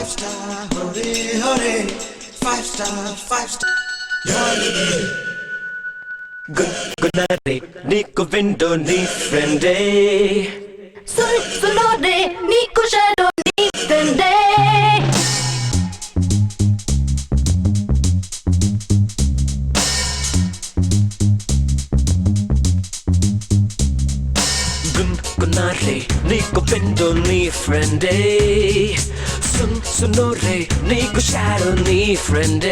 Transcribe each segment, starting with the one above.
five star, hore hore, 5 star. Good night, Nico window ni friend सुनो रे नीको shadow नी friend Good night, Nico window ni friend सुनो रे Nico shadow ni friend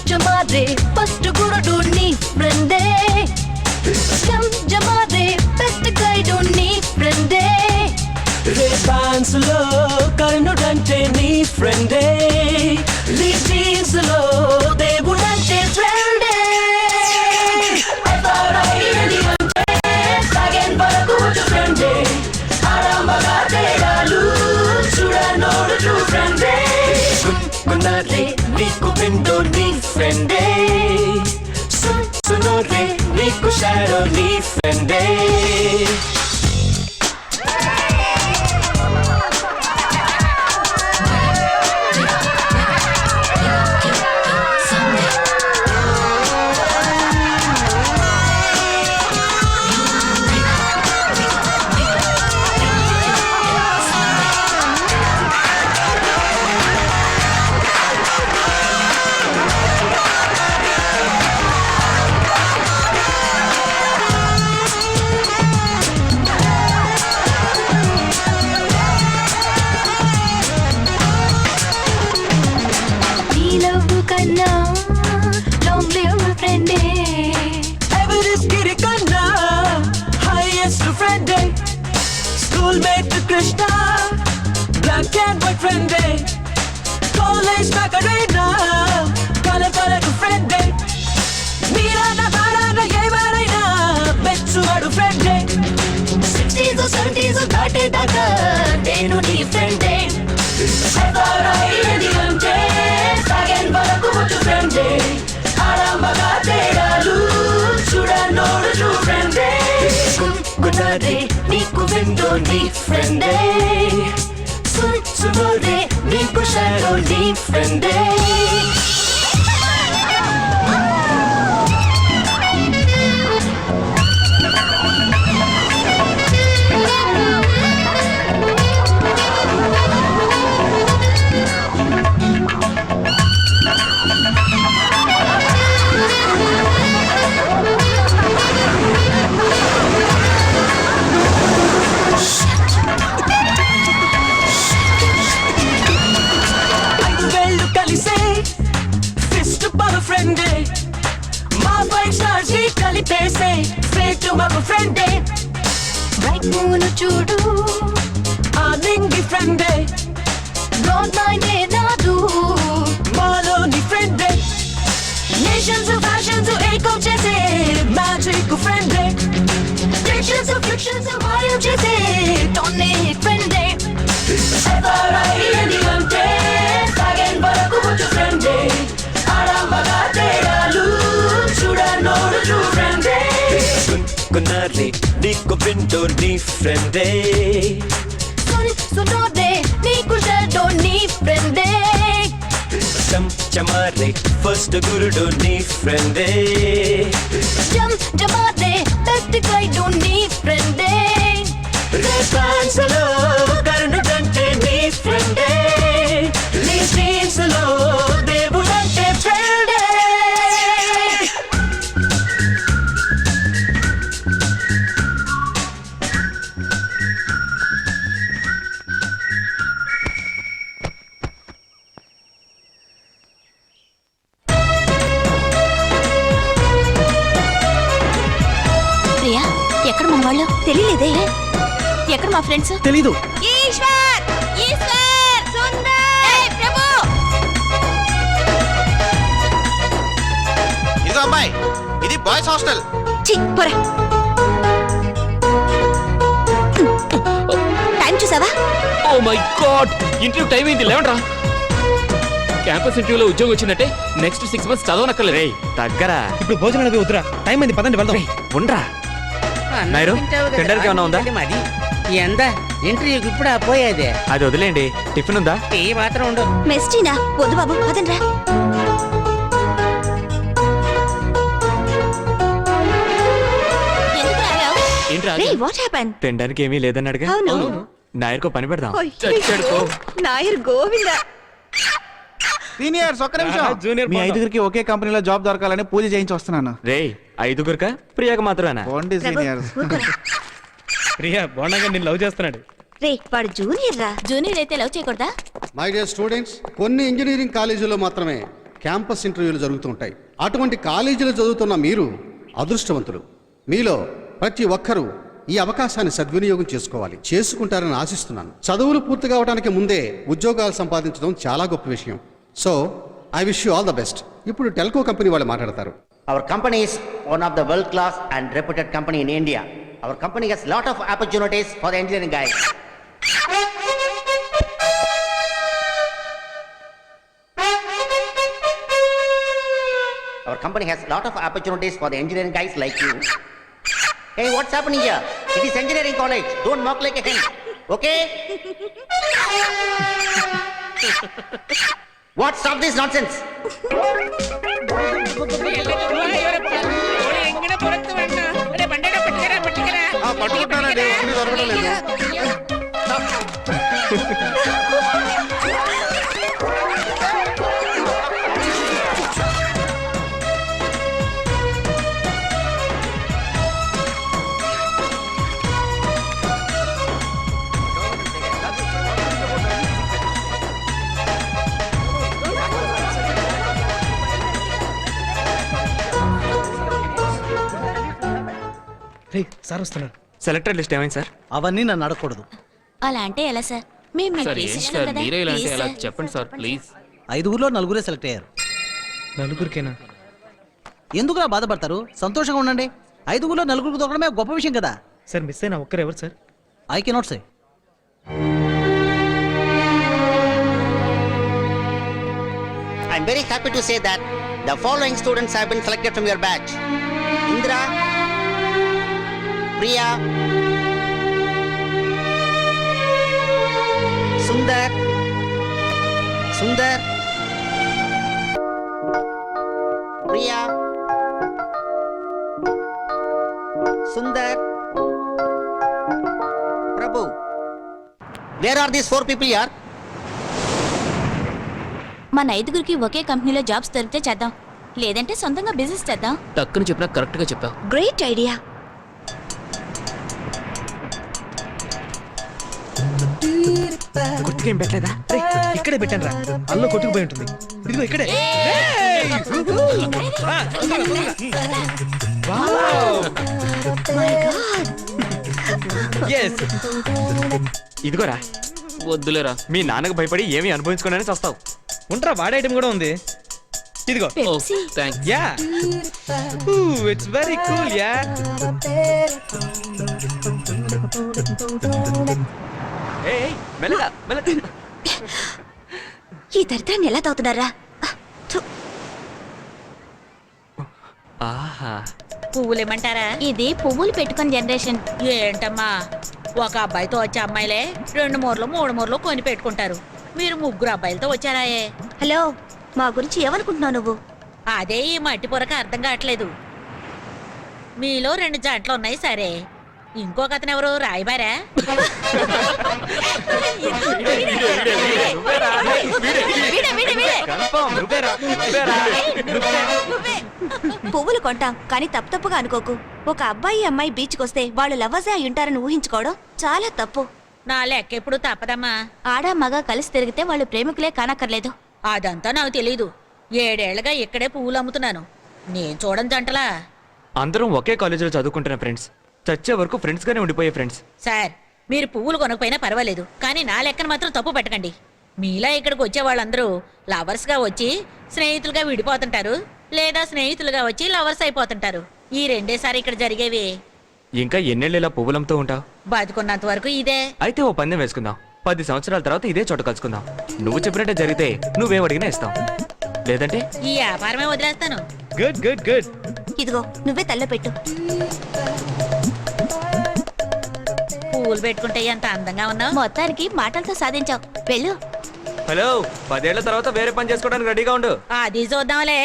जमा रे first गुरु नी friend जमा रे best guide नी friend रे bands lo karnu dante ni friend leaves lo devulante friend ever I really again baraku to friend aramba teralu chuda nod to friend good night niku window ni friend suno re niku shadow ni friend long live my friend Everest Girikanna highest friend schoolmate to Krishna black and white friend college Macarena kala to friend Meerana Barana Yevaraina Betsuadu friend 60s or 70s or date data Nenu nee friend Evarai Indiante Sagan Baraku to friend Aramaga Teralu Chuda Nodu to friend Good night Niku window nee friend Suno re Niku shadow nee friend friend my five stars he kalipese straight to my friend bright moon chudu aningi friend don't mind it nadu malo ni friend nations of fashions of echo chese magic friend fictions of fictions of wild chese don't need friend ever I indiante again baraku to friend aramaga teralu chuda nodu to friend good night niku window ni friend suno re niku shadow ni friend chamare first guru do ni friend jama re best guide ni friend re pansalo karnu dante ni friend leaves lo devulante friend ఎక్కడ మన వాళ్ళు తెలియలేదే ఎక్కడ మా friends తెలీదు ఈశ్వర్ ఈశ్వర్ సుందర్ ప్రభు ఇదిగో అమ్మాయి ఇది బాయ్స్ హాస్టల్ ఛీ పోరా టైం చూసావా oh my god interview time అయింది లేవండ్రా క్యాంపస్ ఇంటర్వ్యూలో ఉద్యోగం వచ్చిందంటే నెక్స్ట్ 6 months చదవనక్కర్లేదు రేయ్ దగ్గరా ఇప్పుడు భోజనానికి వద్దురా టైం అయింది పదండి వెళ్దాం ఉండరా నాయరు తినడానికి ఏమన్నా ఉందా ఎంత ఇంటర్వ్యూకి ఇప్పుడు పోయేది అది వదిలేండి. టిఫిన్ ఉందా? టీ మాత్రం ఉండు. మెస్టీనా వద్దు బాబు పదండ్రా. ఎందుకు రాగావు? ఏంట్రా రే వాట్ హ్యాపెన్? తినడానికి ఏమీ లేదన్నాడుగా. అవును. నాయర్కో పని పెడదాం. చచ్చాడు పో. నాయర్ గోవింద. సీనియర్స్ ఒక్క నిమిషం. మీ ఐదుగురికి ఒకే కంపెనీలో జాబ్ దొరకాలని పూజ చేయించి వస్తున్నాను. రే ఐదుగురుకా ప్రియాక మాత్రమేనా? పోండి సీనియర్స్. ప్రియా బోండంగా నేను లవ్ చేస్తున్నాడు. రే వాడు జూనియర్ రా. జూనియర్ అయితే లవ్ చేయకూడదా? మై డియర్ స్టూడెంట్స్, కొన్ని ఇంజనీరింగ్ కాలేజీలో మాత్రమే క్యాంపస్ ఇంటర్వ్యూలు జరుగుతూ ఉంటాయి. అటువంటి కాలేజీలో చదువుతున్న మీరు అదృష్టవంతులు. మీలో ప్రతి ఒక్కరూ ఈ అవకాశాన్ని సద్వినియోగం చేసుకోవాలి. చేసుకుంటారని ఆశిస్తున్నాను. చదువులు పూర్తి కావడానికి ముందే ఉద్యోగాలు సంపాదించడం చాలా గొప్ప విషయం. So I wish you all the best. ఇప్పుడు టెల్కో కంపెనీ వాళ్ళు మాట్లాడతారు. Our company is one of the world class and reputed company in India. Our company has lot of opportunities for the engineering guys. Our company has lot of opportunities for the engineering guys like you. Hey, what's happening here? It is engineering college. Don't mock like a hen. Okay? What? Stop this nonsense. పట్టుకుంటానండి, అన్ని దొరకడం లేదు. Sir వస్తున్నారు. Selector list ఏమైంది sir? అవన్నీ నన్ను అడగకూడదు. అలా అంటే ఎలా సార్? మేము మీకు సార్ ఏంటి తీసేసాం సార్ కదా. మీరే ఇలా అంటే Please, ఎలా? sir. చెప్పండి సార్ ప్లీజ్. ఐదుగురులో నలుగురే సెలెక్ట్ అయ్యారు. నలుగురికేనా? ఎందుకులా బాధపడతారు? సంతోషంగా ఉండండి. ఐదుగురులో నలుగురికి దొరకడమే గొప్ప విషయం కదా. సార్ మిస్ అయిన ఒక్కరు ఎవరు sir? I cannot say. I'm very happy to say that the following students have been selected from your batch. Indra, Priya, Sundar, Priya, Sundar, Prabhu. Where are these four people here? మన ఐదుగురికి ఒకే కంపెనీలో jobs దొరికితే చేద్దాం, లేదంటే సొంతంగా business చేద్దాం. టక్కుని చెప్పినా correct గా చెప్పావు. Great idea. గుర్తుకేం పెట్టలేదా? ఇక్కడే పెట్టాను రా. అల్లో కొట్టుకుపోయి ఉంటుంది. ఇదిగో ఇక్కడే. ఇదిగోరా. వద్దులేరా, మీ నాన్నకు భయపడి ఏమీ అనుభవించుకోనని చస్తావు. ఉంటా వాడే ఐటమ్ కూడా ఉంది. ఇదిగో. Thanks. Yeah it's very cool yeah. ఏయ్ మెల్లగా మెల్లగా. ఈ దరిద్రాన్ని ఎలా తాగుతున్నారా? ఆహా, పువ్వులేమంటారా? ఇది పువ్వులు పెట్టుకుని జనరేషన్. ఏంటమ్మా, ఒక అబ్బాయితో వచ్చే అమ్మాయిలే 2 మూరలు 3 మూరలు కొని పెట్టుకుంటారు. మీరు 3 అబ్బాయిలతో వచ్చారాయే. హలో, మా గురించి ఏమనుకుంటున్నావు నువ్వు? అదే ఈ మట్టి పొరక అర్థం కావట్లేదు. మీలో 2 జంటలు ఉన్నాయి సరే, ఇంకొక అతను ఎవరు? రాయబారా? పువ్వులు కొంటాం కానీ తప్పుగా అనుకోకు. ఒక అబ్బాయి అమ్మాయి బీచ్కి వస్తే వాళ్ళు లవ్వర్సే అయి ఉంటారని ఊహించుకోవడం చాలా తప్పు. నా లెక్క ఎప్పుడు తప్పదమ్మా. ఆడ మగ కలిసి తిరిగితే వాళ్ళు ప్రేమికులే కానక్కర్లేదు. అదంతా నాకు తెలీదు. 7 ఏళ్లుగా ఇక్కడే పువ్వులు అమ్ముతున్నాను. నేను చూడని జంటలా. అందరం ఒకే కాలేజీలో చదువుకుంటున్న ఫ్రెండ్స్, చచ్చే వరకు ఫ్రెండ్స్ గానే ఉండిపోయే ఫ్రెండ్స్. సార్, మీరు పువ్వులు కొనకపోయినా పర్వాలేదు, కానీ నా లెక్కను మాత్రం తప్పు పెట్టకండి. మీలా ఇక్కడికి వచ్చే వాళ్ళందరూ లవర్స్ గా వచ్చి స్నేహితులుగా విడిపోతుంటారు, లేదా స్నేహితులుగా వచ్చి లవర్స్ అయిపోతుంటారు. ఈ 2 సారి ఇక్కడ జరిగేవి. ఇంకా ఎన్నేళ్ళు ఇలా పువ్వులంతో ఉంటావు? బతుకున్నంత వరకు ఇదే. అయితే ఓ పందెం వేసుకుందాం. 10 సంవత్సరాల తర్వాత ఇదే చోట కలుసుకుందాం. నువ్వు చెప్పినట్టే జరిగితే నువ్వేం అడిగినా ఇస్తాం, లేదంటే ఈ వ్యాపారమే వదిలేస్తాను. Good good good. ఇదిగో నువ్వే తల్ల పెట్టు. పువ్వులు పెట్టుకుంటే ఎంత అందంగా ఉన్నావు. మొత్తానికి మాటలతో సాధించావు. వెళ్ళు. హలో 10 ఏళ్ల తర్వాత వేరే పని చేసుకోవడానికి రెడీగా ఉండు. అది చూద్దాంలే.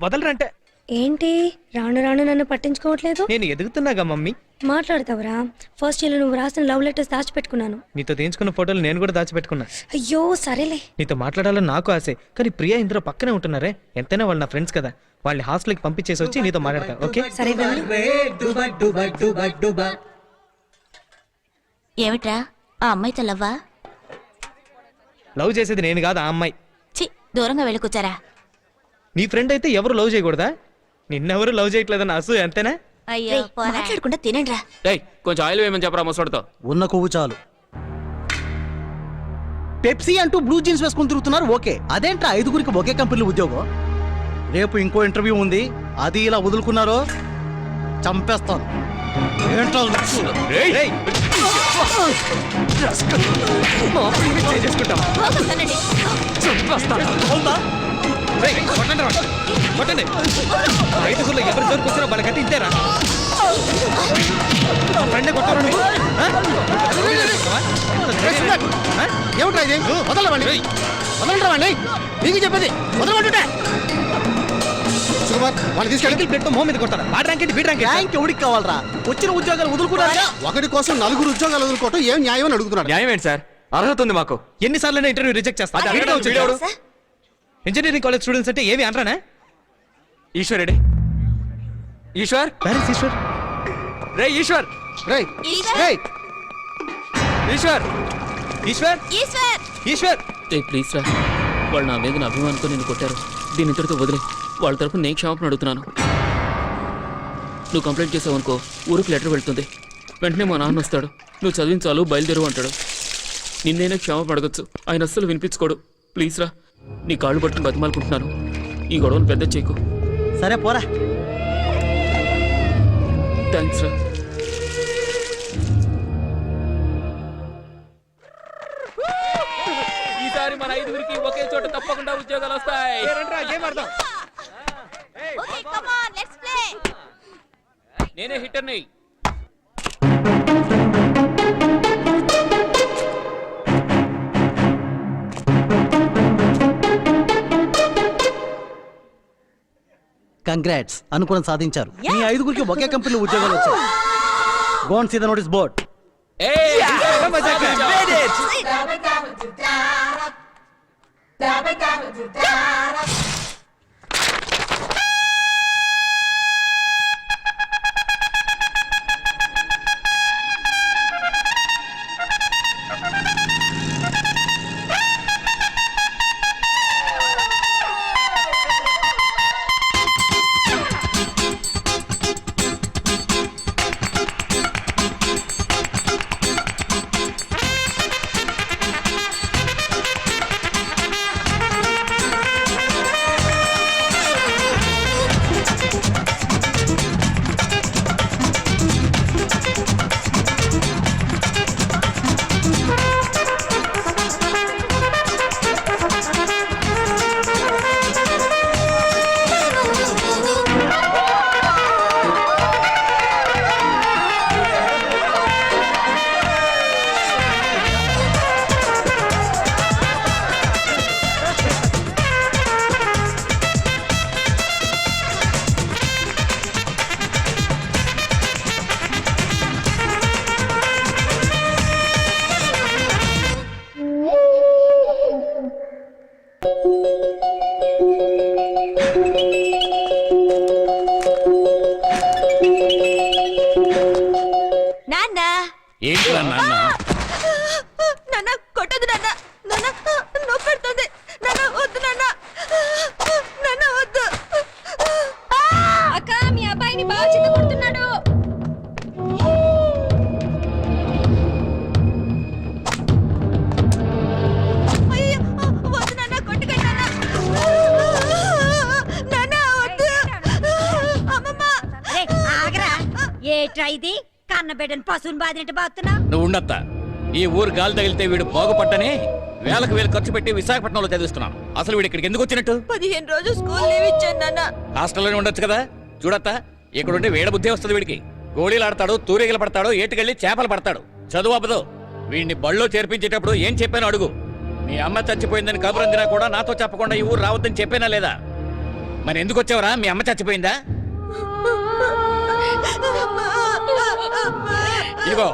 వదలరంటే ఏంటి రాను రాను నన్ను పట్టించుకోవట్లేదు? నేను ఎదుగుతున్నాగా మమ్మీ. మాట్లాడతావరా? ఫస్ట్ ఇయర్ నువ్వు రాసిన లవ్ లెటర్స్ దాచిపెట్టుకున్నాను. నీతో తీయించుకున్న ఫోటోలు నేను కూడా దాచిపెట్టుకున్నా. అయ్యో సరేలే. నీతో మాట్లాడాలని నాకు ఆశే, కానీ ప్రియా ఇంద్ర పక్కనే ఉంటున్నారే. ఎంతైనా వాళ్ళు నా ఫ్రెండ్స్ కదా, వాళ్ళని హాస్టల్కి పంపించేసి వచ్చి నీతో మాట్లాడతా. ఓకే సరే వెళ్ళు. ఏమిట్రా ఆ అమ్మాయితో లవ్వా? లవ్ చేసేది నేను కాదు, ఆ అమ్మాయి. చి, దూరంగా వెళ్ళి కూర్చారా. నీ ఫ్రెండ్ అయితే ఎవరు లవ్ చేయకూడదా? నిన్నెవరు లవ్ చేయట్లేదన్న అసూ ఎంతేనా? అయ్యో మాట్లాడకుండా తినండిరా. ఏయ్ కొంచెం ఆయిల్ వేయమని చెప్పరా ముసడితో. ఉన్న కొవ్వు చాలు. పెప్సీ అంటూ బ్లూ జీన్స్ వేసుకుని తిరుగుతున్నారు. ఓకే, అదేంట్రా 5గురికి ఒకే కంపెనీలో ఉద్యోగం? రేపు ఇంకో ఇంటర్వ్యూ ఉంది, అది ఇలా వదులుకున్నారో చంపేస్తాను. ఏంట్రా ఐదుగురులో ఎవరు దొరికొచ్చినా వాళ్ళకంటే ఇంతేరా. ఫ్రెండే కొట్టారు. ఏమిట్రా ఇది? వదలవండి, వదలవండి, మీకు చెప్పేది వదలమంటుంటే. సుకుమార్ వాళ్ళు తీసుకెళ్ళి ప్లేట్ మొహం మీద కొట్టారా? వాడి ర్యాంక్ ఏంటి, వీడి ర్యాంక్ ఏంటి? ర్యాంక్ ఎవడికి కావాలరా? వచ్చిన ఉద్యోగాలు వదులుకున్నారా? ఒకటి కోసం 4 ఉద్యోగాలు వదులుకోవటం ఏం న్యాయం అని అడుగుతున్నాడు. న్యాయం ఏంటి సార్? అర్హత ఉంది మాకు. ఎన్నిసార్లు ఇంటర్వ్యూ రిజెక్ట్ చేస్తా. సార్, ఇంజనీరింగ్ కాలేజ్ స్టూడెంట్స్ అంటే ఏమి అనరానా? ఈశ్వరుడే. ఈశ్వర్, ప్యారిస్ ఈశ్వర్. రే ఈశ్వర్, రేయ్, ఈశ్వర్. రేయ్, ఈశ్వర్ ఈశ్వర్ ఈశ్వర్ ఈశ్వర్ ఏ ప్లీజ్ రా. వాళ్ళు నా మీద అభిమానంతో నేను కొట్టారు. దీని ఇంతటితో వదిలే. వాళ్ళ తరపున నేను క్షమాపణ అడుగుతున్నాను. నువ్వు కంప్లైంట్ చేసావు అనుకో, ఊరికి లెటర్ వెళ్తుంది. వెంటనే మా నాన్న వస్తాడు. నువ్వు చదివించాలు బయలుదేరు అంటాడు. నిన్నైనా క్షమాపణ అడగచ్చు, ఆయన అస్సలు వినిపించుకోడు. ప్లీజ్ రా, నీ కాళ్ళు పట్టుకుని బతిమాలుకుంటున్నాను. ఈ గొడవను పెద్ద చేయకు. సరే పోరా. థ్యాంక్స్ రా. ఈసారి మన 5గురికి ఒకే చోట తప్పకుండా ఉద్యోగాలు వస్తాయి. Okay come on let's play. నేనే హిట్టర్ని. కంగ్రాట్స్, అనుకుని సాధించారు. మీ 5గురికి ఒకే కంపెనీలో ఉద్యోగాలు వచ్చాయి. Go and see the notice board. ఏంట్రా నాన్న? నాన్న కొట్టదు నాన్న. నాన్న నొప్పి పెడుతుంది. నాన్న వద్దు నాన్న. నాన్న వద్దు. అక్క మీ అబ్బాయిని బాగా చిత్తపడుతున్నాడు. అయ్యో వద్దు నాన్న, కొట్టుకోండి నాన్న. నాన్న వద్దు. అమ్మమ్మ. ఆగరా, ఏట్రా ఇది? కన్నబిడ్డను పశువుని బాధినట్టు బాగుతున్నా. నువ్వు ఉండత్తా. ఈ ఊరు గాలి తగిలితే వీడు బాగుపట్టనే వేలకు వేలు ఖర్చు పెట్టి విశాఖపట్నంలో చదివిస్తున్నాను. అసలు వీడు ఇక్కడికి ఎందుకు వచ్చినట్టు? 15 రోజులు స్కూల్ లీవ్ ఇచ్చాను నాన్న. హాస్టల్లోనే ఉండొచ్చు కదా. చూడత్తా, ఇక్కడ ఉంటే వేడ బుద్ధి వస్తుంది వీడికి. గోళీలు ఆడతాడు, తూరిగలు పడతాడు, ఏటుకెళ్ళి చేపలు పడతాడు. చదువు అవ్వదు. వీడిని బళ్ళో చేర్పించేటప్పుడు ఏం చెప్పాను అడుగు. మీ అమ్మ చచ్చిపోయిందని కబురందినా కూడా నాతో చెప్పకుండా ఈ ఊరు రావద్దని చెప్పానా లేదా? మరి ఎందుకు వచ్చావురా? మీ అమ్మ చచ్చిపోయిందా? ఇదిగో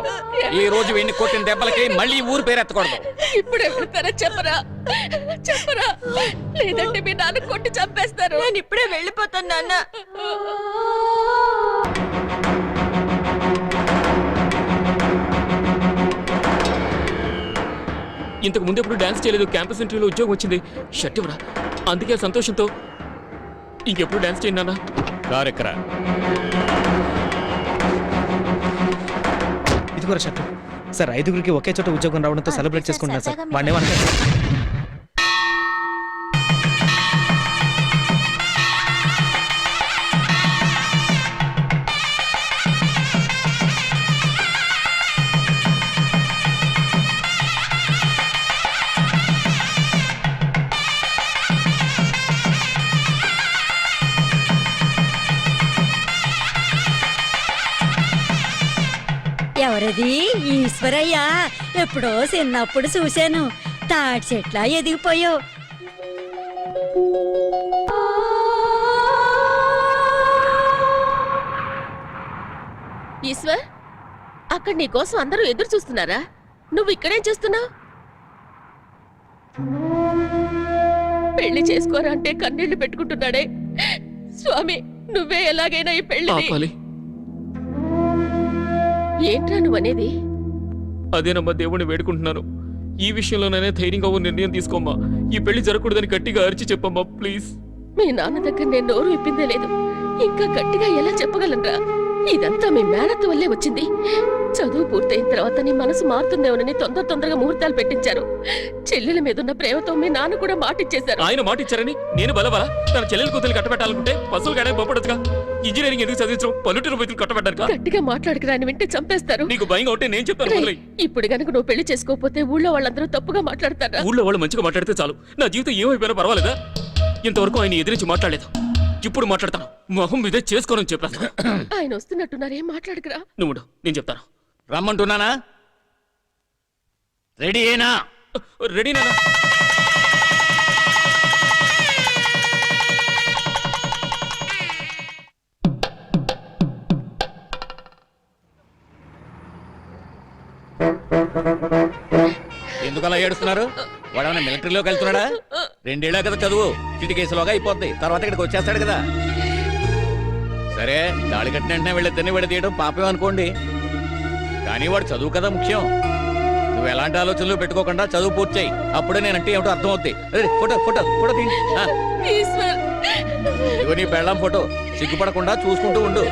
ఈ రోజు వీడిని కొట్టిన దెబ్బలకి మళ్ళీ ఈ ఊరు పేరు ఎత్తకూడదు. ఇప్పుడే వెళ్తారా చెప్పరా, చెప్పరా, లేదంటే మీ నాన్న కొట్టి చంపేస్తారు. నేను ఇప్పుడే వెళ్ళిపోతాను నాన్న. ఇంతకు ముందు ఎప్పుడు డాన్స్ చేయలేదు. క్యాంపస్ ఇంటర్వ్యూలో ఉద్యోగం వచ్చింది. షర్ట్ ఇవ్వరా. అందుకే సంతోషంతో ఇంకెప్పుడు డాన్స్ చేయండి నాన్న. కారెక్కరా. ఇది కూడా షర్ట్ సార్. 5గురికి ఒకే చోట ఉద్యోగం రావడంతో సెలబ్రేట్ చేసుకుంటున్నా సార్. వాడిని ఎవరది? ఈశ్వరయ్య. ఎప్పుడో చిన్నప్పుడు చూశాను. తాటి చెట్లా ఎదిగిపోయావు. ఈశ్వర్, అక్కడ నీ కోసం అందరూ ఎదురు చూస్తున్నారా? నువ్వు ఇక్కడేం చేస్తున్నావు? పెళ్లి చేసుకోరా అంటే కన్నీళ్లు పెట్టుకుంటున్నాడే. స్వామి, నువ్వే ఎలాగైనా ఈ పెళ్లి. ఆపాలి. ఏంట్రా నువ్వనేది? అదేనమ్మా, దేవుణ్ణి వేడుకుంటున్నాను. ఈ విషయంలోనైనా ధైర్యంగా ఓ నిర్ణయం తీసుకోమ్మా. ఈ పెళ్లి జరగకూడదని గట్టిగా అరిచి చెప్పమ్మా ప్లీజ్. మీ నాన్న దగ్గర నేను నోరు విప్పిందే లేదు. ఇంకా గట్టిగా ఎలా చెప్పగలనరా? ఇదంతా మీ మేనత్త వల్లే వచ్చింది. చదువు పూర్తయిన తర్వాత నీ మనసు మారుతుందేమోనని తొందరగా ముహూర్తాలు పెట్టించారు. చెల్లెల మీదున్న ప్రేమతో మీ నాన్న కూడా మాటిచ్చేశారు. ఆయన మాటిచ్చారని నేను బలవా? తన చెల్లెల కూతురు కట్టబెట్టాలనుకుంటే పశువులు గడే పంపడదుగా. ఇంజనీరింగ్ ఎందుకు చదివించడం? పల్లెటూరు బతులు కట్టబెట్టారు. గట్టిగా మాట్లాడక రాని వింటే చంపేస్తారు. నీకు భయంగా ఉంటే నేను చెప్తాను. రేయ్, ఇప్పుడు గనుక నువ్వు పెళ్లి చేసుకోకపోతే ఊళ్ళో వాళ్ళందరూ తప్పుగా మాట్లాడతారా? ఊళ్ళో వాళ్ళు మంచిగా మాట్లాడితే చాలు. నా జీవితం ఏమైపోయినా పర్వాలేదా? ఇంతవరకు ఆయన ఎదిరించి మాట్లాడలేదు. ఇప్పుడు మాట్లాడతాను. మొహం మీదే చేసుకోనని చెప్పాను. ఆయన వస్తున్నట్టున్నారు, ఏం మాట్లాడకరా. నువ్వు నేను చెప్తాను. రమ్మంటున్నానా? రెడీ అయినా? రెడీనా? ఎందుకలా ఏడుస్తున్నారు? వాడేమన్నా మిలిటరీలోకి వెళ్తున్నాడా? 2 ఏళ్ళ కదా చదువు. చిటికేసులోగా అయిపోద్ది. తర్వాత ఇక్కడికి వచ్చేస్తాడు కదా. సరే, తాళి కట్టిన వెంటనే వెళ్ళిద్దరిని విడదీయడం పాపం అనుకోండి. కానీ వాడు చదువు కదా ముఖ్యం. నువ్వు ఎలాంటి ఆలోచనలు పెట్టుకోకుండా చదువు పూర్తి చేయి. అప్పుడే నేనంటే ఏమిటో అర్థం అవుతాయి. ఫోటో ఫోటో ఫోటో తీ. ఇదిగో నీ పెళ్ళాం ఫోటో. సిగ్గుపడకుండా చూసుకుంటూ ఉండు.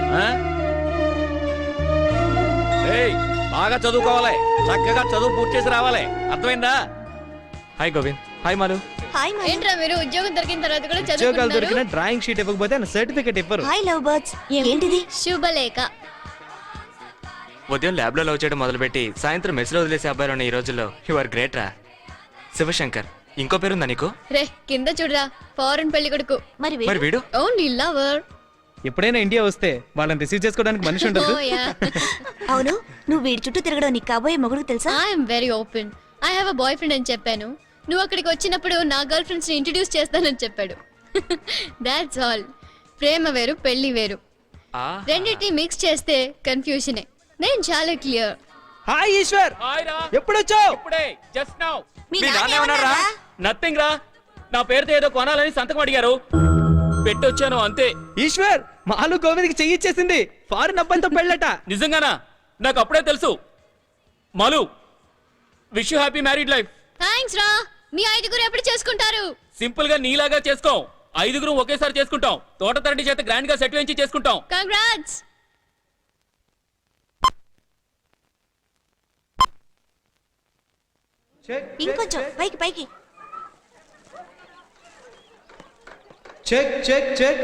బాగా చదువుకోవాలి. చక్కగా చదువు పూర్తి చేసి రావాలి. అర్థమైందా? Hi Govind. Hi Malu. Hi మై. ఏంట్రా మీరు ఉద్యోగం దొరికిన తర్వాత కూడా ఉద్యోగాలు దొరికిన డ్రాయింగ్ షీట్ ఇవ్వకపోతే ఆయన సర్టిఫికెట్ ఇవ్వరు. Hi love birds. ఏంటిది? శుభలేఖ. ఉదయం ల్యాబ్లో లవ్ చేయడం మొదలుపెట్టి సాయంత్రం మెస్లో వదిలేసే అబ్బాయిలు ఉన్న ఈ రోజుల్లో యు ఆర్ గ్రేట్ రా. శివశంకర్. ఇంకో పేరుందా నీకు? రే కింద చూడరా, ఫారెన్ పెళ్లి కొడుకు. మరి మరి వీడు ఓన్లీ లవర్. ఎప్పుడైనా ఇండియా వస్తే వాళ్ళని రిసీవ్ చేసుకోవడానికి మనిషి ఉండదు. అవును, నువ్వు వీడి చుట్టూ తిరగడం నీకు కాబోయే మొగుడు తెలుసా? I'm very open. I have a boy friend అని చెప్పాను. నువ్వు అక్కడికి వచ్చినప్పుడు నా గర్ల్ ఫ్రెండ్స్ ని ఇంట్రడ్యూస్ చేస్తానని చెప్పాడు. That's all. ప్రేమ వేరు, పెళ్లి వేరు. రెండింటిని మిక్స్ చేస్తే కన్ఫ్యూజనే. నేను చాలా క్లియర్. హాయ్ ఈశ్వర్. ఎప్పుడొచ్చావు? ఇప్పుడే, జస్ట్ నౌ. మీ నాన్న ఏమన్నారా? నథింగ్ రా. నా పేరుతో ఏదో కొనాలని సంతకం అడిగారు, పెట్టొచ్చాను అంతే. ఈశ్వర్, మాలు గోవింద్కి చెయ్యిచ్చేసింది. ఫారెన్ అబ్బాయితో పెళ్ళట. నిజంగానా? నాకు అప్పుడే తెలుసు. Malu, wish you happy married life. Thanks రా. మీ 5గురు ఎప్పుడు చేసుకుంటారు? సింపుల్ గా నీలాగా చేసుకోం. 5గురు ఒకేసారి చేసుకుంటాం. తోట తరటి చేత గ్రాండ్ గా సెట్ వేయించి చేసుకుంటాం. కంగ్రాట్స్. ఇంకొంచెం పైకి పైకి. Check check check.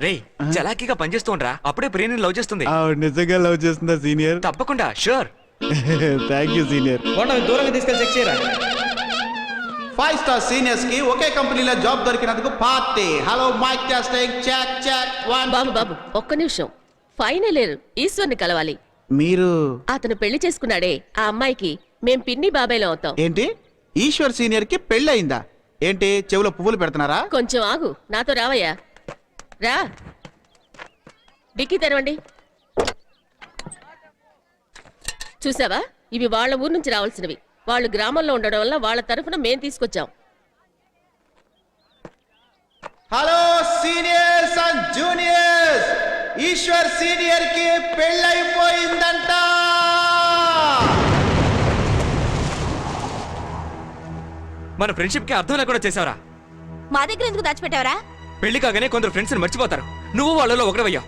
రే చలాకీగా పనిచేస్తూ ఉండరా. అప్పుడే ప్రియని లవ్ చేస్తుంది. నిజంగా లవ్ చేస్తుందా సీనియర్? తప్పకుండా, షూర్. Thank you senior. దూరంగా తీసుకెళ్ళి చెక్ చేయరా. 5 స్టార్ సీనియర్స్ కి ఒకే కంపెనీలో జాబ్ దొరికినందుకు party. Hello mike testing check check 1. బాబు ఒక్క నిమిషం. ఫైనల్ ఇయర్ ఈశ్వర్ని కలవాలి. మీరు అతను పెళ్లి చేసుకున్నాడే ఆ అమ్మాయికి మేం పిన్ని బాబాయ్లో అవుతాం. ఏంటి ఈశ్వర్ సీనియర్ కి పెళ్ళయిందా? ఏంటి చెవులో పువ్వులు పెడుతున్నారా? కొంచెం ఆగు, నాతో రావయ్యా. రా, డిక్కీ తెరవండి. చూసావా, ఇవి వాళ్ళ ఊరు నుంచి రావాల్సినవి. వాళ్ళు గ్రామంలో ఉండడం వల్ల వాళ్ళ తరఫున మేం తీసుకొచ్చాం. Hello seniors and juniors, Eshwar senior కి పెళ్ళైపోయిందంట. మన ఫ్రెండ్షిప్ కి అర్థం లేకుండా చేసావరా? మా దగ్గర ఎందుకు దాచిపెట్టావరా? పెళ్లి కాగానే కొందరు ఫ్రెండ్స్ మర్చిపోతారు. నువ్వు వాళ్ళలో ఒకడవయ్యా.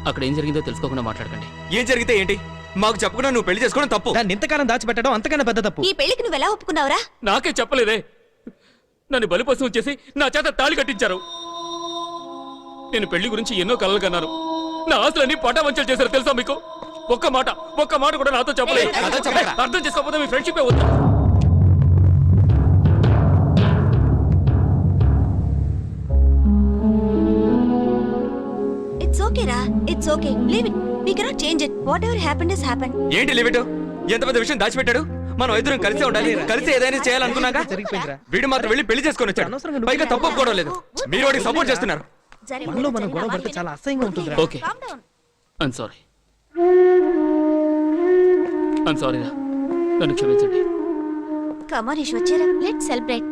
అక్కడ ఏం జరిగిందో తెలుసుకోకుండా మాట్లాడకండి. ఏం జరిగితే ఏంటి? మాకు చెప్పకుండా నువ్వు పెళ్లి చేసుకోవడం తప్పు. దాన్ని ఇంతకాలం దాచిపెట్టడం అంతకన్నా పెద్ద తప్పు. ఈ పెళ్లికి నువ్వు ఎలా ఒప్పుకున్నావురా? నాకే చెప్పలేదే. నన్ను బలిపశువు చేసి నా చేత తాళి కట్టించారు. నేను పెళ్లి గురించి ఎన్నో కలలు కన్నాను. నా ఆస్తులన్నీ పటావంచలు చేశారు తెలుసా మీకు? ఒక్క మాట కూడా నాతో చెప్పలేదు. అర్థం చేసుకోకపోతే మీ ఫ్రెండ్షిప్ వద్దా? ఇట్స్ ఓకే రా, it's okay. Leave it. We cannot change it. Whatever happened is happened. ఏంటి లిమిట్? ఎంత పెద్ద విషయం దాచిపెట్టాడు. మనం ఇద్దరం కలిసే ఉండాలి, కలిసి ఏదైనా చేయాలనుకున్నాక వీడు మాత్రం వెళ్ళి పెళ్లి చేసుకొని వచ్చాడు. పైగా తప్పు ఒప్పుకోవడం లేదు. మీరు వాడికి సపోర్ట్ చేస్తున్నారు. మనలో మనం గొడవ పడితే చాలా అసహ్యంగా ఉంటుంది. ఓకే, ఐమ్ సారీ రా, నన్ను క్షమించండి. Come on Eshwar, cheer up. Let's celebrate.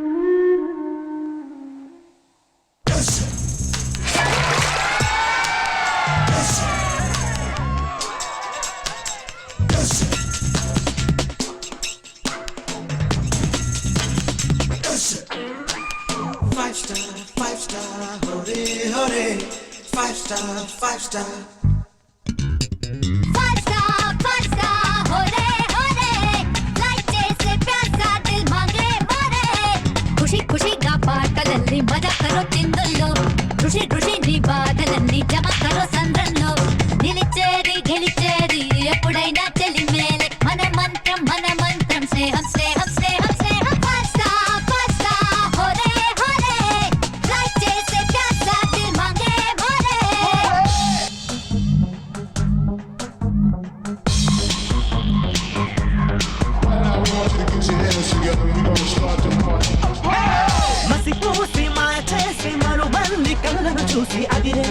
Five star, hore hore. 5 star, 5 star. 5 star hore hore like చేసే ప్యాసా దిల్ మాంగే మరే ఖుషి ఖుషిగా పాటలల్లి మజా కరో చిందుల్లో ఖుషి ఖుషి నీ బాధలన్నీ జమ కరో సంద్రంలో నిలిచేది గెలిచేది ఎప్పుడైనా చెలి మేలే మన మంత్రం స్నేహం స్నేహం స్నేహం స్నేహం 5 star hore hore లైక్ చేసే ప్యాసా దిల్ మాంగే మరే మసిపూసి మాయ చేసి మరుమల్లి కళ్ళను చూసి అదిరే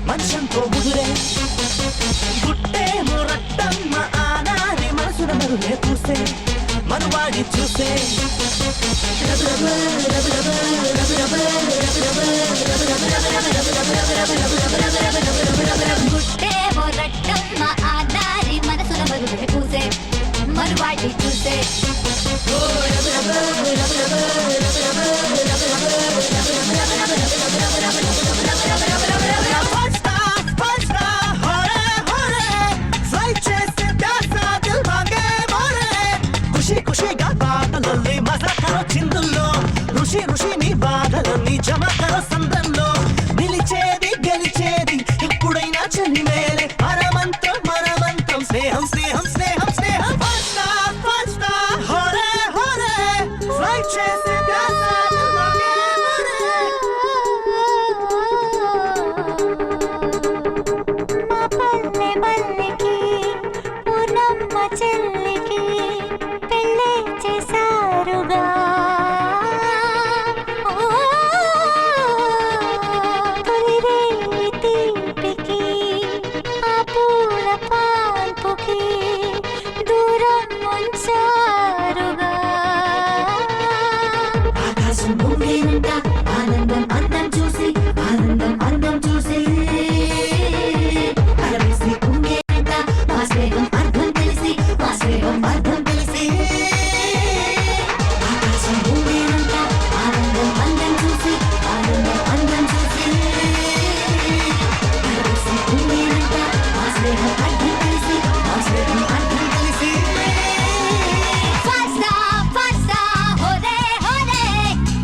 మనుషంతో ముదురే గుట్టేమో రట్టమ్మ ఆనారి మనసున మరులే పూసే మనువాడి చూసే గుట్టేమో రట్టమ్మ ఆనారి మనసున మరులే పూసే మనువాడి చూసే ఖుషిగా పాటలల్లి మజాకరో చిందుల్లో ఋషి ఋషి నీ బాధలన్నీ జమకరో సంద్రంలో నిలిచేది గెలిచేది ఎప్పుడైనా చలి మేలే మనమంత్రం స్నేహం స్నేహం స్నేహం స్నేహం 5 star హోరే హోరే ఫ్లై చేసే ప్యాసా పల్లె మల్లికి పూర్ణమ్మ చెల్లికి పెళ్ళి చేశారుగా తొలిరే తీపికి ఆ పూల పాన్పుకి దూరం ఉంచారుగా ఆకాశం భూమినంట ఆనందం అందం చూసి అందం చూసి అరవేసి కుంగేనంట మా స్నేహం అర్థం తెలిసి ఆకాశం భూమినంట ఆనందం అందం చూసి అరవేసి కుంగేనంట మా స్నేహం అర్థం తెలిసి 5 star హోరే హోరే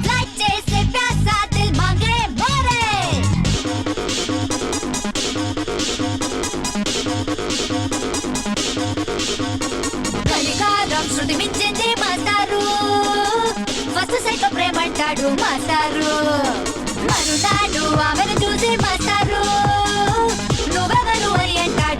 లైక్ చేసే ప్యాసా దిల్ మాంగే మరే కలికాలం శృతి మించింది మాస్టారు ఫస్ట్ సైట్ ప్రేమంటాడు మాస్టారు మరునాడు ఆమెను చూసి మాస్టారు నువ్వెవరు అని అంటాడు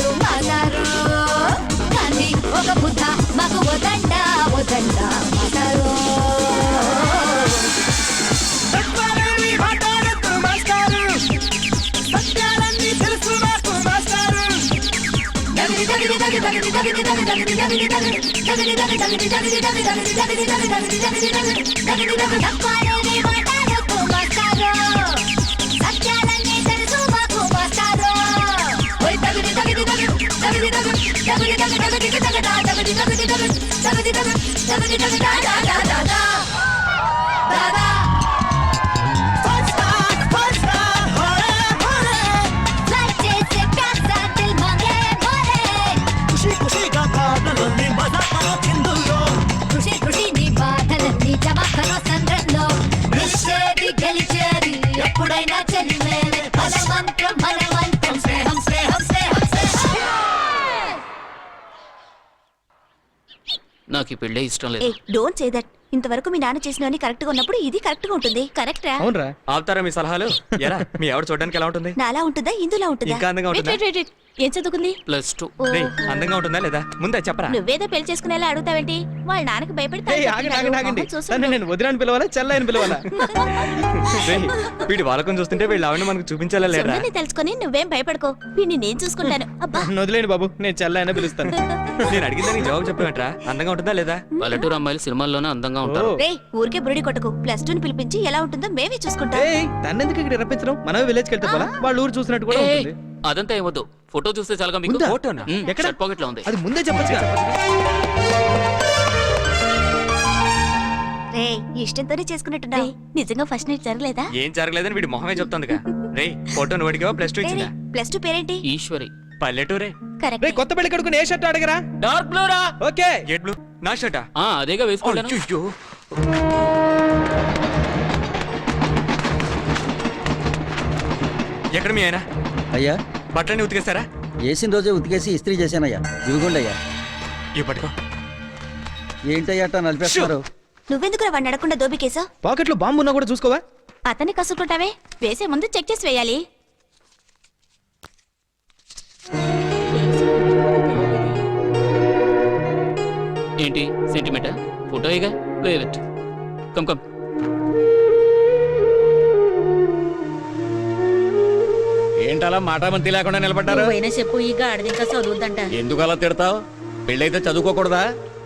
ఎప్పుడైనా చలిమేలే మన మంత్రం స్నేహం స్నేహం స్నేహం స్నేహం. నాకు ఈ పెళ్ళే ఇష్టం ఏ లేదు. Don't say that. ఇంతవరకు మీ నాన్న చేసినవన్నీ కరెక్ట్ గా ఉన్నప్పుడు ఇది కరెక్ట్ గా ఉంటుంది. కరెక్టా? అవునరా? ఆపుతారా మీ సలహాలు? ఎరా మీ ఆవిడ చూడడానికి ఎలా ఉంటుంది? నాలా ఉంటుందా ఇందులా ఉంటుందా? ఇంకా అందంగా ఉంటుందా? ఏం చదువుకుంది? +2. రేయ్, అందంగా ఉంటుందా లేదా ముందే చెప్పరా? నువ్వేదో పెళ్లి చేసుకునేలా అడుగుతావేంటి? వాళ్ళ నాన్నకి భయపడి ఏయ్, ఆగండి. తనని నేను వదినాన్ని పిలవాలా చెల్లాయని పిలవాలా? రేయ్, వీడి వాళ్ళకం చూస్తుంటే వీళ్ళు ఆవిడ మనకు చూపించాలా లేదా? తెలుసుకొని నువ్వేం భయపడుకో. వీడిని నేను చూసుకుంటాను. అబ్బా నన్ను వదిలేండి బాబు, నేను చెల్లాయన పిలుస్తాను. నేను అడిగిందని జవాబు చెప్పేంట్రా? అందంగా ఉంటుందా లేదా? పల్లెటూరు అమ్మాయిలు సినిమాల్లోనే అందంగా ఉంటారు. రే ఊరికే బురుడి కొట్టకు. +2 ని పిలిపించి ఎలా ఉంటుందో మేమే చూసుకుంటాం. ఏయ్, తన్నెందుకు ఇక్కడ రప్పించడం? మనమే విలేజ్కి వెళ్తే పోలా? వాళ్ళ ఊరు చూసినట్టు కూడా ఏయ్, ఉంటుంది. అదంతా ఏమొద్దు. ఫోటో చూస్తే చాలుగా మీకు. ఉందా? ఫోటోనా? ఎక్కడ? షర్ట్ పాకెట్ లో ఉంది. అది ముందే చెప్పొచ్చు కదా. రే ఇష్టంతోనే చేసుకున్నట్టున్నావు. నిజంగా ఫస్ట్ నైట్ జరగలేదా? ఏం జరగలేదని వీడి మొహమే చెప్తుందిగా. రేయ్, ఫోటో నువ్వు అడిగావా +2 ఇచ్చిందా? +2 పేరేంటి? ఈశ్వరి. పల్లెటూరే. కరెక్ట్. రే కొత్త పెళ్లి కొడుకుని ఏ షర్ట్ అడగరా? డార్క్ బ్లూ రా. ఓకే. Gate blue. నా షర్టా? అదేగా వేసుకోండి. అయ్యో. ఎక్కడ మీ ఆయన? అయ్యా బట్టలన్నీ ఉతికేస్తారా? వేసిన రోజే ఉతికేసి ఇస్త్రీ చేశానయ్యా. ఇవిగోండయ్యా. ఇవి పట్టుకో. ఏంటయ్యా అట్టా నలిపేస్తున్నారు? నువ్వెందుకు వాడిని అడగకుండా దోబికేసా? పాకెట్లో బాంబు ఉన్నా కూడా చూసుకోవా? అతన్ని కసుకుంటావే. వేసే ముందు చెక్ చేసి వేయాలి. ఏంటి సెంటిమెంటా? ఫోటోయేగా, వేవ్ ఇట్. Come come. ఏంటలా మాటామంతి లేకుండా నిలబడ్డారు? నువ్వైనా చెప్పు, ఈ గాడిద ఇంకా చదువుద్దంట. ఎందుకు అలా తిడతావు? పెళ్ళైతే చదువుకోకూడదా?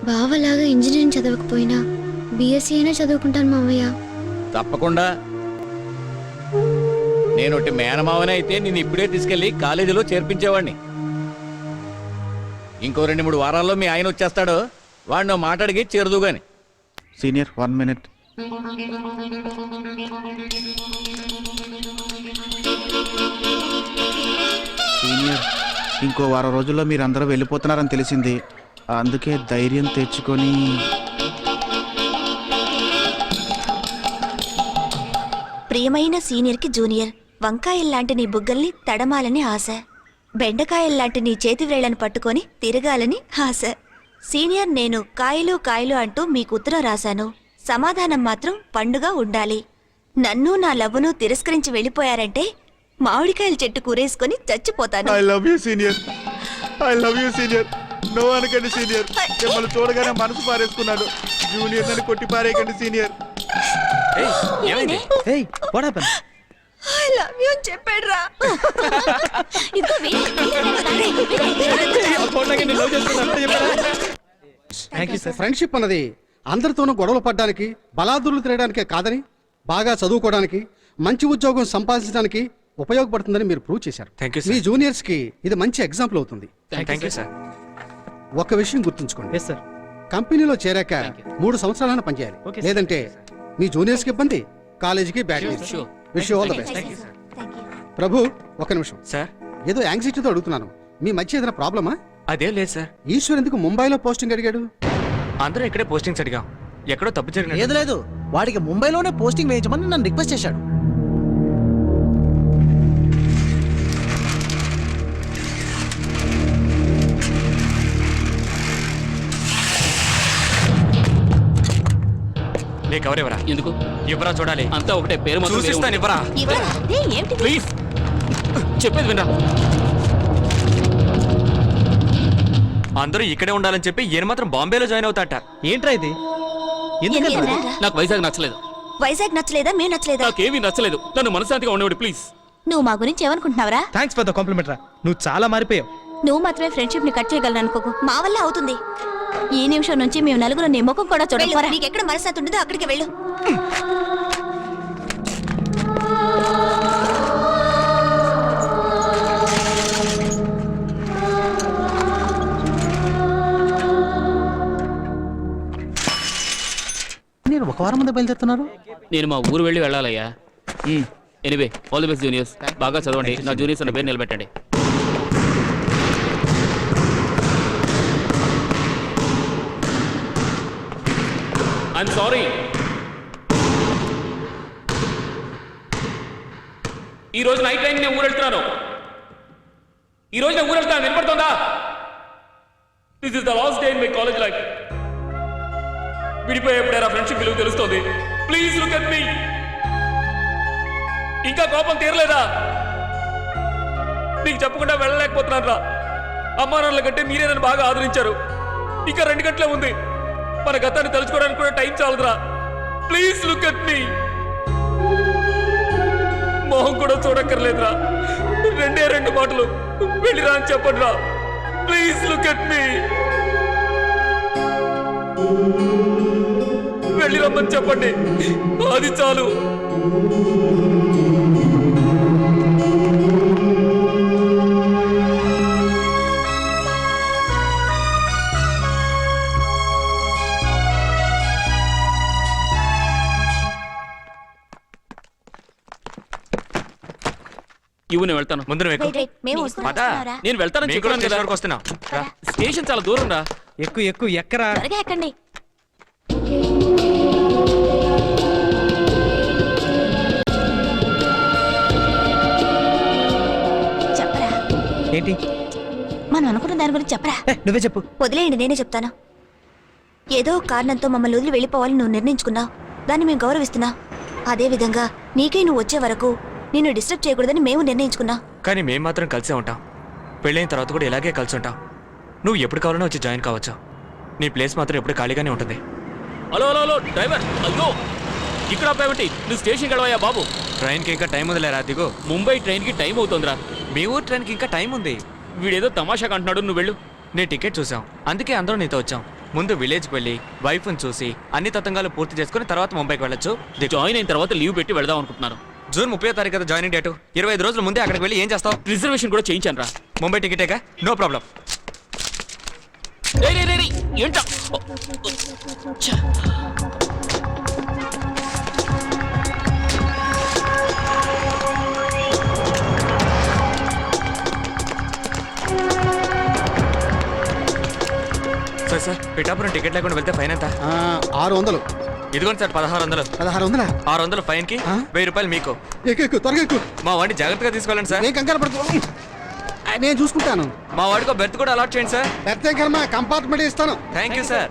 బావలాగా ఇంజనీరింగ్ చదవకపోయినా బీఎస్సీ అయినా చదువుకుంటాను మావయ్య. తప్పకుండా. నేను మేనమావనే అయితే నేను ఇప్పుడే తీసుకెళ్లి కాలేజీలో చేర్పించేవాడిని. ఇంకో 2-3 వారాల్లో మీ ఆయన వచ్చేస్తాడు. వాడిని మాట్లాడికి చేరదు గాని. Senior 1 minute. సీనియర్, ఇంకో వారం రోజుల్లో మీరందరూ వెళ్ళిపోతున్నారని తెలిసింది. అందుకే ధైర్యం తెచ్చుకొని ప్రియమైన సీనియర్కి జూనియర్, వంకాయల్లాంటి నీ బుగ్గల్ని తడమాలని ఆశ, బెండకాయల్లాంటి నీ చేతి వేళ్లను పట్టుకొని తిరగాలని ఆశ. సీనియర్, నేను కాయలు కాయలు అంటూ మీకు ఉత్తరం రాశాను. సమాధానం మాత్రం పండుగ ఉండాలి. నన్ను నా లవ్వును తిరస్కరించి వెళ్ళిపోయారంటే మామిడికాయల చెట్టు కూరేసుకొని చచ్చిపోతాను. I love you senior. I love you senior. No అనకండి సీనియర్. మిమ్మల్ని చూడగానే మనసు పారేసుకున్నాడు. జూనియర్ నన్ను కొట్టి పారేయకండి సీనియర్. ఏమైంది? ఏయ్, what happen? I love you అని చెప్పాడురా. ఫ్రెండ్షిప్ అన్నది అందరితోనూ గొడవలు పడ్డానికి, బలాదుర్లు తిరగడానికే కాదని, బాగా చదువుకోవడానికి, మంచి ఉద్యోగం సంపాదించడానికి ఉపయోగపడుతుందని మీరు ప్రూవ్ చేశారు. Thank you, sir. మీ జూనియర్స్ కి ఇది మంచి ఎగ్జాంపుల్ అవుతుంది. Thank you sir. ఒక విషయం గుర్తుంచుకోండి. Yes sir. కంపెనీలో చేరాక 3 సంవత్సరాలను పనిచేయాలి. Okay, sir. లేదంటే మీ జూనియర్స్ కి ఇబ్బంది, కాలేజీకి bad news. Sure. Wish you all the best. Prabhu, ఒక నిమిషం. సార్, ఏదో యాంగ్జైటీతో అడుగుతున్నాను. మీ మధ్య ఏదైనా ప్రాబ్లమా? అదేం లేదు సార్. ఈశ్వర్ ఎందుకు ముంబైలో పోస్టింగ్ అడిగాడు? అందరూ ఇక్కడే పోస్టింగ్స్ అడిగాం. ఎక్కడో తప్పు లేదు జరిగినట్టు. లేదు, వాడికి ముంబైలోనే పోస్టింగ్ వేయించమని నన్ను రిక్వెస్ట్ చేశాడు. నీకు ఎవరెవరా? ఎందుకు? ఎవరా చూడాలి? అంతా ఒకటే, పేరు మాత్రం వేరే చూసిస్తాను. ఉంటుంది. ఎవరా? ప్లీజ్ చెప్పేది వినరా. అందరూ ఇక్కడే ఉండాలని చెప్పి ఈయన మాత్రం బాంబేలో జాయిన్ అవుతాట. ఏంట్రా ఇది? ఎందుకంటే నాకు వైజాగ్ నచ్చలేదు. వైజాగ్ నచ్చలేదా? మేము నచ్చలేదా? నాకేమీ నచ్చలేదు. నన్ను మనశాంతిగా ఉండేవాడు ప్లీజ్. నువ్వు మా గురించి ఏమనుకుంటున్నావురా? థ్యాంక్స్ ఫర్ ద కాంప్లిమెంట్ రా. నువ్వు చాలా మారిపోయావు. నువ్వు మాత్రమే ఫ్రెండ్షిప్ ని కట్ చేయగలను అనుకోకు. మా వల్ల అవుతుంది. ఈ నిమిషం నుంచి మేము నలుగురు నీ ముఖం కూడా చూడకపోరా. నీకెక్కడ మనసు ఉంటుందో అక్కడికి వెళ్ళు. నేను ఒక వారం ముందే బయలుదేరుతున్నారు. నేను మా ఊరు వెళ్ళి వెళ్ళాలయ్యా. Anyway all the best juniors. బాగా చదవండి. నా జూనియర్స్ అన్న పేరు నిలబెట్టండి. I'm sorry. ఈ రోజు నైట్ టైం నేను ఊరు వెళ్తున్నాను. ఈ రోజు నేను ఊరు వెళ్తాను. వినపడుతుందా? This is the last day in my college life. విడిపోయేప్పుడైనా ఫ్రెండ్షిప్ విలువ తెలుస్తుంది. Please look at me. ఇంకా కోపం తీరలేదా? నీకు చెప్పకుండా వెళ్ళలేకపోతున్నాను రా. అమ్మా నాన్నల కంటే మీరే నన్ను బాగా ఆదరించారు. ఇంకా 2 గంటలే ఉంది. మన గతాన్ని తలుచుకోవడానికి కూడా టైం చాలదురా. ప్లీజ్ లుక్ అట్ మీ. మొహం కూడా చూడక్కర్లేదురా. 2 మాటలు వెళ్ళిరా అని చెప్పండి రా. ప్లీజ్ లుక్ అట్ మీ. వెళ్ళి రమ్మని చెప్పండి. అది చాలు. ఇవ్వు, నేను వెళ్తాను. ముందు నువ్వు ఎక్కు. మేము పదా. నేను వెళ్తానని మేము కూడా చెప్పాను కదా. వరకు వస్తున్నాం. రా. స్టేషన్ చాలా దూరం రా. ఎక్కు ఎక్కు ఎక్కరా. త్వరగా ఎక్కండి. చెప్పరా. ఏంటి? మనం అనుకున్న దాని గురించి చెప్పరా. నువ్వే చెప్పు. వదిలేయండి, నేనే చెప్తాను. ఏదో కారణంతో మమ్మల్ని వదిలి వెళ్ళిపోవాలని నువ్వు నిర్ణయించుకున్నావు. దాన్ని మేము గౌరవిస్తున్నావు. అదే విధంగా నీకే నువ్వు వచ్చే వరకు నిన్ను డిస్టర్బ్ చేయకూడదని మేము నిర్ణయించుకున్నాం. కానీ మేము మాత్రం కలిసే ఉంటాం. పెళ్ళైన తర్వాత కూడా ఇలాగే కలిసి ఉంటాం. నువ్వు ఎప్పుడు కావాలన్నా వచ్చి జాయిన్ కావచ్చు. నీ ప్లేస్ మాత్రం ఎప్పుడు ఖాళీగానే ఉంటుంది. Hello hello hello driver. అయ్యో, ఇక్కడ ఆపేమిటి? నువ్వు స్టేషన్ గడవయ్యా బాబు. ట్రైన్కి ఇంకా టైం ఉందిలేరా. దిగు. ముంబై ట్రైన్కి టైం అవుతుందిరా. మీ ఊరు ట్రైన్కి ఇంకా టైం ఉంది. వీడేదో తమాషాగా అంటున్నాడు. నువ్వు వెళ్ళు. నేను టికెట్ చూసాం, అందుకే అందరూ నీతో వచ్చాం. ముందు విలేజ్కి వెళ్ళి వైఫ్ని చూసి అన్ని తతంగాలు పూర్తి చేసుకుని తర్వాత ముంబైకి వెళ్ళొచ్చు. జాయిన్ అయిన తర్వాత లీవ్ పెట్టి వెళ్దాం అనుకుంటున్నాను. జూన్ 30వ తారీఖు కదా జాయినింగ్ డేటు. 25 రోజుల ముందే అక్కడికి వెళ్ళి ఏం చేస్తావు? రిజర్వేషన్ కూడా చేయించాను రా. ముంబై టికెటేగా, నో ప్రాబ్లం. ఏంటా? సార్ పిఠాపురం టికెట్ లేకుండా వెళ్తే ఫైన్ ఎంత? 600. ఇదిగోండి సార్ 1600. 1600? 600 ఫైన్ కి 1000 రూపాయలు మీకు. ఎక్కు త్వరగా ఎక్కు. మా వాడిని జాగ్రత్తగా తీసుకెళ్ళండి సార్. నేను కంగారు పడుకో, నేను చూసుకుంటాను. మా వాడికి బెర్త్ కూడా అలాట్ చేయండి సార్. పెద్ద కర్మ, కంపార్ట్మెంట్ ఇస్తాను. Thank you sir.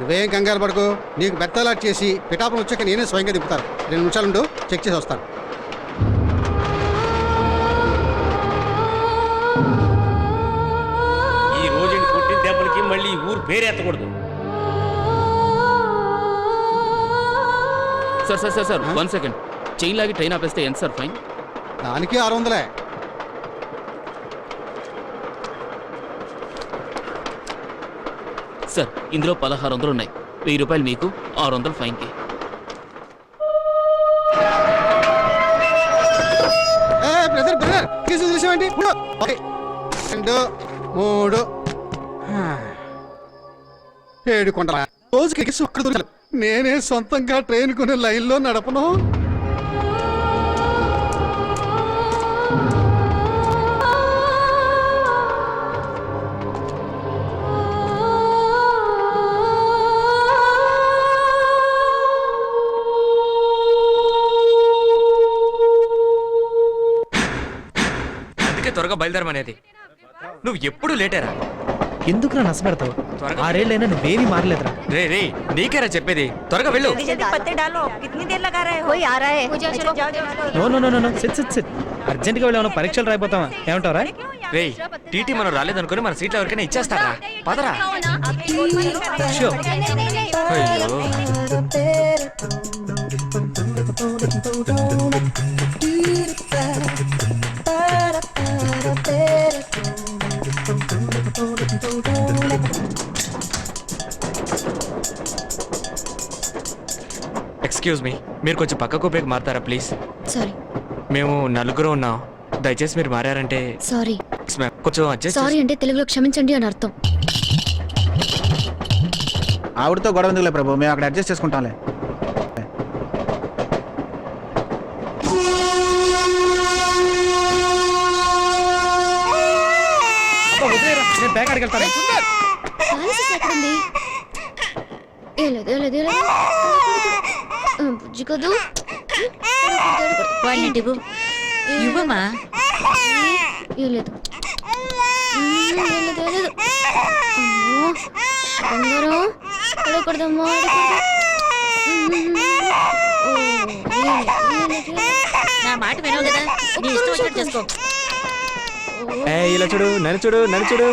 నువ్వేం కంగారు పడుకో. నీకు బెత్త అలాట్ చేసి పిఠాపురం వచ్చాక నేనే స్వయంగా దింపుతాను. 2 నిమిషాలుండు, చెక్ చేసి వస్తాను. ఈ రోజు కొట్టిన దెబ్బలకి మళ్ళీ ఊరు పేరు ఎత్తకూడదు. Sir 1 second. చైన్ లాగి ట్రైన్ ఆపేస్తే ఎంత సార్ ఫైన్? దానికి 600. సార్ ఇందులో 1600 ఉన్నాయి. 1000 రూపాయలు మీకు, 600 ఫైన్కి. బ్రదర్ బ్రదర్ కేసు చూసామండి. 1 2 3 7 కొండ రోజుకి కేసు ఒక్కడ దొరకదు. నేనే సొంతంగా ట్రైన్ కొనే లైన్లో నడపను. త్వరగా బయలుదేరమనేది. నువ్వు ఎప్పుడు లేటేరా. ఎందుకురా నష్టపెడతావు? 6 ఏళ్ళైనా నువ్వేమీ మారలేదురా. రే రే నీకేరా చెప్పేది, త్వరగా వెళ్ళు. No no no no sit sit sit. అర్జెంట్గా వెళ్ళి ఏమైనా పరీక్షలు రాయిపోతావా? ఏమంటావరా? రే టీటీ మనం రాలేదనుకుని మన సీట్లు ఎవరికైనా ఇచ్చేస్తారా? పదరా. షూర్. అయ్యో ఎక్స్క్యూజ్ మీ, మీరు కొంచెం పక్కకు ఉపయోగ మారుతారా ప్లీజ్? సారీ మేము నలుగురు ఉన్నాం, దయచేసి మీరు మారారంటే. సారీ కొంచెం అడ్జస్ట్. సారీ అంటే తెలుగులో క్షమించండి అని అర్థం. ఆవిడతో గొడవ ఎందుకులే ప్రభు, మేము అక్కడ అడ్జస్ట్ చేసుకుంటాంలే. నేను బ్యాగ్ అడగలుగుతాను. పాలసీస్ ఎక్కడుంది? బుజ్జి కదూ వాళ్ళని ఇవ్వమా? లేదు బంగారం అడగకూడదమ్మా. నా మాట వినవు కదా, నీ ఇష్టం వచ్చినట్టు చేసుకో. ఇలా చూడు, నన్ను చూడు, నన్ను చూడు.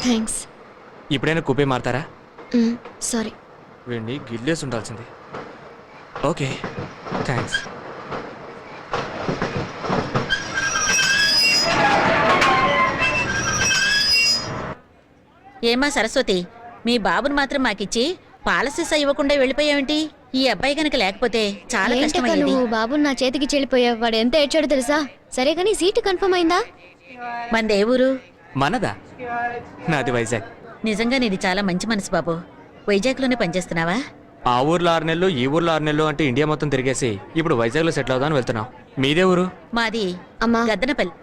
థ్యాంక్స్. ఇప్పుడైనా కూపే మారుతారా? సారీ. వీడిని గిల్లేసి ఉండాల్సింది. Okay thanks. ఏమా సరస్వతి, మీ బాబుని మాత్రం మాకిచ్చి పాలసీసా ఇవ్వకుండా వెళ్ళిపోయావేంటి? ఈ అబ్బాయి కనుక లేకపోతే చాలా కష్టమయ్యేది. నువ్వు బాబుని నా చేతికి చెల్లిపోయావు. వాడు ఎంత ఏడ్చాడో తెలుసా? సరే కానీ సీటు కన్ఫర్మ్ అయిందా? మనది ఏ ఊరు? మనదా? నాది వైజాగ్. నిజంగా నీది చాలా మంచి మనసు బాబు. వైజాగ్లోనే పనిచేస్తున్నావా? ఆ ఊర్లో 6 నెలలు, ఈ ఊర్లో 6 నెలలు అంటే ఇండియా మొత్తం తిరిగేసి ఇప్పుడు వైజాగ్లో సెటిల్ అవుదామని వెళ్తున్నాం. మీదే ఊరు? మాది అమ్మా గద్దనపల్లి.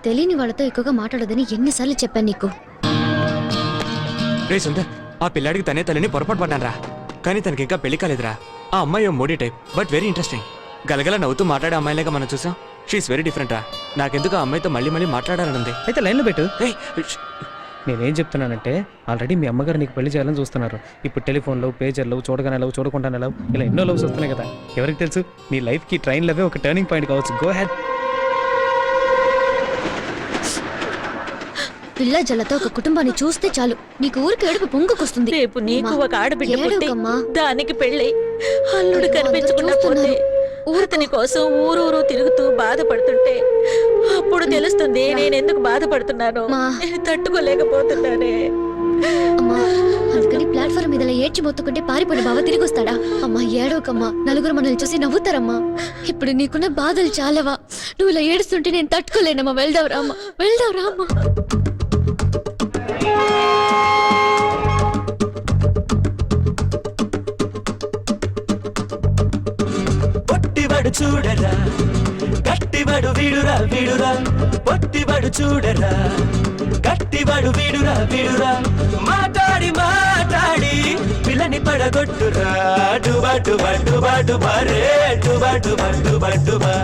తెలియని వాళ్ళతో ఎక్కువగా మాట్లాడదని ఎన్నిసార్లు చెప్పాను నీకు? రే సుందర్, ఆ పిల్లాడికి తనే తల్లిని పొరపాటు పడ్డానరా. కానీ తనకి ఇంకా పెళ్లి కాలేదురా. ఆ అమ్మాయి Modi type, but very interesting. గలగల నవ్వుతూ మాట్లాడే అమ్మాయిలాగా మనం చూసాం. షీఈస్ వెరీ డిఫరెంట్ రా. నాకెందుకు ఆ అమ్మాయితో మళ్ళీ మళ్ళీ మాట్లాడాలనుంది. అయితే లైన్లో పెట్టు. నేనేం చెప్తున్నానంటే, ఆల్రెడీ మీ అమ్మగారు నీకు పెళ్లి చేయాలని చూస్తున్నారు. ఇప్పుడు టెలిఫోన్లో, పేజర్లో, చూడగానే లవ్, చూడకుండానే లవ్, ఇలా ఎన్నో లవ్స్ వస్తున్నాయి కదా. ఎవరికి తెలుసు, నీ లైఫ్కి ట్రైన్ లవే ఒక టర్నింగ్ పాయింట్ కావచ్చు. Go head. పిల్ల జల్లతో ఒక కుటుంబాన్ని చూస్తే చాలు నీకు ఊరికి ఏడుపు పొంగుకొస్తుంది. రేపు నీకు ఒక ఆడబిడ్డ పుట్టి ఏడవకమ్మా. దానికి పెళ్ళై అల్లుడు కనిపించకుండా పోతే అతని కోసం ఊరూరు తిరుగుతూ బాధపడుతుంటే అప్పుడు తెలుస్తుంది నేనెందుకు బాధపడుతున్నాను. నేను తట్టుకోలేకపోతున్నానే. అమ్మా అందుకని ప్లాట్ఫామ్ మీద ఏడ్చి మొత్తుకుంటే పారిపోయిన బావ తిరిగి వస్తాడా? అమ్మా ఏడవకమ్మా, నలుగురు మనల్ని చూసి నవ్వుతారమ్మా. ఇప్పుడు నీకున్న బాధలు చాలవా? నువ్వు ఇలా ఏడుస్తుంటే నేను తట్టుకోలేనమ్మా. వెళ్దాం రామ్మా, వెళ్దాం రామ్మా. పొట్టివాడు చూడరా, గట్టివాడు వీడురా వీడురా. పొట్టివాడు చూడరా, గట్టివాడు వీడురా వీడురా. మాట్లాడి మాట్లాడి పిల్లని పడగొట్టురా. డుబా డుబా డుబా డుబా రే డుబా డుబా డుబా డుబా.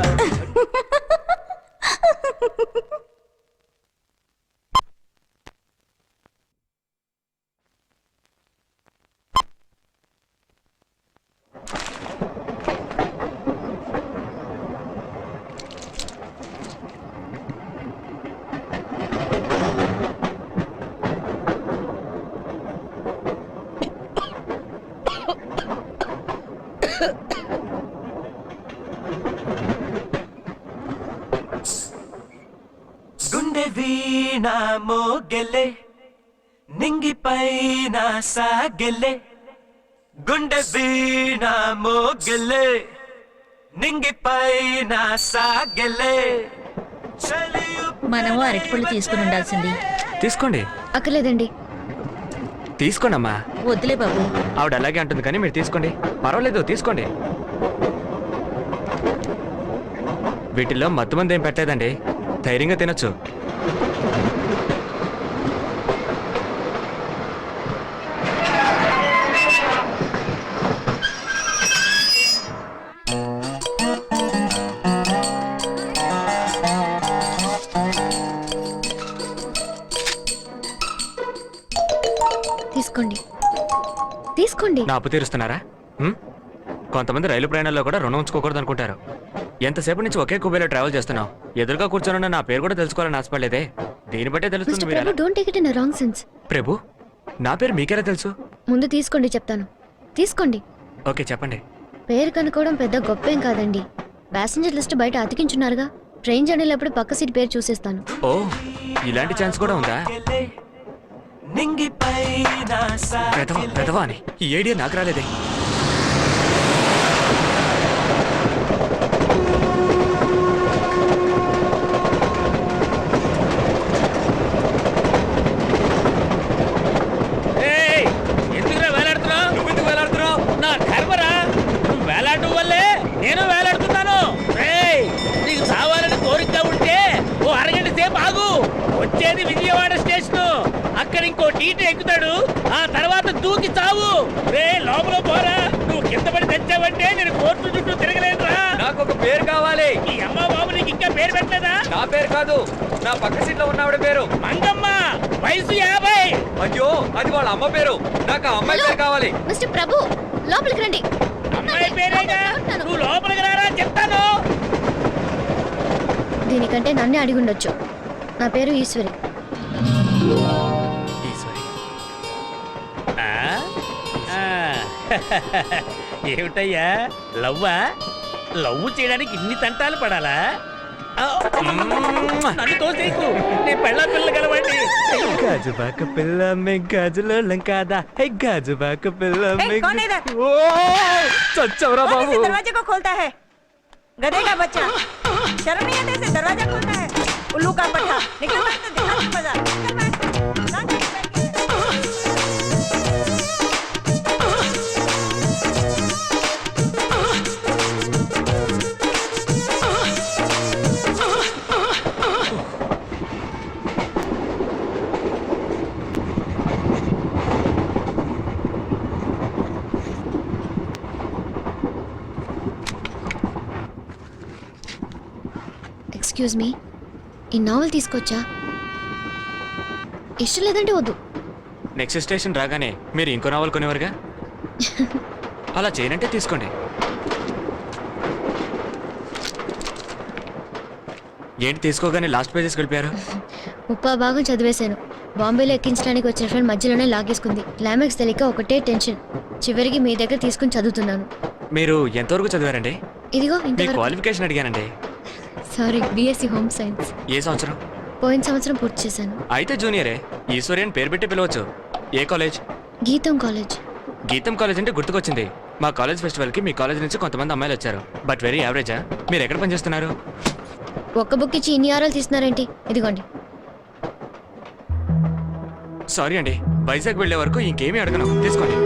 గుండె వీణ మోగెలే, నింగిపైన సాగెలే. గుండె వీణ మోగలే నింగిపైన సాగలే. మనము అరటిపళ్ళు తీసుకుని ఉండాల్సింది. తీసుకోండి. అక్కర్లేదండి. తీసుకోండి అమ్మా. వద్దులే బాబు. ఆవిడ అలాగే అంటుంది కానీ మీరు తీసుకోండి, పర్వాలేదు తీసుకోండి. వీటిల్లో మత్తు మంది ఏం పెట్టలేదండి, ధైర్యంగా తినొచ్చు. తీసుకోండి తీసుకోండి. నా అప్పు తీరుస్తున్నారా? కొంతమంది రైలు ప్రయాణాల్లో కూడా రుణం ఉంచుకోకూడదు అనుకుంటారు. ఎంతసేపు నుంచి ఒకే కుబేలో ట్రావెల్ చేస్తున్నావు, ఎదురుగా కూర్చోనున్న నా పేరు కూడా తెలుసుకోవాలని ఆశపడలేదే. దీన్ని బట్టే తెలుస్తుంది. Mister Prabhu, don't take it in a wrong sense. Prabhu, నా పేరు మీకెలా తెలుసు? ముందు తీసుకోండి, చెప్తాను. తీసుకోండి. ఓకే చెప్పండి. పేరు కనుక్కోవడం పెద్ద గొప్పేం కాదండి. ప్యాసింజర్ లిస్ట్ బయట అతికించున్నారుగా. ట్రైన్ జర్నీలప్పుడు పక్క సీట్ పేరు చూసేస్తాను. ఓ, ఇలాంటి ఛాన్స్ కూడా ఉందా? పెదవా అని ఈ ఐడియా నాకు రాలేదే. ఎందుకురా వేలాడుతున్నావు? నువ్వెందుకు వేలాడుతున్నావు? నా కర్మరా, నువ్వు వేలాడటం వల్లే నేను వేలాడుతున్నాను. నీకు చావాలని కోరిక ఉంటే ఓ అరగంట సేపు ఆగు. వచ్చేది విజయవాడ స్టేషన్, అక్కడ ఇంకో టీటీ ఎక్కుతాడు, ఆ తర్వాత దూకి చావు. లోపల పోరా, నువ్వు కింద పడి తెచ్చావంటే నేను కోర్టు చుట్టూ తిరగలేదురా. నాకు ఒక పేరు కావాలి. ఈ అమ్మ బాబు నీకు ఇంకా పేరు పెట్టలేదా? నా పేరు కాదు, నా పక్క సీట్ లో ఉన్నవాడి పేరు మంగమ్మ, వయసు 50. అయ్యో, అది వాళ్ళ అమ్మ పేరు. నాకు ఆ అమ్మాయి పేరు కావాలి. మిస్టర్ ప్రభు, లోపలికి రండి. అమ్మాయి పేరేగా, నువ్వు లోపలికి రారా చెప్తాను. దీనికంటే నన్నే అడిగి ఉండొచ్చు. నా పేరు ఈశ్వరి. ఏమిటయ్యా, లవ్వా? లవ్ చేయడానికి ఇన్ని తంటాలు పడాలా? నన్ను తోసేకు, నీ పెళ్ళ పిల్ల గలవండి. గాజుబాక పిల్ల మే గాజులోళ్ళం కాదా? గాజుబాక పిల్ల చచ్చవరా బాబు. दरवाजे को खोलता है, गधे का बच्चा. शर्म नहीं आती, दरवाजा खोलता है. उल्लू का पट्टा. निकल बैठ, तो दिखा दे मजा. निकल बैठ. ఎక్స్క్యూజ్ మీ, ఈ నావల్ తీసుకొచ్చా? ఇష్టం లేదంటే వద్దు. నెక్స్ట్ స్టేషన్ రాగానే మీరు ఇంకో నావల్ కొనేవారుగా. అలా చేయనంటే తీసుకోండి. ఏంటి తీసుకోగానే లాస్ట్ పేజెస్కి వెళ్ళిపోయారు? ముప్పా భాగం చదివేశాను. బాంబేలో ఎక్కించడానికి వచ్చిన ఫ్రెండ్ మధ్యలోనే లాగేసుకుంది. క్లైమాక్స్ తెలియక ఒకటే టెన్షన్. చివరికి మీ దగ్గర తీసుకుని చదువుతున్నాను. మీరు ఎంతవరకు చదివారండి? ఇదిగో మీ ఇంత. క్వాలిఫికేషన్ అడిగానండి. Sorry, BSc home science. ఏ సంవత్సరం? పోయిన సంవత్సరం పూర్తి చేశాను. అయితే జూనియరే. ఈశ్వరి అని పేరు పెట్టి పిలవచ్చు. ఏ కాలేజ్? గీతం కాలేజ్. గీతం కాలేజ్ అంటే గుర్తుకొచ్చింది. మా కాలేజ్ ఫెస్టివల్కి మీ కాలేజ్ నుంచి కొంతమంది అమ్మాయిలు వచ్చారు. బట్ వెరీ యావరేజా? మీరు ఎక్కడ పనిచేస్తున్నారు? ఒక్క బుక్ ఇచ్చి ఇన్ని ఆరాలు తీస్తున్నారేంటి? ఇదిగోండి. సారీ అండి, వైజాగ్ వెళ్ళే వరకు ఇంకేమీ అడగను, తీసుకోండి.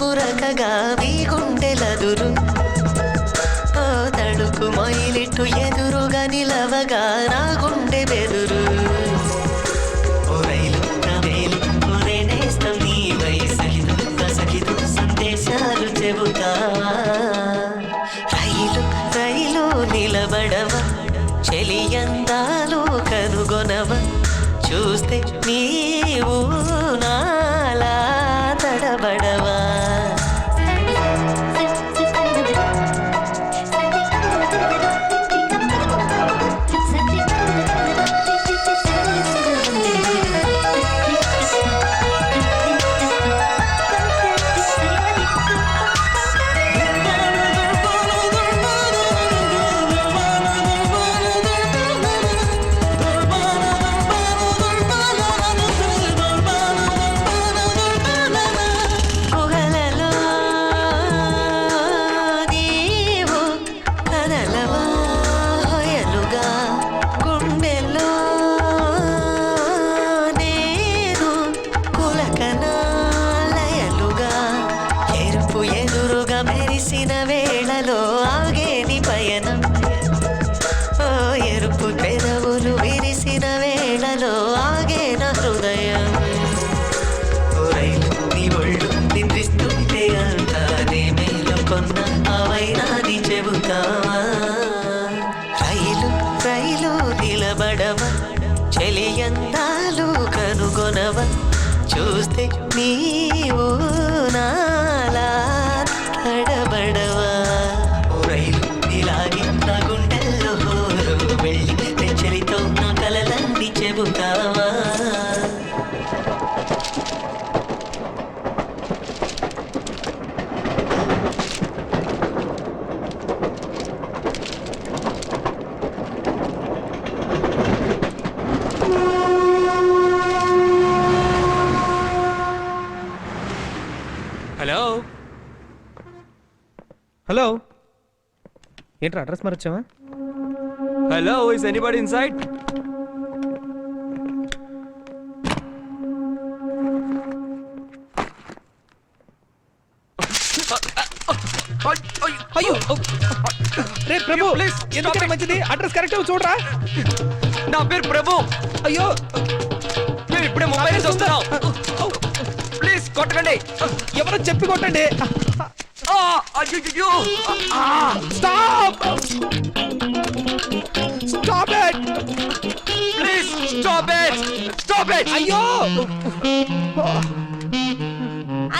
పురకగా మీ గుండెలదురు ఓ తడుకు మొయిలిట్టు ఎదురుగా నిలవగా నా గుండె బెదురు ఓ రైలు నవేలు ఒరే నేస్తం నీ సఖిదు సందేశాలు చెబుతా రైలు రైలు నిలబడవ చెలియందాలు కనుగొనవ చూస్తే నీవు నాలా తడబడవా గుహలలో నీవు కదలవా హొయలుగా గుండెల్లో నేను కులకనాలయలుగా ఎరుపు ఎదురుగా మెరిసిన వేళలో ఆగేని పయనం ఓ ఎరుపు పెదవులు విరిసిన వేళలో ఆగేన హృదయం ఓ రైలు నీ ఒళ్ళు నిద్రిస్తుంటే అంతా నే మేలుకొన్న అవైనాది చెబుతావా రైలు రైలు నిలబడవ చెలియందాలు కనుగొనవ చూస్తే నీవు నాలా తడబడవా ఓ రైలు ఇలాగే నా గుండెల్లో హోరు వెళ్ళి చెలితో నా కలలన్నీ చెబుతావా హలో హలో ఏంట్రా అడ్రస్ మరొచ్చావా? Hello is anybody inside? అయ్యో రే ప్రభు ప్లీజ్ ఎందుకంటే మంచిది అడ్రస్ కరెక్ట్ చూడరా. నా పేరు ప్రభు. అయ్యో మేము ఇప్పుడే ముంబై నుంచి వస్తున్నాం. ప్లీజ్ కొట్టకండి. ఎవరో చెప్పి కొట్టండి. అయ్యో stop stop it please stop it అయ్యో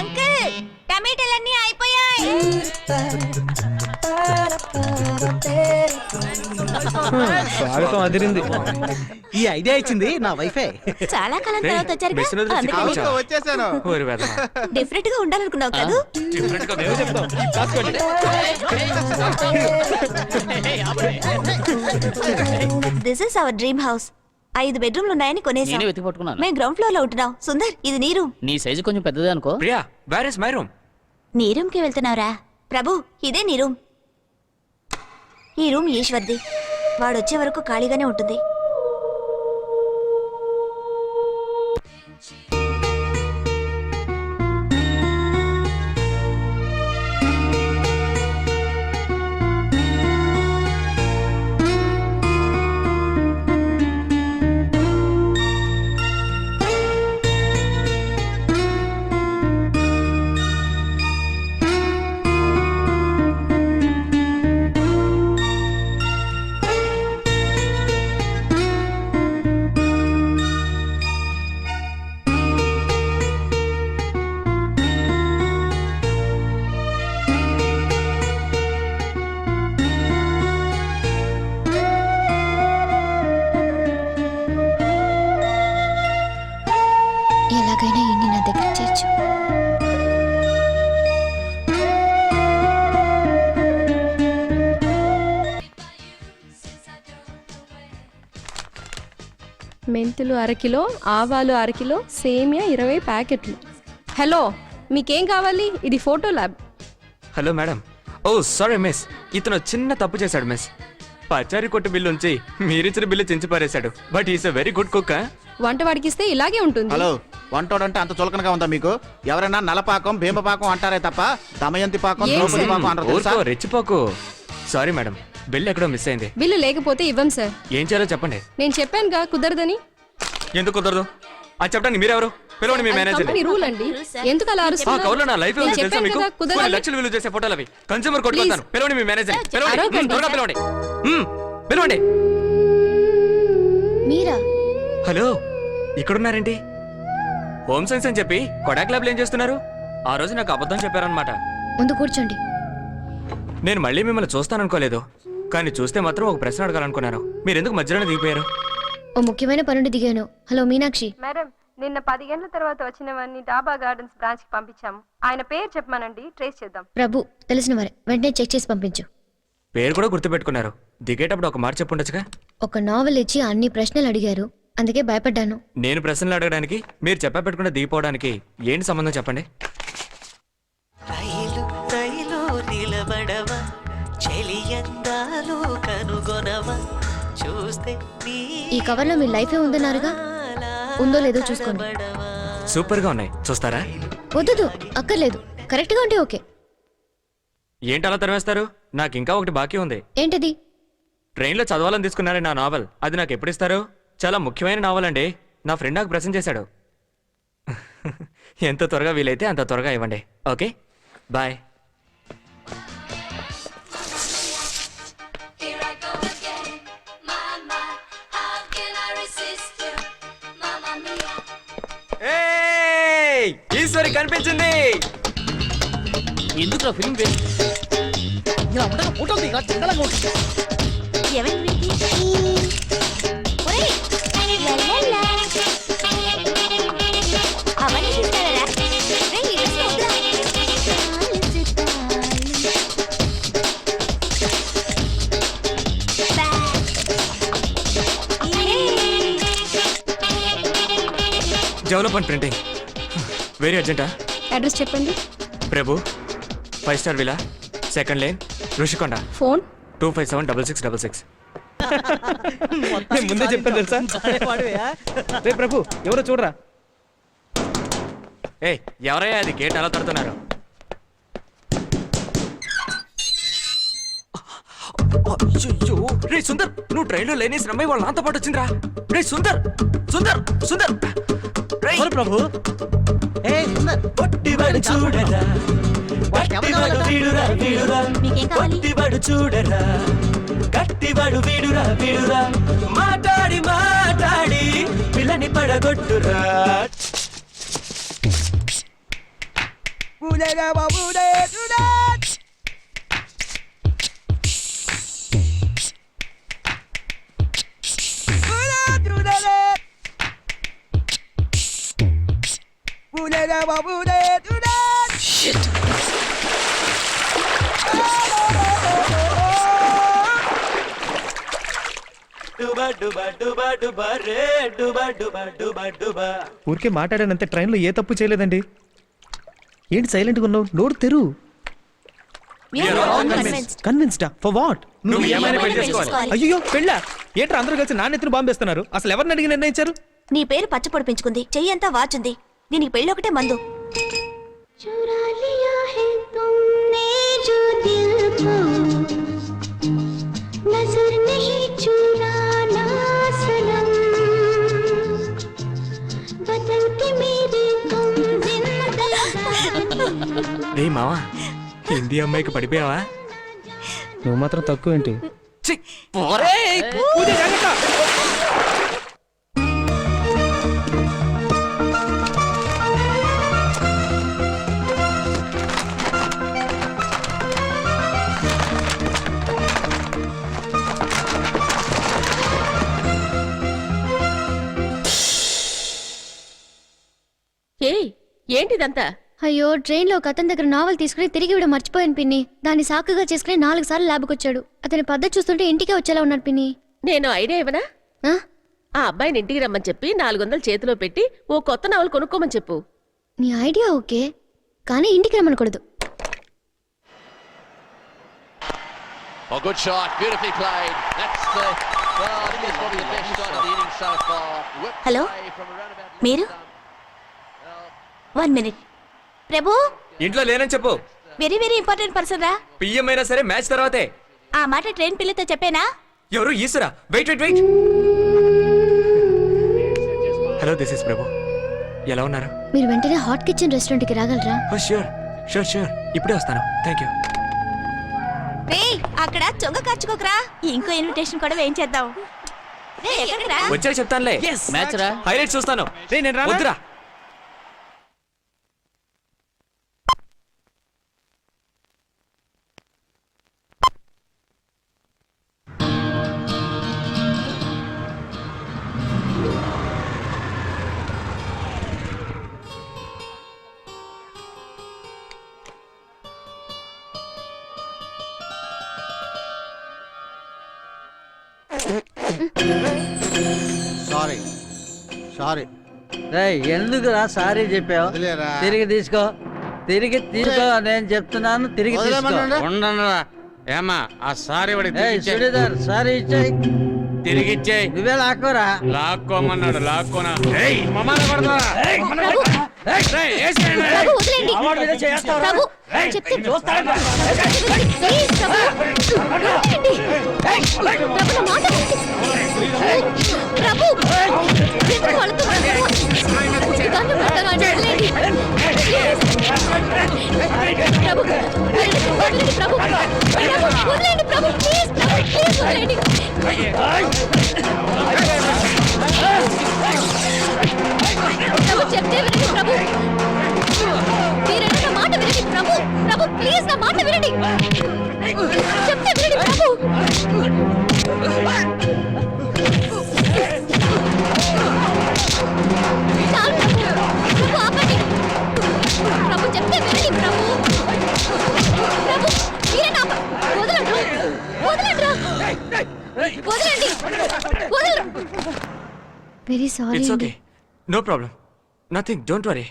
అంకుల్ టమాటాలన్నీ అయిపోయాయి. స్వాగతం అదిరింది. ఈ ఐడియా ఇచ్చింది నా వైఫే. చాలా కాలం తర్వాత వచ్చారు. వచ్చేసాను. డిఫరెంట్ గా ఉండాలనుకున్నావు కదా. This is our dream house. 5 బెడ్రూమ్లు ఉన్నాయని కొనేసాం. నేనే వెతికి పట్టుకున్నాను. మేము గ్రౌండ్ ఫ్లోర్ లో ఉంటున్నాం. సుందర్ ఇది నీ రూమ్. నీ సైజు కొంచెం పెద్దదే అనుకో. Priya where is my room? నీ రూమ్ కి వెళ్తున్నావురా? ప్రభు ఇదే నీ రూమ్. ఈ రూమ్ ఈశ్వర్ది. వాడొచ్చే వరకు ఖాళీగానే ఉంటుంది. ఎలాగైనా ఇన్ని నా దగ్గర చేర్చు. మెంతులు 1/2 కిలో, ఆవాలు 1/2 కిలో, సేమియా 20 ప్యాకెట్లు. హలో, మీకేం కావాలి? ఇది photo lab. Hello madam. Oh sorry miss, ఇతను చిన్న తప్పు చేశాడు మిస్. పచారీ కొట్టు బిల్లు ఉంచి మీరిచ్చిన బిల్లు చించి పారేశాడు. But is a very good cook. వంట వాడికిస్తే ఇలాగే ఉంటుంది. హలో, వంటోడంటే అంత చులకనగా ఉందా మీకు? ఎవరైనా నలపాకం భీమపాకం అంటారే తప్ప దమయంతి పాకం ద్రౌపది పాకం అంటారు తెలుసా? రెచ్చిపోకు. సారీ మేడం, బిల్ ఎక్కడో మిస్ అయింది. బిల్లు లేకపోతే ఇవ్వం సార్. ఏం చేయాలో చెప్పండి. నేను చెప్పానుగా కుదరదని. ఎందుకు కుదరదు? అది చెప్పడానికి మీరెవరు? పిలవండి మీ మేనేజర్. కంపెనీ రూల్ అండి. ఎందుకు అలా అరుస్తున్నారు? కవర్లో నా లైఫ్ నేను తెలుసా చెప్పాను మీకు? కదా, కుదరదు. కొన్ని లక్షలు విలువ చేసే ఫోటోలు అవి. కన్స్యూమర్ కోర్టుకు Please. వస్తాను. పిలవండి మీ మేనేజర్. పిలవండి. అరవకండి. త్వరగా పిలవండి. పిలవండి. మీరా? హలో, ఇక్కడున్నారేంటి? హోమ్ సైన్స్ అని చెప్పి కొడాక్ ల్యాబ్లో ఏం చేస్తున్నారు? ఆ రోజు నాకు అబద్ధం చెప్పారనమాట. ముందు కూర్చోండి. నేను మళ్ళీ మిమ్మల్ని చూస్తాననుకోలేదు, కానీ చూస్తే మాత్రం ఒక ప్రశ్న అడగాలనుకున్నాను. మీరు ఎందుకు మధ్యలోనే దిగిపోయారు? ఓ ముఖ్యమైన పనుండి దిగాను. హలో మీనాక్షి. మేడం, నిన్న 10 గంటల తర్వాత వచ్చినవన్నీ డాబా గార్డెన్స్ బ్రాంచ్ కి పంపించాము. ఆయన పేరు చెప్పమానండి, ట్రేస్ చేద్దాం. ప్రభు, తెలిసిన వారే, వెంటనే చెక్ చేసి పంపించు. పేరు కూడా గుర్తుపెట్టుకున్నారు. దిగేటప్పుడు ఒక మాట చెప్పుండొచ్చుగా. ఒక నావెల్ ఇచ్చి అన్ని ప్రశ్నలు అడిగారు, అందుకే భయపడ్డాను. నేను ప్రశ్నలు అడగడానికి మీరు చెప్పపెట్టకుండా దిగిపోవడానికి ఏంటి సంబంధం చెప్పండి. రైలు రైలు నిలబడవా, చెలియందాలు కనుగొనవా, చూస్తే ఈ కవర్లో మీ లైఫే ఉందన్నారుగా, ఉందో లేదో చూసుకోండి. సూపర్ గా ఉన్నాయి, చూస్తారా? వద్దు, అక్కర్లేదు. కరెక్ట్ గా ఉంటే ఓకే. ఏంటి అలా తరివేస్తారు? నాకు ఇంకా ఒకటి బాకీ ఉంది. ఏంటది? ట్రైన్లో చదవాలని తీసుకున్నారే నా నావల్, అది నాకు ఎప్పుడు ఇస్తారు? చాలా ముఖ్యమైన నావల్ అండి. నా ఫ్రెండ్ నాకు ప్రెజెంట్ చేశాడు. ఎంత త్వరగా వీలైతే అంత త్వరగా ఇవ్వండి. Okay, bye. ఈశ్వరి కనిపించింది. ఎందుకు ఫిల్మ్ వేస్ట్? ఇలా ఉండగా ఫోటోలు దిగా చందలంగా ఉంటుంది. డెవలప్మెంట్ ప్రింటింగ్ వెరీ అర్జెంటా? అడ్రస్ చెప్పండి. Prabhu, 5 star villa, second lane, Rushikonda. Phone 25766666. నేను ముందే చెప్పాను తెలుసా? రే ప్రభు, ఎవరో చూడరా. ఏ ఎవరయ్యా అది? గేట్ అలా తడుతున్నారు. రే సుందర్, నువ్వు ట్రైన్లో లేనేసిన అమ్మాయి వాళ్ళ నాతో పాటు వచ్చిందిరా. రే సుందర్, సుందర్, సుందర్. ప్రభు, ఏ సుందర్, పొట్టివాడు చూడరా, గట్టివాడు వీడురా వీడురా, పొట్టివాడు చూడరా, గట్టివాడు వీడురా వీడురా, మాట్లాడి మాట్లాడి పిల్లని పడగొట్టురా. ఊరికే మాట్లాడానంతే, ట్రైన్లో ఏ తప్పు చేయలేదండి. ఏంటి సైలెంట్గా ఉన్నావు? నోరు తెరు. కన్విన్స్డా ఫర్ వాట్? అయ్యో పెళ్ళా? ఏంట్రా అందరూ కలిసి నాన్నెత్తున బాంబేస్తున్నారు? అసలు ఎవరిని అడిగి నిర్ణయించారు? నీ పేరు పచ్చ పొడిపించుకుంది, చెయ్యంతా వాచుంది. దీనికి పెళ్ళి ఒకటే మందు. రే మావా, హిందీ అమ్మాయికి పడిపోయావా? నువ్వు మాత్రం తక్కువ ఏంటి? ఏంటిదంతా? అయ్యో, ట్రైన్లో ఒక అతని దగ్గర నావల్ తీసుకుని తిరిగి ఇవ్వడం మర్చిపోయాను పిన్ని. దాన్ని సాకుగా చేసుకుని 4 సార్లు ల్యాబ్కి వచ్చాడు. అతని పద్ధతి చూస్తుంటే ఇంటికే వచ్చేలా ఉన్నాడు పిన్ని. నేను ఐడియా ఇవ్వనా? ఆ అబ్బాయిని ఇంటికి రమ్మని చెప్పి 400 చేతిలో పెట్టి ఓ కొత్త నావల్ కొనుక్కోమని చెప్పు. నీ ఐడియా ఓకే, కానీ ఇంటికి రమ్మనకూడదు. Oh, good shot, beautifully played. That's the. Well, I think it's probably the best shot of the inning so far. Whipped hello away from around about మీరు 1 minute. ప్రభు ఇంట్లో లేనని చెప్పు. వెరీ వెరీ ఇంపార్టెంట్ పర్సన్ రా. PM అయినా సరే match తర్వాతే. ఆ మాట ట్రైన్ పిల్లతో చెప్పేనా? ఎవరు ఈశ్వరా? Wait wait wait. Hello, this is Prabhu. ఎలా ఉన్నారు? మీరు వెంటనే హాట్ కిచెన్ రెస్టారెంట్కి రాగలరా? ష్యూర్ ష్యూర్ ష్యూర్, ఇప్పుడే వస్తాను. Thank you. రేయ్ అక్కడ చొంగ ఖర్చుకోకరా. ఇంకో ఇన్విటేషన్ కూడా వేయించేద్దాం. రేయ్ ఎక్కడికి రా? వచ్చాక చెప్తానులే. మ్యాచ్ రా. హైలైట్స్ చూస్తాను. నేను రానా? వద్దురా. Sorry sorry. ఎందుకురా సారీ చెప్పావు? వదిలేరా. తిరిగి తీసుకో, తిరిగి తీసుకో. నేను చెప్తున్నాను, తిరిగి తీసుకో. వదిలేమన్నాడా? ఉండనురా. ఏమా ఆ సారీ సుడిదార్ సారీ ఇచ్చాయి, తిరిగి ఇచ్చేయి. నువ్వే లాక్కోరా. లాక్కోమన్నాడు, లాక్కోనా? ప్రభు, వదిలేండి. ప్రభు, చెప్తే ప్లీజ్ ప్రభు. వదిలేండి. ప్రభు, నా మాట వినండి. ప్రభు, ఎందుకు వాళ్ళతో దండం పెడతాను అని వదిలేండి. ప్రభు, వదిలేండి ప్రభు. ప్రభు, వదిలేండి ప్రభు. ప్లీజ్ ప్రభు, ప్లీజ్ వదిలేండి. ప్రభు, చెప్తే వినండి ప్రభు. మీరైనా నా మాట వినండి ప్రభు. ప్రభు, ప్లీజ్ నా మాట వినండి. చెప్తే వినండి ప్రభు. చాలు ప్రభు. ప్రభు, ఆపండి. ప్రభు, చెప్తే వినండి ప్రభు. ప్రభు, మీరే నా వదలండి. వదలండి. వదలండి. వదలండి. Very sorry. It's okay, no problem, nothing, don't worry.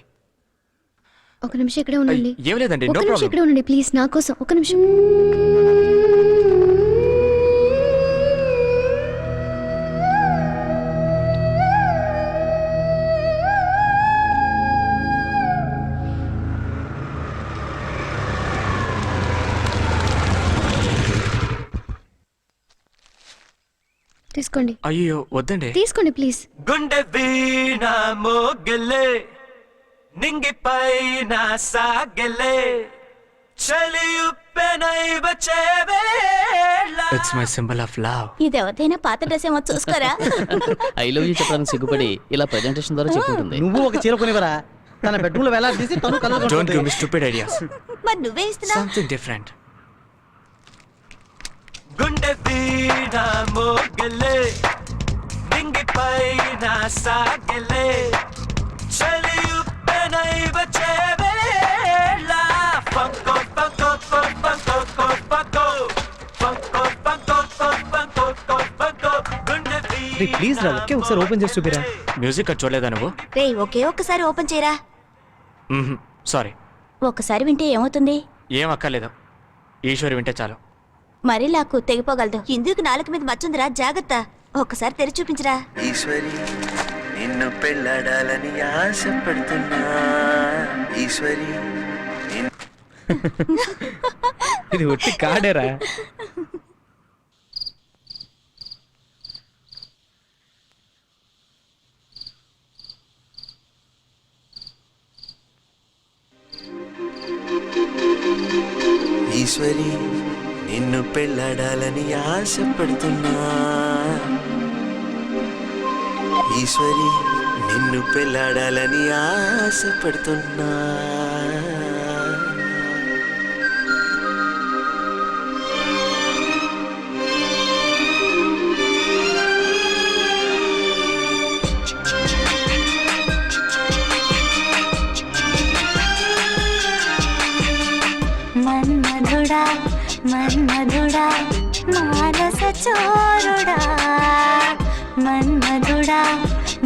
ఒక నిమిషం ఇక్కడే ఉండండి. ఏం లేదండి, ఒక నో నిమిషం ప్రాబ్లం. ఇక్కడే ఉండండి ప్లీజ్, నా కోసం ఒక నిమిషం. తీసుకోండి. అయ్యో వద్దండి. తీసుకోండి ప్లీజ్. గుండె వీణ మోగలే, నింగిపైన సాగలే, చలియుప్పెనై వచ్చేవేళ. It's my symbol of love. ఇది ఎవరిదైనా పాత డ్రెస్ ఏమో చూసుకోరా. ఐ లవ్ యూ చెప్పడానికి సిగ్గుపడి ఇలా ప్రెజెంటేషన్ ద్వారా చెప్పుకుంటుంది. నువ్వు ఒక చీర కొనివరా? తన బెడ్రూమ్ లో వేలాడదీసి తను colour don't give me stupid ideas. మరి నువ్వే ఇస్తున్నావు. Something different. గుండె వీణ మోగలే, నింగిపైన సాగలే, చలియుప్పెనై వచ్చేవేళ. పంకో పంకో పంకో పంకో పంకో పంకో పంకో పంకో గుండె వీణ. ప్లీజ్ రా, ఓకే ఒకసారి ఓపెన్ చేసి చూపిరా. మ్యూజిక్ అది చూడలేదా నువ్వు? రేయ్ ఒకే ఒక్కసారి ఓపెన్ చేయరా. సారీ. ఒక్కసారి వింటే ఏమవుతుంది? ఏం అక్కర్లేదు, ఈశ్వరి వింటే చాలు. మరీ లాక్కు తెగిపోగలదు. ఇందుకు నాలుగు మీద మచ్చుందిరా, జాగ్రత్త. ఒక్కసారి తెరిచి చూపించరా. ఈశ్వరి నిన్ను పెళ్ళాడాలని ఆశపడుతున్నా. ఈశ్వరి ఇది ఒట్టి కాడేరా. ఈశ్వరి నిన్ను పెళ్ళాడాలని ఆశపడుతున్నా. ఈశ్వరి నిన్ను పెళ్ళాడాలని ఆశపడుతున్నా. మన్మధుడా మన్మధుడా మానస చోరుడా, మన్మధుడా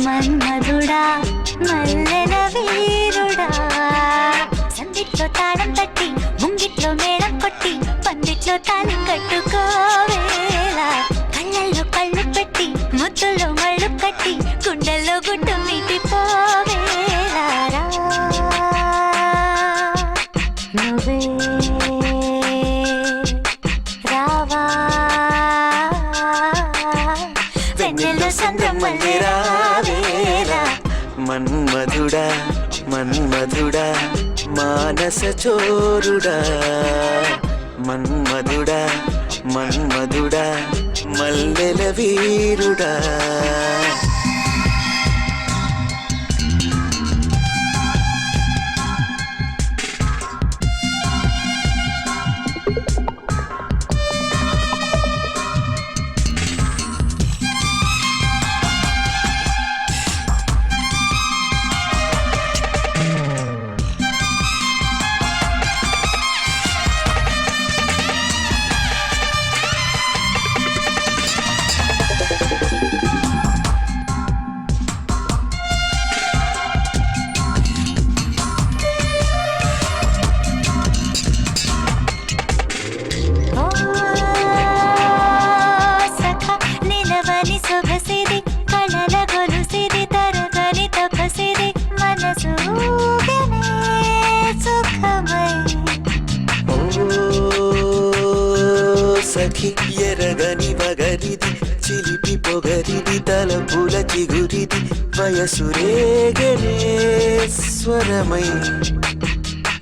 మన్మధుడా మల్లెల వీరుడా. సందిట్లో తాళం తట్టి ముంగిట్లో మేళం కొట్టి పందిట్లో తాళి కట్టుకో. రావా వెన్నెల్లో సంద్రమల్లె రావేరా మన్మధుడా మన్మధుడా మానస చోరుడా మన్మధుడా మన్మధుడా మల్లెల వీరుడా సొగసిది కళల గొలుసిది తరగని తపసిది మనసు సుఖమై సఖి ఎరగని వగరిది చిలిపి పొగరిది తలపుల చిగురిది వయసు రేగనే స్వరమై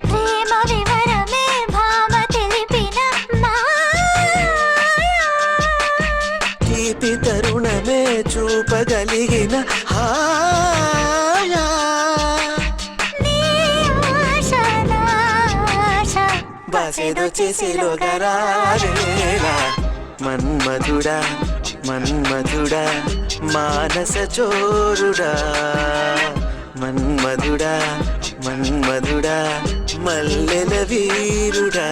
ప్రేమ వివరమే భామ తెలిపిన తీపి తరుణమే చూపగలిగిన హాయా బాసేదో చేసేలో గరారేలా మన్మధుడా మన్మధుడా మానస చోరుడా మన్మధుడా మన్మధుడా మల్లెల వీరుడా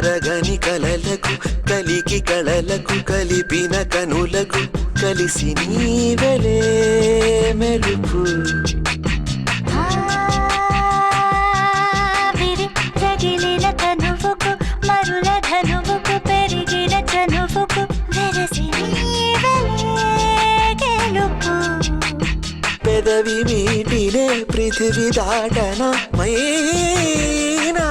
కరగని కలలకు కలికి కళలకు కలిపిన కనులకు కలిసి నీవెలే మెలుపు రగిలిన కనువుకు మరుల ధనువుకు పెరిగిన చనువుకు వెరసి గెలుపు పెదవి మీటినే పృథివి దాటన మైనా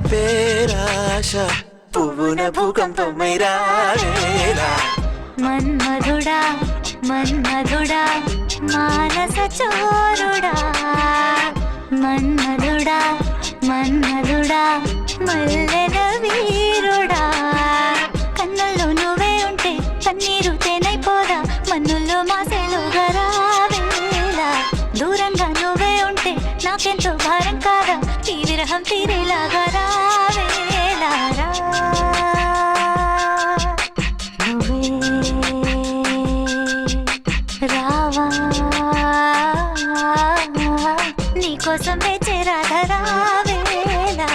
పేరాశ పువ్వున భూకంపమై రావేలా మన్మధుడా మన్మధుడా మానస చోరుడా మన్మధుడా మన్మధుడా మల్లెల వీరుడా కన్నుల్లో నువ్వే ఉంటే కన్నీరు తేనైపోదా మన్నుల్లో మాసేలో గరావేలా దూరంగా నువ్వే ఉంటే నాకెంతో భారం కాదా ఈ విరహం తీరేలాగా రావేలా రావా నీకోసం వేచే రాధ రావేలా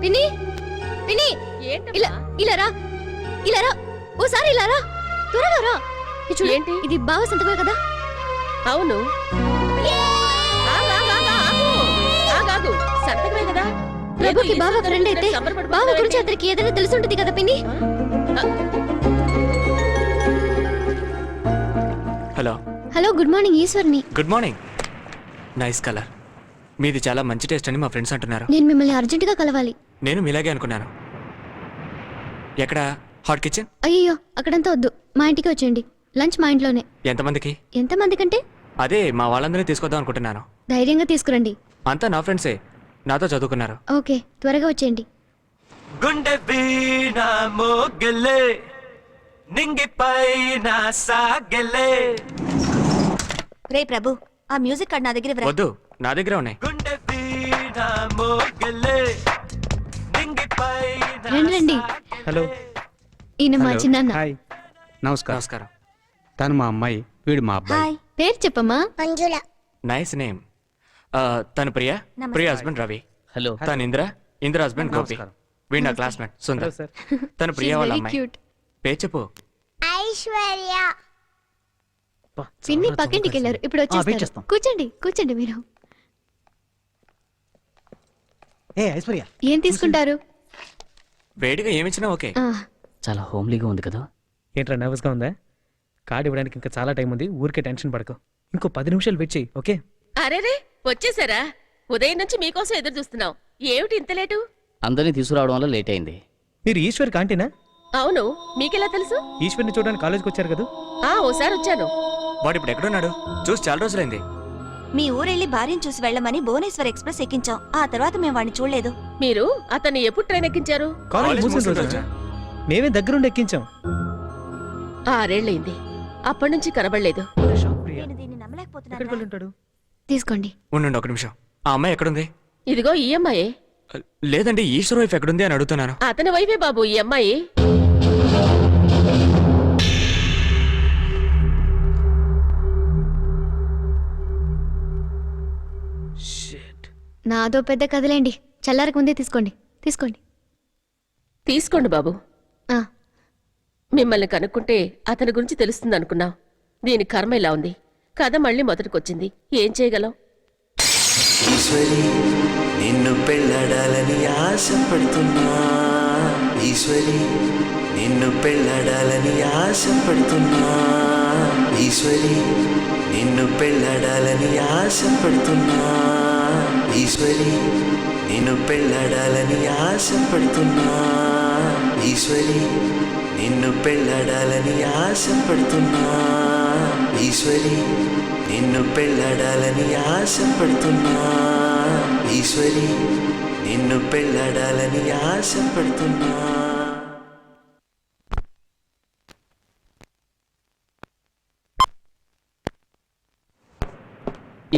విని విని ఇలా ఇలా రా ఇలా రా ఓసారి ఇలా రా త్వరగా రా చూడు ఏంటి ఇది బావ సంతకమే కదా అవును సంతకమే కదా ప్రభుకి బావ ఫ్రెండ్ అయితే బావ గురించి అతనికి ఏదైనా తెలుసుంటది కదా పిన్ని హలో హలో గుడ్ మార్నింగ్ ఈశ్వర్ని. Good morning. Nice colour. మీది చాలా మంచి టేస్ట్ అని మా ఫ్రెండ్స్ అంటున్నారు. నేను మిమ్మల్ని అర్జెంటుగా కలవాలి. నేను మీలాగే అనుకున్నాను. ఎక్కడ? Hot kitchen? అయ్యో అక్కడంతా వద్దు, మా ఇంటికి వచ్చేయండి. లంచ్ మా ఇంట్లోనే. ఎంతమందికి? ఎంతమంది కంటే అదే మా వాళ్ళందరినీ తీసుకొద్దాం అనుకుంటున్నాను. ధైర్యంగా తీసుకురండి. అంతా నా ఫ్రెండ్సే, నాతో చదువుకున్నారు. ఓకే త్వరగా వచ్చేయండి. గుండె వీణ మోగలే నింగిపైన సాగలే. రే ప్రభు, ఆ మ్యూజిక్ కార్డ్ నా దగ్గర ఇవ్వరా? వద్దు, నా దగ్గర ఉన్నాయి. గుండె వీణ మోగలే నింగిపైన. రండి రండి. హలో. ఈయన మా చిన్నాన్న. హాయ్. నమస్కారం. నమస్కారం. తను మా అమ్మాయి, వీడు మా అబ్బాయి. హాయ్. పేరు చెప్పమ్మా. మంజుల. Nice name. తను ప్రియా, నమస్తే. ప్రియా హస్బెండ్ రవి. హలో. తను ఇంద్ర, ఇంద్ర హస్బెండ్ గోపి. వీడు నా క్లాస్మేట్ సుందర్. తను ప్రియా వాళ్ళ అమ్మాయి. క్యూట్. పేరు చెప్పు. ఐశ్వర్య. పిన్ని పక్కింటికి వెళ్ళారు, ఇప్పుడు వచ్చేస్తారు. కూర్చోండి కూర్చోండి మీరు. ఐశ్వర్య ఏం తీసుకుంటారు? వేడిగా ఏమిచ్చినా ఓకే. చాలా హోమ్లీగా ఉంది కదా. ఏంట్రా నర్వస్గా ఉందా? కార్డు ఇవ్వడానికి ఇంకా చాలా టైం ఉంది, ఊరికే టెన్షన్ పడకు. ఇంకో 10 నిమిషాలు వెయిట్ చేయి, ఓకే? అరేరే వచ్చేసారా? ఉదయం నుంచి మీకోసం ఎదురు చూస్తున్నాం. ఏమిటి ఇంత లేటు? అందరినీ తీసుకురావడం వల్ల లేట్ అయింది. మీరు ఈశ్వర్ కాంటీనా? అవును, మీకెలా తెలుసు? ఈశ్వర్ని చూడడానికి కాలేజ్కి వచ్చారు కదా? ఓసారి వచ్చాను. వాడు ఇప్పుడు ఎక్కడున్నాడు? చూసి చాలా రోజులైంది. మీ ఊరెళ్ళి భార్యను చూసి వెళ్ళమని భువనేశ్వర్ ఎక్స్ప్రెస్ ఎక్కించాం. ఆ తర్వాత మేము వాడిని చూడలేదు. మీరు అతన్ని ఎప్పుడు ట్రైన్ ఎక్కించారు? కాలేజ్ మూసిన రోజు మేమే దగ్గరుండి ఎక్కించాం. 6 ఏళ్ళైంది, అప్పటి నుంచి కనబడలేదు. నేను దీన్ని నమ్మలేకపోతున్నాను. ఎక్కడికి వెళ్ళుంటాడు? తీసుకోండి. ఉండండి ఒక నిమిషం. ఆ అమ్మాయి ఎక్కడుంది? ఇదిగో ఈ అమ్మాయి. లేదండి, ఈశ్వర్ వైఫ్ ఎక్కడుంది అని అడుగుతున్నాను. అతని వైఫే బాబు ఈ అమ్మాయి. నాదో పెద్ద కదలేండి, చల్లారకు ముందే తీసుకోండి. తీసుకోండి తీసుకోండి బాబు. ఆ, మిమ్మల్ని కనుక్కుంటే అతని గురించి తెలుస్తుంది అనుకున్నాం. దీని కర్మ ఇలా ఉంది. కథ మళ్ళీ మొదటికొచ్చింది. ఏం చేయగలం? ఈశ్వరి నిన్ను పెళ్ళాడాలని ఆశపడుతున్నా. ఈశ్వరి నిన్ను పెళ్ళాడాలని ఆశపడుతున్నా. ఈశ్వరి నిన్ను పెళ్ళాడాలని ఆశపడుతున్నా. ఈశ్వరి నిన్ను పెళ్ళాడాలని ఆశపడుతున్నా. ఈశ్వరి నిన్ను పెళ్ళాడాలని ఆశపడుతున్నా. ఈశ్వరి నిన్ను పెళ్ళాడాలని ఆశపడుతున్నా. ఈశ్వరి నిన్ను పెళ్ళాడాలని ఆశపడుతున్నా.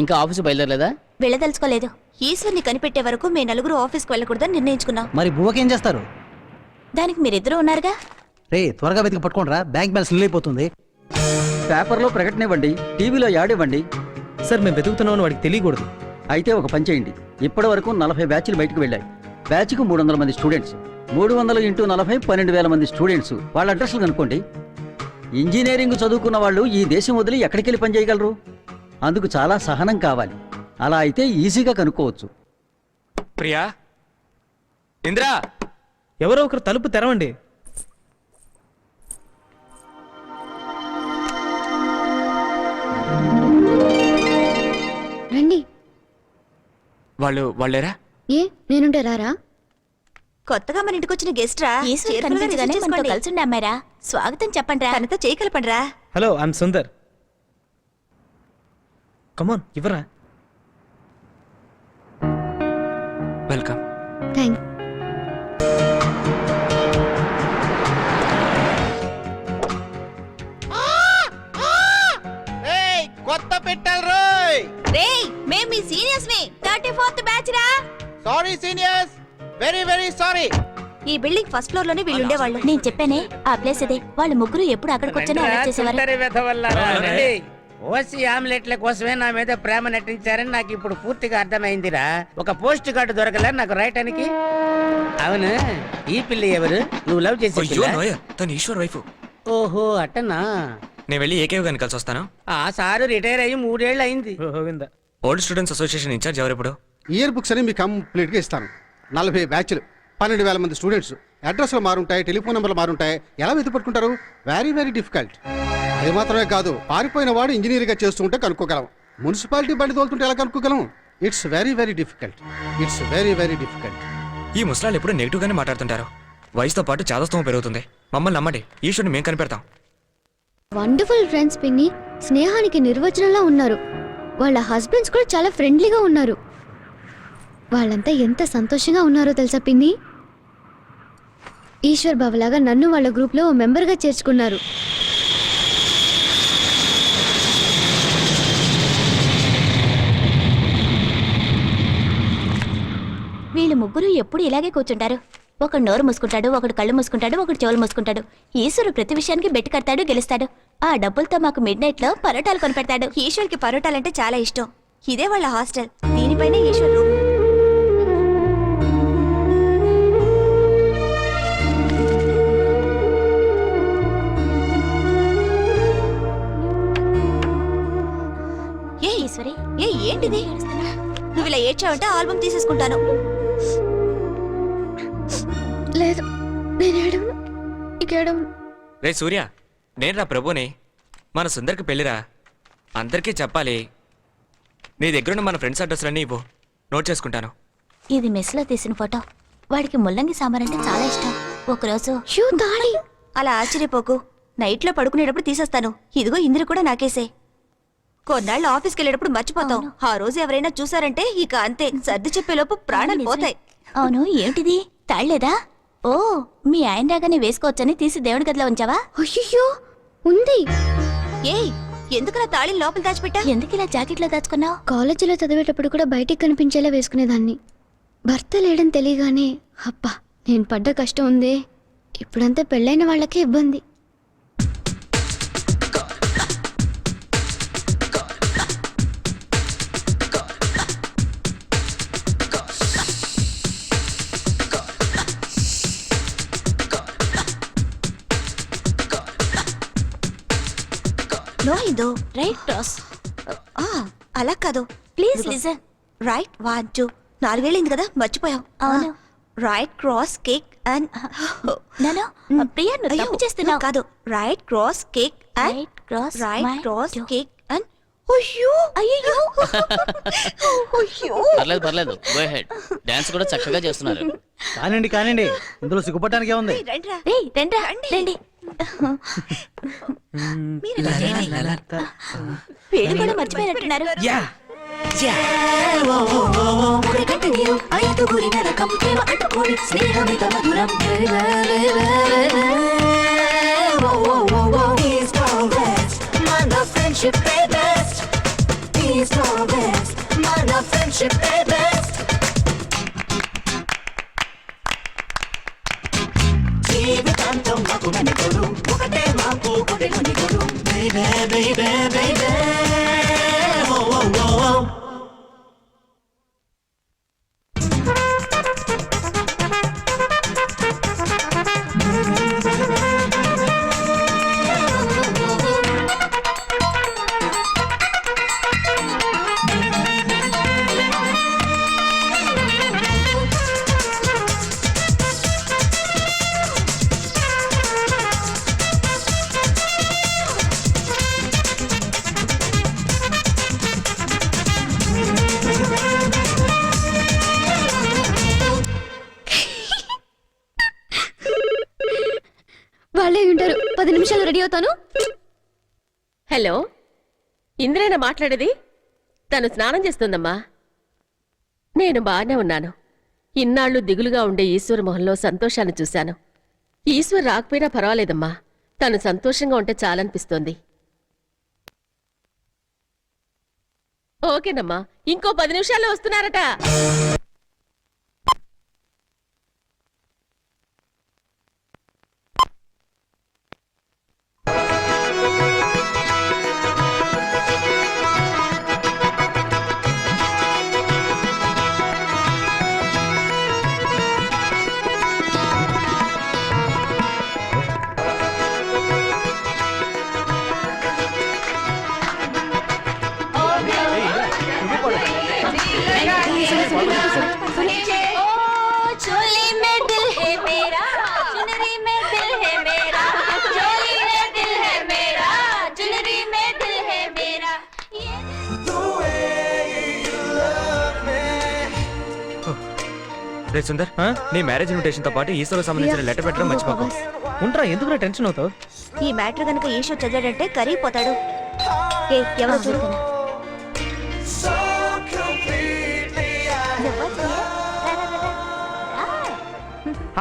ఇంకా ఆఫీసు బయలుదేరలేదా? వెళ్ళదలుచుకోలేదు. ఈశ్వర్ని కనిపెట్టే వరకు మే నలుగురు ఆఫీస్కి వెళ్ళకూడదని నిర్ణయించుకున్నాం. మరి బువ్వకేం చేస్తారు? దానికి మీరిద్దరూ ఉన్నారుగా. రే త్వరగా వెతికి పట్టుకోండిరా, బ్యాంక్ బ్యాలెన్స్ నిల్ అయిపోతుంది. పేపర్లో ప్రకటన ఇవ్వండి, టీవీలో యాడ్ ఇవ్వండి. సార్ మేము వెతుకుతున్నామని వాడికి తెలియకూడదు. అయితే ఒక పని చేయండి. ఇప్పటి వరకు 40 బ్యాచ్లు బయటకు వెళ్ళాయి. బ్యాచ్కు 300 మంది స్టూడెంట్స్. 300 × 40 12,000 మంది స్టూడెంట్స్. వాళ్ళ అడ్రస్లు కనుక్కోండి. ఇంజనీరింగ్ చదువుకున్న వాళ్ళు ఈ దేశం వదిలి ఎక్కడికి వెళ్ళి పని చేయగలరు? అందుకు చాలా సహనం కావాలి. అలా అయితే ఈజీగా కనుక్కోవచ్చు. ప్రియా, ఇంద్రా, ఎవరో ఒకరు తలుపు తెరవండి. రండి. వాళ్ళేరా? ఏ నేనుంటే రారా? కొత్తగా మన ఇంటికి వచ్చిన గెస్ట్ రా. కలిసి అమ్మాయిరా, స్వాగతం చెప్పండి రా. తనతో చేయగలపండి రా. Hello, I'm Sundar. కమాన్ ఇవ్వరా. వెల్కమ్. థ్యాంక్. కొత్త పెట్టాలి రోయ్. రేయ్ మేము మీ సీనియర్స్ ని 34th బ్యాచ్ రా. Sorry seniors, very very sorry. ఈ బిల్డింగ్ ఫస్ట్ ఫ్లోర్ లోనే వీళ్ళు ఉండేవాళ్ళు. నేను చెప్పానే ఆ ప్లేస్ అదే. వాళ్ళు ముగ్గురు ఎప్పుడు అక్కడికి వచ్చానో అరెస్ట్ చేసేవారు. ఓసి ఆమ్లెట్ల కోసమే నా మీద ప్రేమ నటించారని నాకు ఇప్పుడు పూర్తిగా అర్థమైందిరా. ఒక పోస్ట్ కార్డు దొరకలే నాకు రాయటానికి. అవును, ఈ పిల్ల ఎవరు? నువ్వు లవ్ చేసే పిల్ల? తను ఈశ్వర్ వైఫ్. ఓహో అట్టనా. నేను వెళ్ళి ఏకేవి గారిని కలిసి వస్తాను. ఆ సారు రిటైర్ అయ్యి 3 ఏళ్ళు అయింది. ఓల్డ్ స్టూడెంట్స్ అసోసియేషన్ ఇన్ఛార్జ్ ఎవరెప్పుడు? ఇయర్ బుక్స్ అని మీకు కంప్లీట్గా ఇస్తాను. 40 బ్యాచ్లు, 12,000 మంది స్టూడెంట్స్. అడ్రస్లు మారుంటాయి, టెలిఫోన్ నెంబర్లు మారుంటాయి. ఎలా వెతుపట్టుకుంటారు? Very very difficult. అది మాత్రమే కాదు, పారిపోయిన వాడు ఇంజనీర్గా చేస్తుంటే కనుక్కోగలం. మున్సిపాలిటీ బండి తోలుతుంటే ఎలా కనుక్కోగలం? It's very very difficult. It's very very difficult. ఈ ముసలాళ్ళు ఎప్పుడు నెగిటివ్ గానే మాట్లాడుతుంటారు. వయసుతో పాటు చాదస్తవం పెరుగుతుంది. మమ్మల్ని నమ్మండి, ఈశ్వరుని మేము కనిపెడతాం. వండర్ఫుల్ ఫ్రెండ్స్ పిన్ని. స్నేహానికి నిర్వచనంలా ఉన్నారు. వాళ్ళ హస్బెండ్స్ కూడా చాలా ఫ్రెండ్లీగా ఉన్నారు. వాళ్ళంతా ఎంత సంతోషంగా ఉన్నారో తెలుసా పిన్ని. ఈశ్వర్ బాబులాగా నన్ను వాళ్ళ గ్రూప్లో మెంబర్గా చేర్చుకున్నారు. వీళ్ళు ముగ్గురు ఎప్పుడు ఇలాగే కూర్చుంటారు. ఒకడు నోరు మూసుకుంటాడు, ఒకడు కళ్ళు మూసుకుంటాడు, ఒకడు చెవులు మూసుకుంటాడు. ఈశ్వరు ప్రతి విషయానికి బెట్టు కడతాడు, గెలుస్తాడు. ఆ డబ్బులతో మాకు మిడ్ నైట్ లో పరోటాలు కొనిపెడతాడు. ఈశ్వర్కి పరోటాలంటే చాలా ఇష్టం. ఇదే వాళ్ళ హాస్టల్. దీనిపైన ఈశ్వర్ రూమ్. ఏ ఈశ్వరి, ఏంటిది? నువ్వు ఇలా ఏడ్చావంటే ఆల్బమ్ తీసేసుకుంటాను. లేదు, నేను ఏడవను. ఇక ఏడవను. రే సూర్య, నేను రా ప్రభుని. మన సుందర్కి పెళ్ళిరా, అందరికీ చెప్పాలి. నీ దగ్గరున్న మన ఫ్రెండ్స్ అడ్రస్లన్నీ ఇవ్వు, నోట్ చేసుకుంటాను. ఇది మెస్లో తీసిన ఫోటో. వాడికి ముల్లంగి సాంబార్ అంటే చాలా ఇష్టం. ఒకరోజు అలా ఆశ్చర్యపోకు, నైట్లో పడుకునేటప్పుడు తీసేస్తాను. ఇదిగో ఇందిర కూడా నాకేసే. కొన్నాళ్ళు ఆఫీస్కి వెళ్ళేటప్పుడు మర్చిపోతాం. ఆ రోజు ఎవరైనా చూసారంటే ఇక అంతే, సర్ది చెప్పేలోపు ప్రాణాలు పోతాయి. అవును, ఏమిటిది? తాళ్లేదా? ఓ, మీ ఆయన రాగానే వేసుకోవచ్చని తీసి దేవుడి గదిలో ఉంచావా? అయ్యో ఉంది. ఏయ్, ఎందుకలా తాళి లోపల దాచిపెట్టా? ఎందుకు ఇలా జాకెట్లో దాచుకున్నావు? కాలేజీలో చదివేటప్పుడు కూడా బయటికి కనిపించేలా వేసుకునేదాన్ని. భర్త లేడని తెలియగానే అబ్బా నేను పడ్డ కష్టం ఉందే. ఇప్పుడంతా పెళ్ళైన వాళ్ళకే ఇబ్బంది. నో ఇదో రైట్ క్రాస్. అలా కాదు, ప్లీజ్ లిజన్. రైట్ 1 2. 4 ఏళ్ళైంది కదా, మర్చిపోయావు. అవును, రైట్ క్రాస్ కేక్ అండ్ నానా ప్రియా, నువ్వు తప్పు చేస్తున్నావు. కాదు, right cross cake and right cross cake and అయ్యో అయ్యో పర్లేదు పర్లేదు, గో హెడ్. డాన్స్ కూడా చక్కగా చేస్తున్నారు. కానండి కానండి, ఇందులో సిగ్గుపడటానికి ఏముంది? రండి. వీడు కూడా మర్చిపోయినట్టున్నారు. జీవితాంతం మాకు మనికొడు, ఒకటే మాకు ఒకటే మనికొడు. బేబే బేబే బేబే ఓ ఓ ఓ. వాళ్ళే ఉంటారు. 10 నిమిషాలు రెడీ అవుతాను. హలో, ఇంద్రేనా మాట్లాడేది? తను స్నానం చేస్తుందమ్మా. నేను బాగానే ఉన్నాను. ఇన్నాళ్ళు దిగులుగా ఉండే ఈశ్వర్ మొహంలో సంతోషాన్ని చూశాను. ఈశ్వర్ రాకపోయినా పర్వాలేదమ్మా, తను సంతోషంగా ఉంటే చాలనిపిస్తోంది. ఓకేనమ్మా, ఇంకో 10 నిమిషాల్లో వస్తున్నారట. రే సుందర్ నీ మ్యారేజ్ ఇన్విటేషన్ తో పాటు ఈశ్వరకు సంబంధించిన లెటర్ పెట్టడం మర్చిపోకు. ఉంటా, ఎందుకు టెన్షన్ అవుతావు? ఈ మ్యాటర్ గనుక ఈషో చదివాడంటే కరిగిపోతాడు. ఏ ఎవరు చూడు.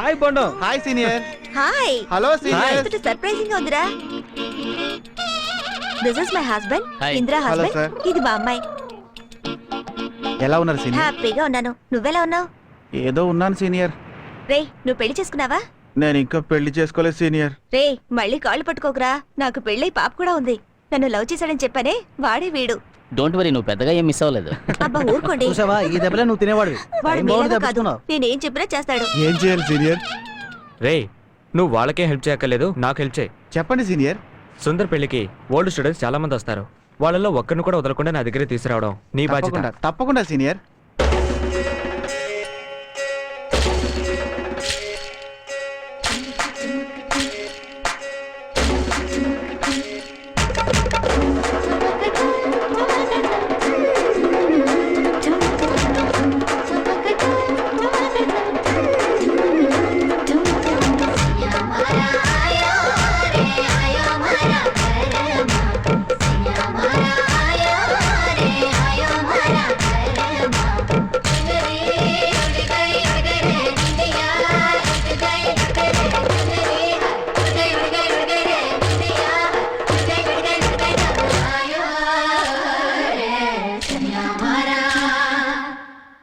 Hi Bondo. Hi senior. Hi. Hello senior. Surprising గా ఉందిరా. This is my husband, Hi. Indra Hello, husband. sir. ఇది మా అమ్మాయి. ఎలా ఉన్నారు సీనియర్? హ్యాపీగా ఉన్నాను. నువ్వెలా ఉన్నావు? ఏదో ఉన్నాను సీనియర్. రే నువ్వు పెళ్లి చేసుకున్నావా? నేను ఇంకా పెళ్లి చేసుకోలేదు సీనియర్. రే మళ్ళీ కాళ్ళు పట్టుకోకురా. నాకు పెళ్ళై పాప కూడా ఉంది. నన్ను లవ్ చేశాడని చెప్పానే వాడే వీడు. డోంట్ వరీ, నువ్వు పెద్దగా ఏం మిస్ అవ్వలేదు. అబ్బా ఊరుకోండి. చూసావా ఈ దెబ్బలే నువ్వు తినేవాడివి. వాడు ఏం మీలాగా బాగుంది కాదు. దెబ్బతున్నావు. నేనేం చెప్పినా చేస్తాడు. ఏం చేయాలి సీనియర్? రే నువ్వు వాళ్ళకే హెల్ప్ చేయక్కర్లేదు, నాకు హెల్ప్ చేయి. చెప్పండి సీనియర్. సుందర్ పెళ్లికి ఓల్డ్ స్టూడెంట్స్ చాలా మంది వస్తారు. వాళ్ళలో ఒక్కరిని కూడా వదలకుండా నా దగ్గర తీసుకురావడం నీ బాధ్యత. తప్పకుండా తప్పకుండా సీనియర్.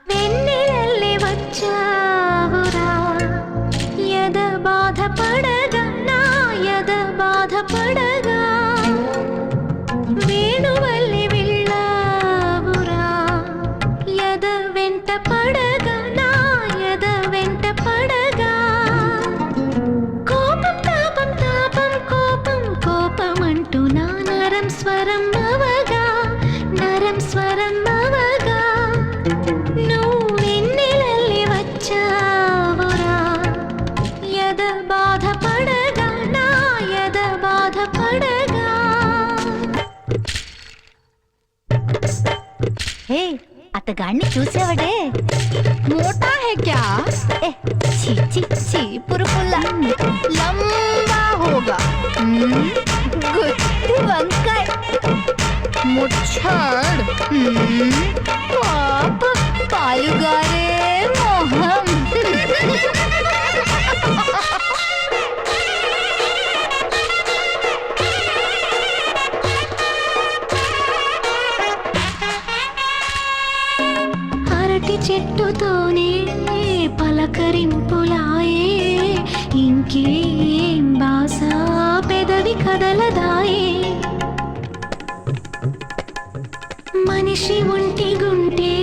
వెన్నెలల్లే వచ్చావురా యద బాధపడగా నా యద బాధపడగా వేణువల్లి వెళ్ళావురా యద వెంట పడగా నా యద వెంట పడగా కోపం తాపం తాపం కోపం కోపం అంటూ నా నరం స్వరం అవగా నరం స్వరం అవగా నువ్వెన్నెలల్లి వచ్చావురా యద బాధపడగా నా యద బాధపడగా. హే అతగాడిని చూసావడే? మోటా హై క్యా? ఏ ఛీ ఛీ ఛీ పురుగుల్లా లంబా హోగా గుత్తి వంకాయ ముచ్చడ్ పాప పాలుగారే మోహం. అరటి చెట్టుతోనే పలకరింపులాయే ఇంకేం బాసా పెదవి కదలదాయే మనిషి ఒంటి గుంటే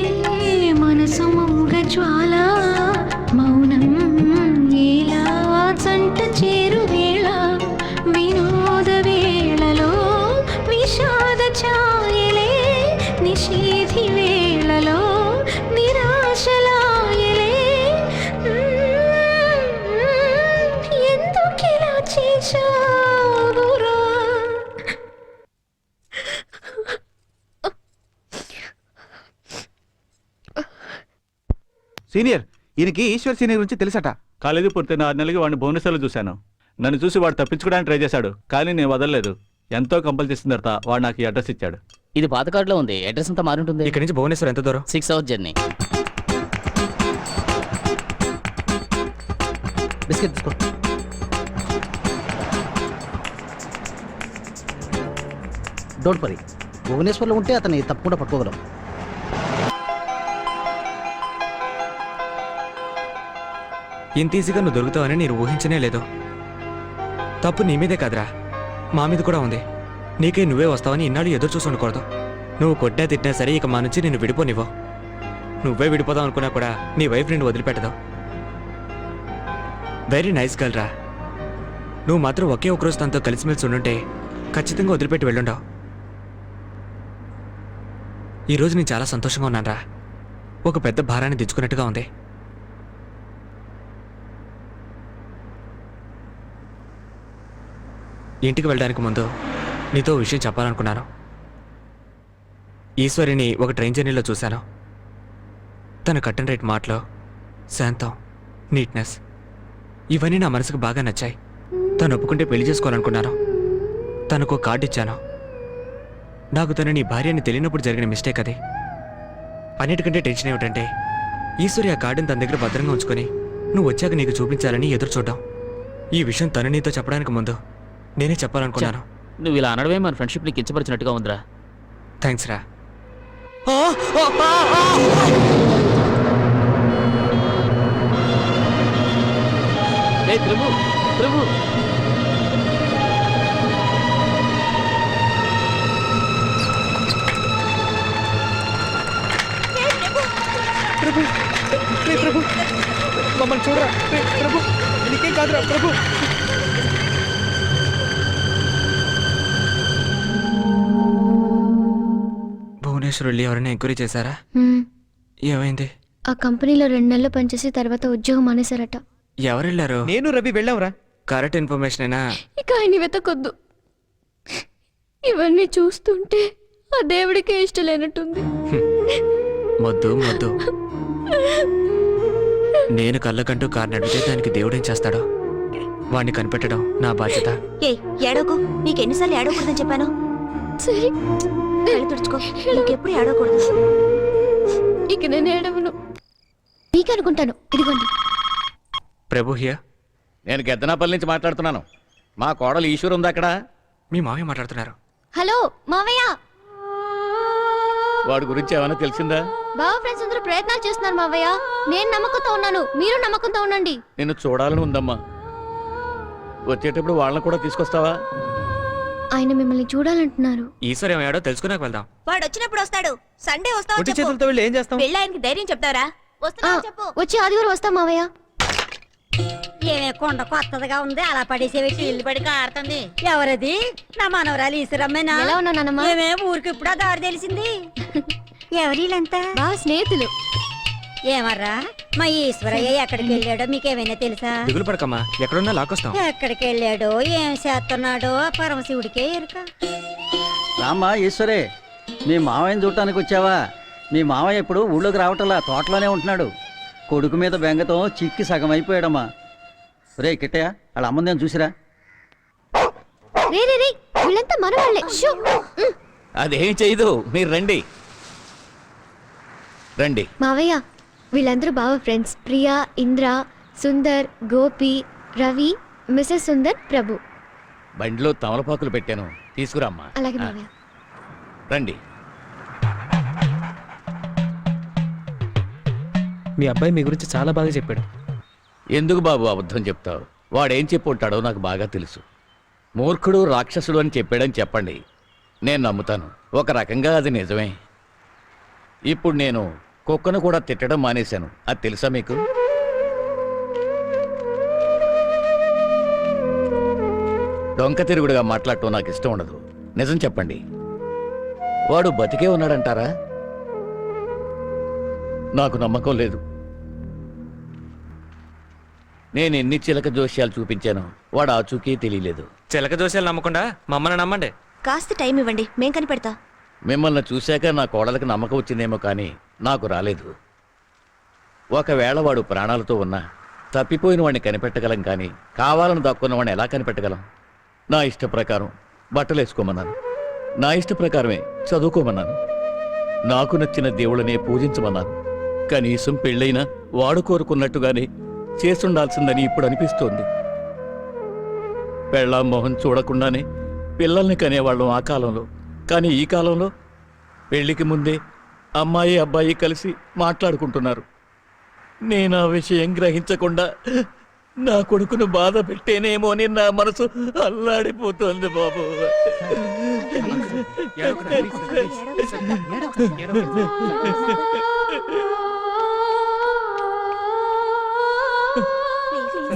మనసు మూగ జ్వాల మౌనం ఎలా చంట చేరు వేళ వినోద వేళలో విషాద ఛాయలే నిషేధి వేళలో నిరాశలాయలే ఎందుకిలా చేశావురా? సీనియర్ ఈయనకి ఈశ్వర్ సీనియర్ గురించి తెలుసట. కాలేజీ పూర్తయిన 6 నెలలకి వాడిని భువనేశ్వర్లో చూశాను. నన్ను చూసి వాడు తప్పించుకోవడానికి ట్రై చేశాడు, కానీ నేను వదలలేదు. ఎంతో కంపల్ చేసిన తర్వాత వాడు నాకు ఈ అడ్రస్ ఇచ్చాడు. ఇది పాత కార్డులో ఉంది, అడ్రస్ అంతా మారుంటుంది. ఇక్కడ నుంచి భువనేశ్వర్ ఎంత దూరం? 6 hours జర్నీ. బిస్కెట్ తీసుకో. డోంట్ వరీ, భువనేశ్వర్లో ఉంటే అతన్ని తప్పకుండా పట్టుకోగలం. ఇంత ఈజీగా నువ్వు దొరుకుతావని నేను ఊహించనే లేదు. తప్పు నీ మీదే కాదురా, మా మీద కూడా ఉంది. నీకే నువ్వే వస్తావని ఇన్నాళ్ళు ఎదురు చూసి ఉండకూడదు. నువ్వు కొట్టినా తిట్టినా సరే ఇక మా నుంచి నేను విడిపోనివ్వు. నువ్వే విడిపోదాం అనుకున్నా కూడా నీ వైఫ్ నిన్ను వదిలిపెట్టదు. వెరీ నైస్ గర్ల్ రా. నువ్వు మాత్రం ఒకే ఒకరోజు తనతో కలిసిమెలిసి ఉండుంటే ఖచ్చితంగా వదిలిపెట్టి వెళ్ళుండవు. ఈరోజు నేను చాలా సంతోషంగా ఉన్నాను రా. ఒక పెద్ద భారాన్ని దించుకున్నట్టుగా ఉంది. ఇంటికి వెళ్ళడానికి ముందు నీతో విషయం చెప్పాలనుకున్నాను. ఈశ్వరిని ఒక ట్రైన్ జర్నీలో చూశాను. తన కట్ అండ్ రైట్ మాటలో శాంతం, నీట్నెస్ ఇవన్నీ నా మనసుకు బాగా నచ్చాయి. తను ఒప్పుకుంటే పెళ్లి చేసుకోవాలనుకున్నాను. తనకు కార్డు ఇచ్చాను. నాకు తను నీ భార్య అని తెలియనప్పుడు జరిగిన మిస్టేక్ అది. అన్నిటికంటే టెన్షన్ ఏమిటంటే ఈశ్వరి ఆ కార్డుని తన దగ్గర భద్రంగా ఉంచుకొని నువ్వు వచ్చాక నీకు చూపించాలని ఎదురు చూడ్డాం. ఈ విషయం తను నీతో చెప్పడానికి ముందు నేనే చెప్పాలనుకున్నాను. నువ్వు ఇలా అనడమే మన ఫ్రెండ్షిప్ నీకు కించపరిచినట్టుగా ఉందిరా. థ్యాంక్స్ రా. ప్రభు ప్రభు ప్రభు ప్రభు మమ్మల్ని చూడరా ప్రభు, నీకేం కాదురా ప్రభు. భువనేశ్వర్ వెళ్ళి ఎవరైనా ఎంక్వైరీ చేశారా? ఏమైంది? ఆ కంపెనీలో 2 నెలలు పనిచేసి తర్వాత ఉద్యోగం మానేశారట. ఎవరు వెళ్ళారు? నేను రవి వెళ్ళాంరా. కరెక్ట్ ఇన్ఫర్మేషన్ అయినా ఇక ఆయన వెతకొద్దు. ఇవన్నీ చూస్తుంటే ఆ దేవుడికే ఇష్టం లేనట్టుంది. మొద్దు మొద్దు. నేను కళ్ళకంటూ కారు నడిపితే దానికి దేవుడేం చేస్తాడో వాడిని కనిపెట్టడం నా బాధ్యత. ఏ ఏడోకు, నీకెన్నిసార్లు ఏడవకూడదని చెప్పాను. సరే కళ్ళు తుడుచుకో, ఇంకెప్పుడు ఏడవకూడదు. ఇక నేను ఏడవను. నీకనుకుంటాను. ఇదిగోండి. ప్రభు హియర్. నేను గెద్దనాపల్లి నుంచి మాట్లాడుతున్నాను. మా కోడలు ఈశ్వర్ ఉంది అక్కడ. మీ మావయ్య మాట్లాడుతున్నారు. హలో మావయ్య. వాడి గురించి ఏమైనా తెలిసిందా? బావ ఫ్రెండ్స్ అందరూ ప్రయత్నాలు చేస్తున్నారు మావయ్య. నేను నమ్మకంతో ఉన్నాను, మీరు నమ్మకంతో ఉండండి. నిన్ను చూడాలని ఉందమ్మా. వచ్చేటప్పుడు వాళ్ళని కూడా తీసుకొస్తావా? ఆయన మిమ్మల్ని చూడాలంటున్నారు. ఈశ్వర్ ఏమయ్యాడో తెలుసుకున్నాక వెళ్దాం. వాడు వచ్చినప్పుడు వస్తాడు. సండే వస్తావు ఒట్టి చేతులతో వెళ్ళి ఏం చేస్తాం? వెళ్ళి ఆయనకి ధైర్యం చెప్తారా? చెప్పు. వచ్చి ఆదివారం వస్తాం మావయ్య. ఏమే కొండ కొత్తదిగా ఉంది, అలా పడేసేవేసి ఇల్లు పడి కారుతుంది. ఎవరది? నా మనవరాలు ఈశ్వరమ్మేనా? ఎలా ఉన్నా నాన్నమ్మ? ఏమే ఊరికి ఇప్పుడా దారి తెలిసింది? ఎవరిలంతా? బాగా స్నేహితులు. ఏమర్రా మా ఈశ్వరయ్య ఎక్కడికి వెళ్ళాడో మీకేమైనా తెలుసా? దిగులు పడకమ్మా, ఎక్కడున్నా లాక్కొస్తాం. ఎక్కడికి వెళ్ళాడో ఏం చేస్తున్నాడో పరమశివుడికే ఎరుక. రామ్మా ఈశ్వరే, మీ మావయ్యని చూడటానికి వచ్చావా? మీ మావయ్య ఇప్పుడు ఊళ్ళోకి రావటంలా, తోటలోనే ఉంటున్నాడు. కొడుకు మీద బెంగతో చిక్కి సగం అయిపోయాడమ్మా. రే కిట్టయ్య, వాళ్ళ అమ్మందేం చూసిరా? రే రే రే, వీళ్ళంతా మన వాళ్ళే. షూ. అదేం చేయదు, మీరు రండి రండి. మావయ్య, వీళ్ళందరూ బావ ఫ్రెండ్స్. ప్రియా, ఇంద్ర, సుందర్, గోపి, రవి, మిసెస్ సుందర్, ప్రభు. బండిలో తమలపాకులు పెట్టాను, తీసుకురామ్మా. అలాగే మావయ్య. రండి. మీ అబ్బాయి మీ గురించి చాలా బాగా చెప్పాడు. ఎందుకు బాబు అబద్ధం చెప్తావు? వాడేం చెప్పి ఉంటాడో నాకు బాగా తెలుసు. మూర్ఖుడు రాక్షసుడు అని చెప్పాడని చెప్పండి, నేను నమ్ముతాను. ఒక రకంగా అది నిజమే. ఇప్పుడు నేను కుక్కను కూడా తిట్టడం మానేశాను, అది తెలుసా మీకు? డొంక తిరుగుడుగా మాట్లాడటం నాకు ఇష్టం ఉండదు. నిజం చెప్పండి, వాడు బతికే ఉన్నాడంటారా? నాకు నమ్మకం లేదు. నేను ఎన్ని చిలక జోస్యాలు చూపించాను, వాడు ఆచూకీ తెలియలేదు. చిలక జోస్యాలు నమ్మకుండా మమ్మల్ని నమ్మండి. కాస్త టైం ఇవ్వండి, మేం కనిపెడతాం. మిమ్మల్ని చూశాక నా కోడలకు నమ్మకం వచ్చిందేమో కానీ నాకు రాలేదు. ఒకవేళ వాడు ప్రాణాలతో ఉన్నా తప్పిపోయిన వాడిని కనిపెట్టగలం, కానీ కావాలని దాక్కున్న వాడిని ఎలా కనిపెట్టగలం? నా ఇష్ట ప్రకారం బట్టలు వేసుకోమన్నాను, నా ఇష్ట ప్రకారమే చదువుకోమన్నాను, నాకు నచ్చిన దేవుళ్ళనే పూజించమన్నాను. కనీసం పెళ్ళైనా వాడు కోరుకున్నట్టుగానే చేస్తుండాల్సిందని ఇప్పుడు అనిపిస్తోంది. పెళ్ళాం మొహం చూడకుండానే పిల్లల్ని కనేవాళ్ళం ఆ కాలంలో. కానీ ఈ కాలంలో పెళ్లికి ముందే అమ్మాయి అబ్బాయి కలిసి మాట్లాడుకుంటున్నారు. నేను ఆ విషయం గ్రహించకుండా నా కొడుకును బాధ పెట్టేనేమో అని నా మనసు అల్లాడిపోతుంది బాబు.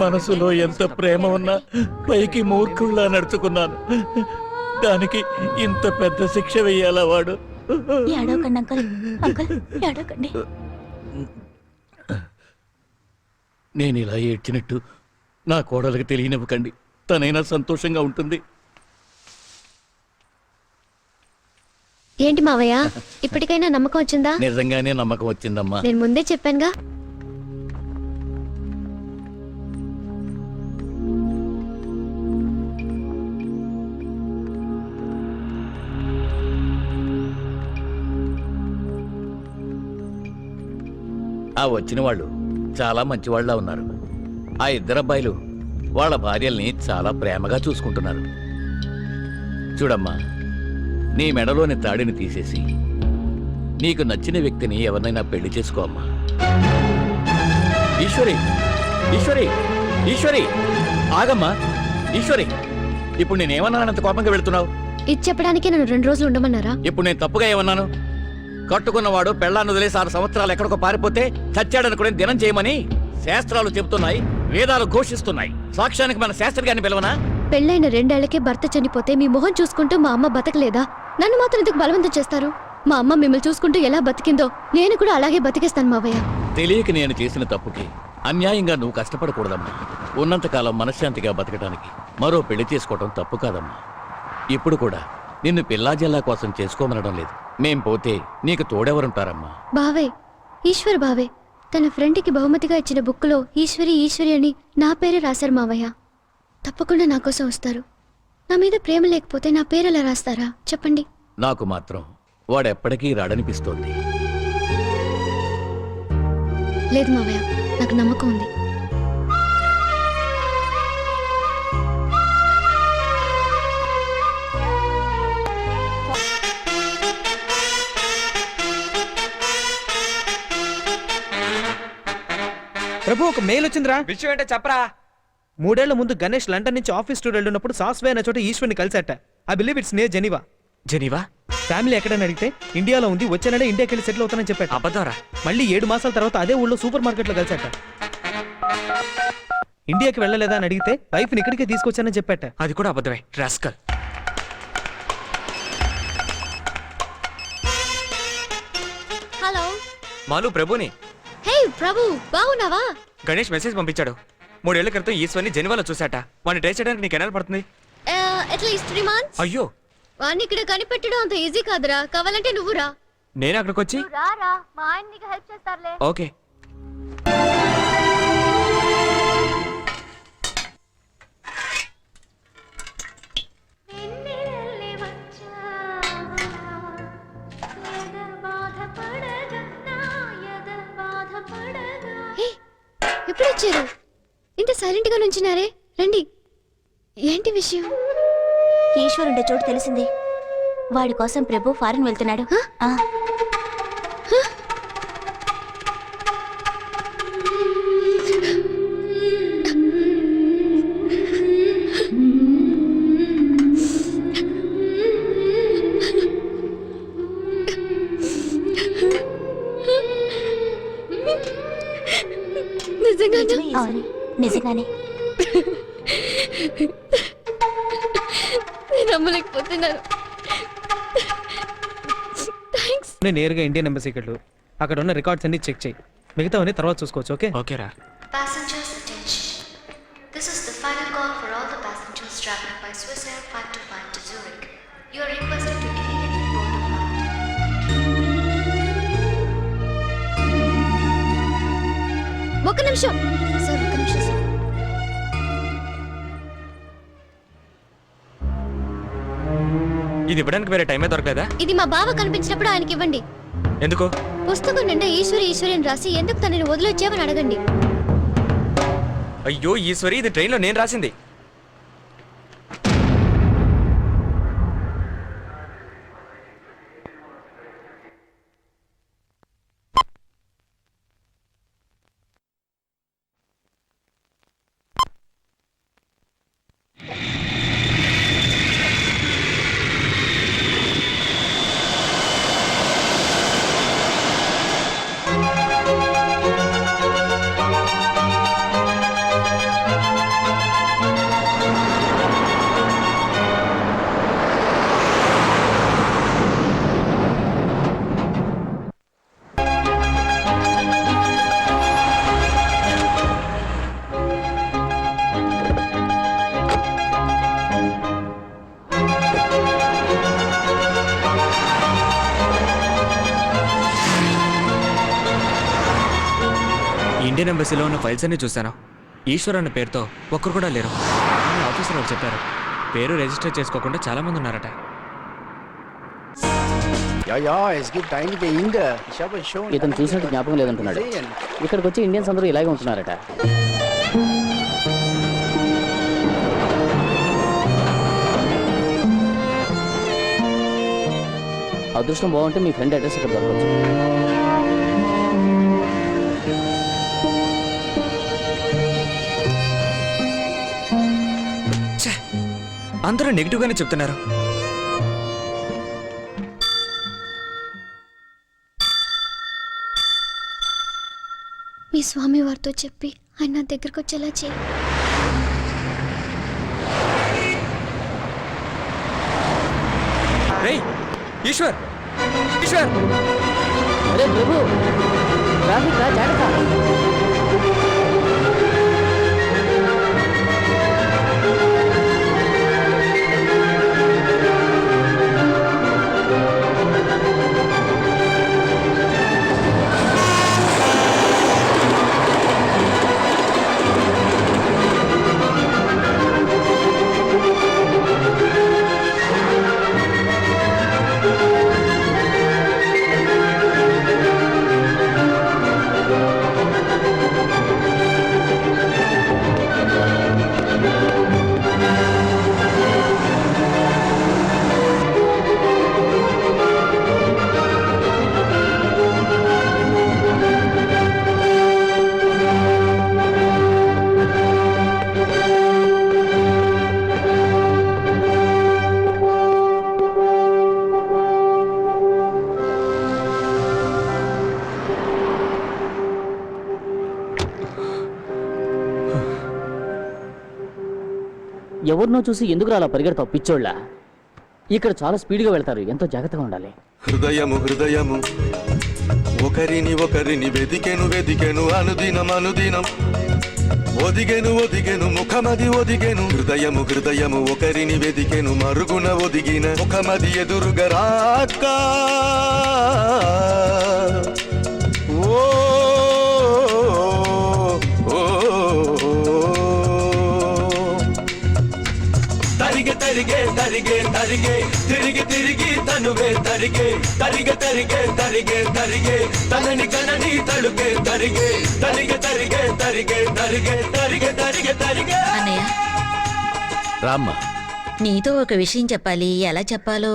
మనసులో ఎంత ప్రేమ ఉన్నా పైకి మూర్ఖుల్లా నడుచుకున్నాను. దానికి ఇంత పెద్ద శిక్ష వెయ్యాలా వాడు? ఏడవకండి అంకల్, అంకల్ ఏడవకండి. నేను ఇలా ఏడ్చినట్టు నా కోడలికి తెలియనివ్వకండి, తనైనా సంతోషంగా ఉంటుంది. ఏంటి మావయ్య, ఇప్పటికైనా నమ్మకం వచ్చిందా? నిజంగానే నమ్మకం వచ్చిందమ్మా. నేను ముందే చెప్పానుగా. ఆ వచ్చిన వాళ్ళు చాలా మంచివాళ్ళ ఉన్నారు. ఆ ఇద్దరు అబ్బాయిలు వాళ్ళ భార్యల్ని చాలా ప్రేమగా చూసుకుంటున్నారు. చూడమ్మా, నీ మెడలోని తాడిని తీసేసి నీకు నచ్చిన వ్యక్తిని ఎవరినైనా పెళ్లి చేసుకోమ్మా. ఈశ్వరి, ఈశ్వరి, ఈశ్వరి, ఆగమ్మా. ఈశ్వరి, ఇప్పుడు నేనేమన్నానంత కోపంగా వెళ్తున్నావు? ఇది చెప్పడానికి నన్ను 2 రోజులు ఉండమన్నారా? ఇప్పుడు నేను తప్పుగా ఏమన్నాను? కట్టుకున్నవాడు పెళ్ళాన్ని వదిలేసి 6 సంవత్సరాలు ఎక్కడికో పారిపోతే చచ్చాడనుకుని దినం చేయమని శాస్త్రాలు చెబుతున్నాయి, వేదాలు ఘోషిస్తున్నాయి. సాక్ష్యానికి మన శాస్త్రి గారిని పిలవనా? పెళ్ళైన 2 ఏళ్లకే భర్త చనిపోతే మీ మొహం చూసుకుంటూ మా అమ్మ బతకలేదా? నన్ను మాత్రం ఎందుకు బలవంతం చేస్తారు? మా అమ్మ మిమ్మల్ని చూసుకుంటూ ఎలా బతికిందో నేను కూడా అలాగే బతికేస్తాను మావయ్య. తెలియక నేను చేసిన తప్పుకి అన్యాయంగా నువ్వు కష్టపడకూడదమ్మా. ఉన్నంతకాలం మనశ్శాంతిగా బతకడానికి మరో పెళ్లి చేసుకోవడం తప్పు కాదమ్మా. ఇప్పుడు కూడా నిన్ను పిల్లాజల్లా కోసం చేసుకోమనడం లేదు. మేం పోతే నీకు తోడెవరుంటారమ్మా? బావే, ఈశ్వర్ బావే తన ఫ్రెండ్కి బహుమతిగా ఇచ్చిన బుక్లో ఈశ్వరి ఈశ్వరి అని నా పేరే రాశారు మావయ్య. తప్పకుండా నా కోసం వస్తారు. నా మీద ప్రేమ లేకపోతే నా పేరు ఎలా రాస్తారా చెప్పండి? నాకు మాత్రం వాడెప్పటికీ రాడనిపిస్తోంది. లేదు మావయ్య, నాకు నమ్మకం ఉంది. ప్రభు, ఒక మెయిల్ వచ్చిందిరా. విషయం ఏంటో చెప్పరా. 3 ఏళ్ల ముందు గణేష్ లండన్ నుంచి ఆఫీస్ టూర్ వెళ్ళినప్పుడు సాస్వే అనే చోట ఈశ్వర్ని కలిసాట. I believe it's near Geneva. Geneva? Family ఎక్కడని అడిగితే ఇండియాలో ఉంది, వచ్చే నెల ఇండియాకి వెళ్ళి సెటిల్ అవుతానని చెప్పాట. అబద్ధంరా. మళ్ళీ 7 మాసాల తర్వాత అదే ఊళ్ళో సూపర్ మార్కెట్లో కలిసాట. ఇండియాకి వెళ్ళలేదా అని అడిగితే వైఫ్ని ఇక్కడికే తీసుకొచ్చానని చెప్పాట. అది కూడా అబద్ధమే, రాస్కల్. హలో మాలు, ప్రభుని. హే ప్రభు, బాగున్నావా? గణేష్ మెసేజ్ పంపించాడు. 3 ఏళ్ల క్రితం ఈశ్వర్ని జెనీవాలో చూశాట. వాడిని ట్రై చేయడానికి నీకు ఎన్నాళ్ళు పడుతుంది? At least 3 months. అయ్యో, వాడిని ఇక్కడ కనిపెట్టడం అంత ఈజీ కాదురా. కావాలంటే నువ్వు రా. నేను అక్కడికి వచ్చి? రారా, మా ఆయన నీకు హెల్ప్ చేస్తారులే. ఓకే. ఎప్పుడు వచ్చారు? ఇంత సైలెంట్ గా నుంచున్నారే, రండి. ఏంటి విషయం? ఈశ్వరుండే చోటు తెలిసింది. వాడి కోసం ప్రభు ఫారెన్ వెళ్తున్నాడు. నిజంగానే నమ్మలేకపోతున్నాను. నేను నేరుగా ఇండియన్ ఎంబసీకి వెళ్ళు. అక్కడ ఉన్న రికార్డ్స్ అన్ని చెక్ చేయి. మిగతావన్నీ తర్వాత చూసుకోవచ్చు. ఓకే? ఓకేరా. Passengers attention. This is the final call for all the passengers traveling by Swiss Air 525 to Zurich. You are requested to immediately board the flight. ఒక్క నిమిషం సార్, ఒక్క నిమిషం సార్. ఇది ఇవ్వడానికి వేరే టైమే దొరకలేదా? ఇది మా బావ కనిపించినప్పుడు ఆయనకి ఇవ్వండి. ఎందుకు? పుస్తకం నిండా ఈశ్వరి ఈశ్వరి అని రాసి ఎందుకు తనని వదిలొచ్చావని అడగండి. అయ్యో ఈశ్వరి, ఇది ట్రైన్లో నేను రాసింది. ఇండియన్ ఎంబసీలో ఉన్న ఫైల్స్ అన్ని చూశాను. ఈశ్వర్ అన్న పేరుతో ఒక్కరు కూడా లేరు. ఆఫీసర్ వాళ్ళు చెప్పారు పేరు రిజిస్టర్ చేసుకోకుండా చాలా మంది ఉన్నారట. ఇతను చూసినట్టు జ్ఞాపకం లేదంటున్నాడు. ఇక్కడికి వచ్చి ఇండియన్స్ అందరూ ఇలాగే ఉంటున్నారట. అదృష్టం బాగుంటే మీ ఫ్రెండ్ అడ్రస్ ఇక్కడ దొరకవచ్చు. అందరూ నెగిటివ్ గానే చెప్తున్నారు. మీ స్వామి వారితో చెప్పి ఆయన నా దగ్గరకు వచ్చేలా చేయి. రేయ్ ఈశ్వర్, ఈశ్వర్! అరే ప్రభు, ట్రాఫిక్ రా, జాగ్రత్త. ఎవరినో చూసి ఎందుకు అలా పరిగెడతావు పిచ్చోళ్ళ? ఇక్కడ చాలా స్పీడ్గా వెళ్తారు, ఎంతో జాగ్రత్తగా ఉండాలి. హృదయము హృదయము ఒకరిని ఒకరిని వెదికెను వెదికెను అనుదినం అనుదినం ఒదిగెను ఒదిగెను ముఖమది ఒదిగెను హృదయము హృదయము ఒకరిని వెదికెను మరుగున ఒదిగిన ముఖమది ఎదురుగా రాక ఓ తరిగే తరిగే తరిగే తరిగే తిరిగి తిరిగి తనువే తరిగే తరిగే తరిగే తరిగే తరిగే తనని కనని తడుగే తరిగే తరిగే తరిగే తరిగే తరిగే తరిగే తరిగే తరిగే. అన్నయ్య, రామ్మ, నీతో ఒక విషయం చెప్పాలి. ఎలా చెప్పాలో.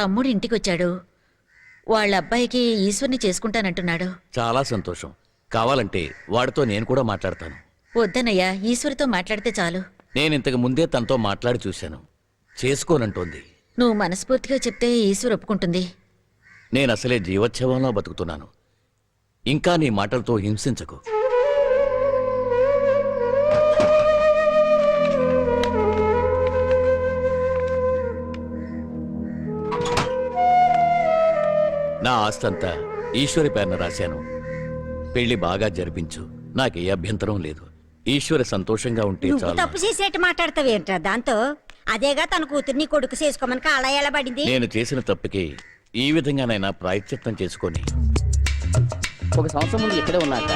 తమ్ముడు ఇంటికొచ్చాడు. వాళ్ళ అబ్బాయికి ఈశ్వర్ని చేసుకుంటానంటున్నాడు. చాలా సంతోషం. కావాలంటే వాడితో నేను కూడా మాట్లాడతాను. వద్దనయ్య, ఈశ్వర్తో మాట్లాడితే చాలు. నేను ఇంతకు ముందే తనతో మాట్లాడి చూశాను. చేసుకోనంటోంది. నువ్వు మనస్ఫూర్తిగా చెప్తే ఈశ్వర్ ఒప్పుకుంటుంది. నేను అసలే జీవోత్సవంలో బతుకుతున్నాను. ఇంకా నీ మాటలతో హింసించకు. నా ఆస్తంతా ఈశ్వరి పేరున రాశాను. పెళ్లి బాగా జరిపించు. నాకే అభ్యంతరం లేదు. ఈశ్వరి సంతోషంగా ఉంటే నువ్వు చాలు. తప్పు చేసేట్టు మాట్లాడతావేంట్రా దాంతో? అదేగా తన కూతుర్ని కొడుకు చేసుకోమని కాళ్ళ ఎలా పడింది. నేను చేసిన తప్పుకి ఈ విధంగానైనా ప్రాయశ్చిత్తం చేసుకొని ఒక సంవత్సరం ముందు ఇక్కడే ఉన్నాక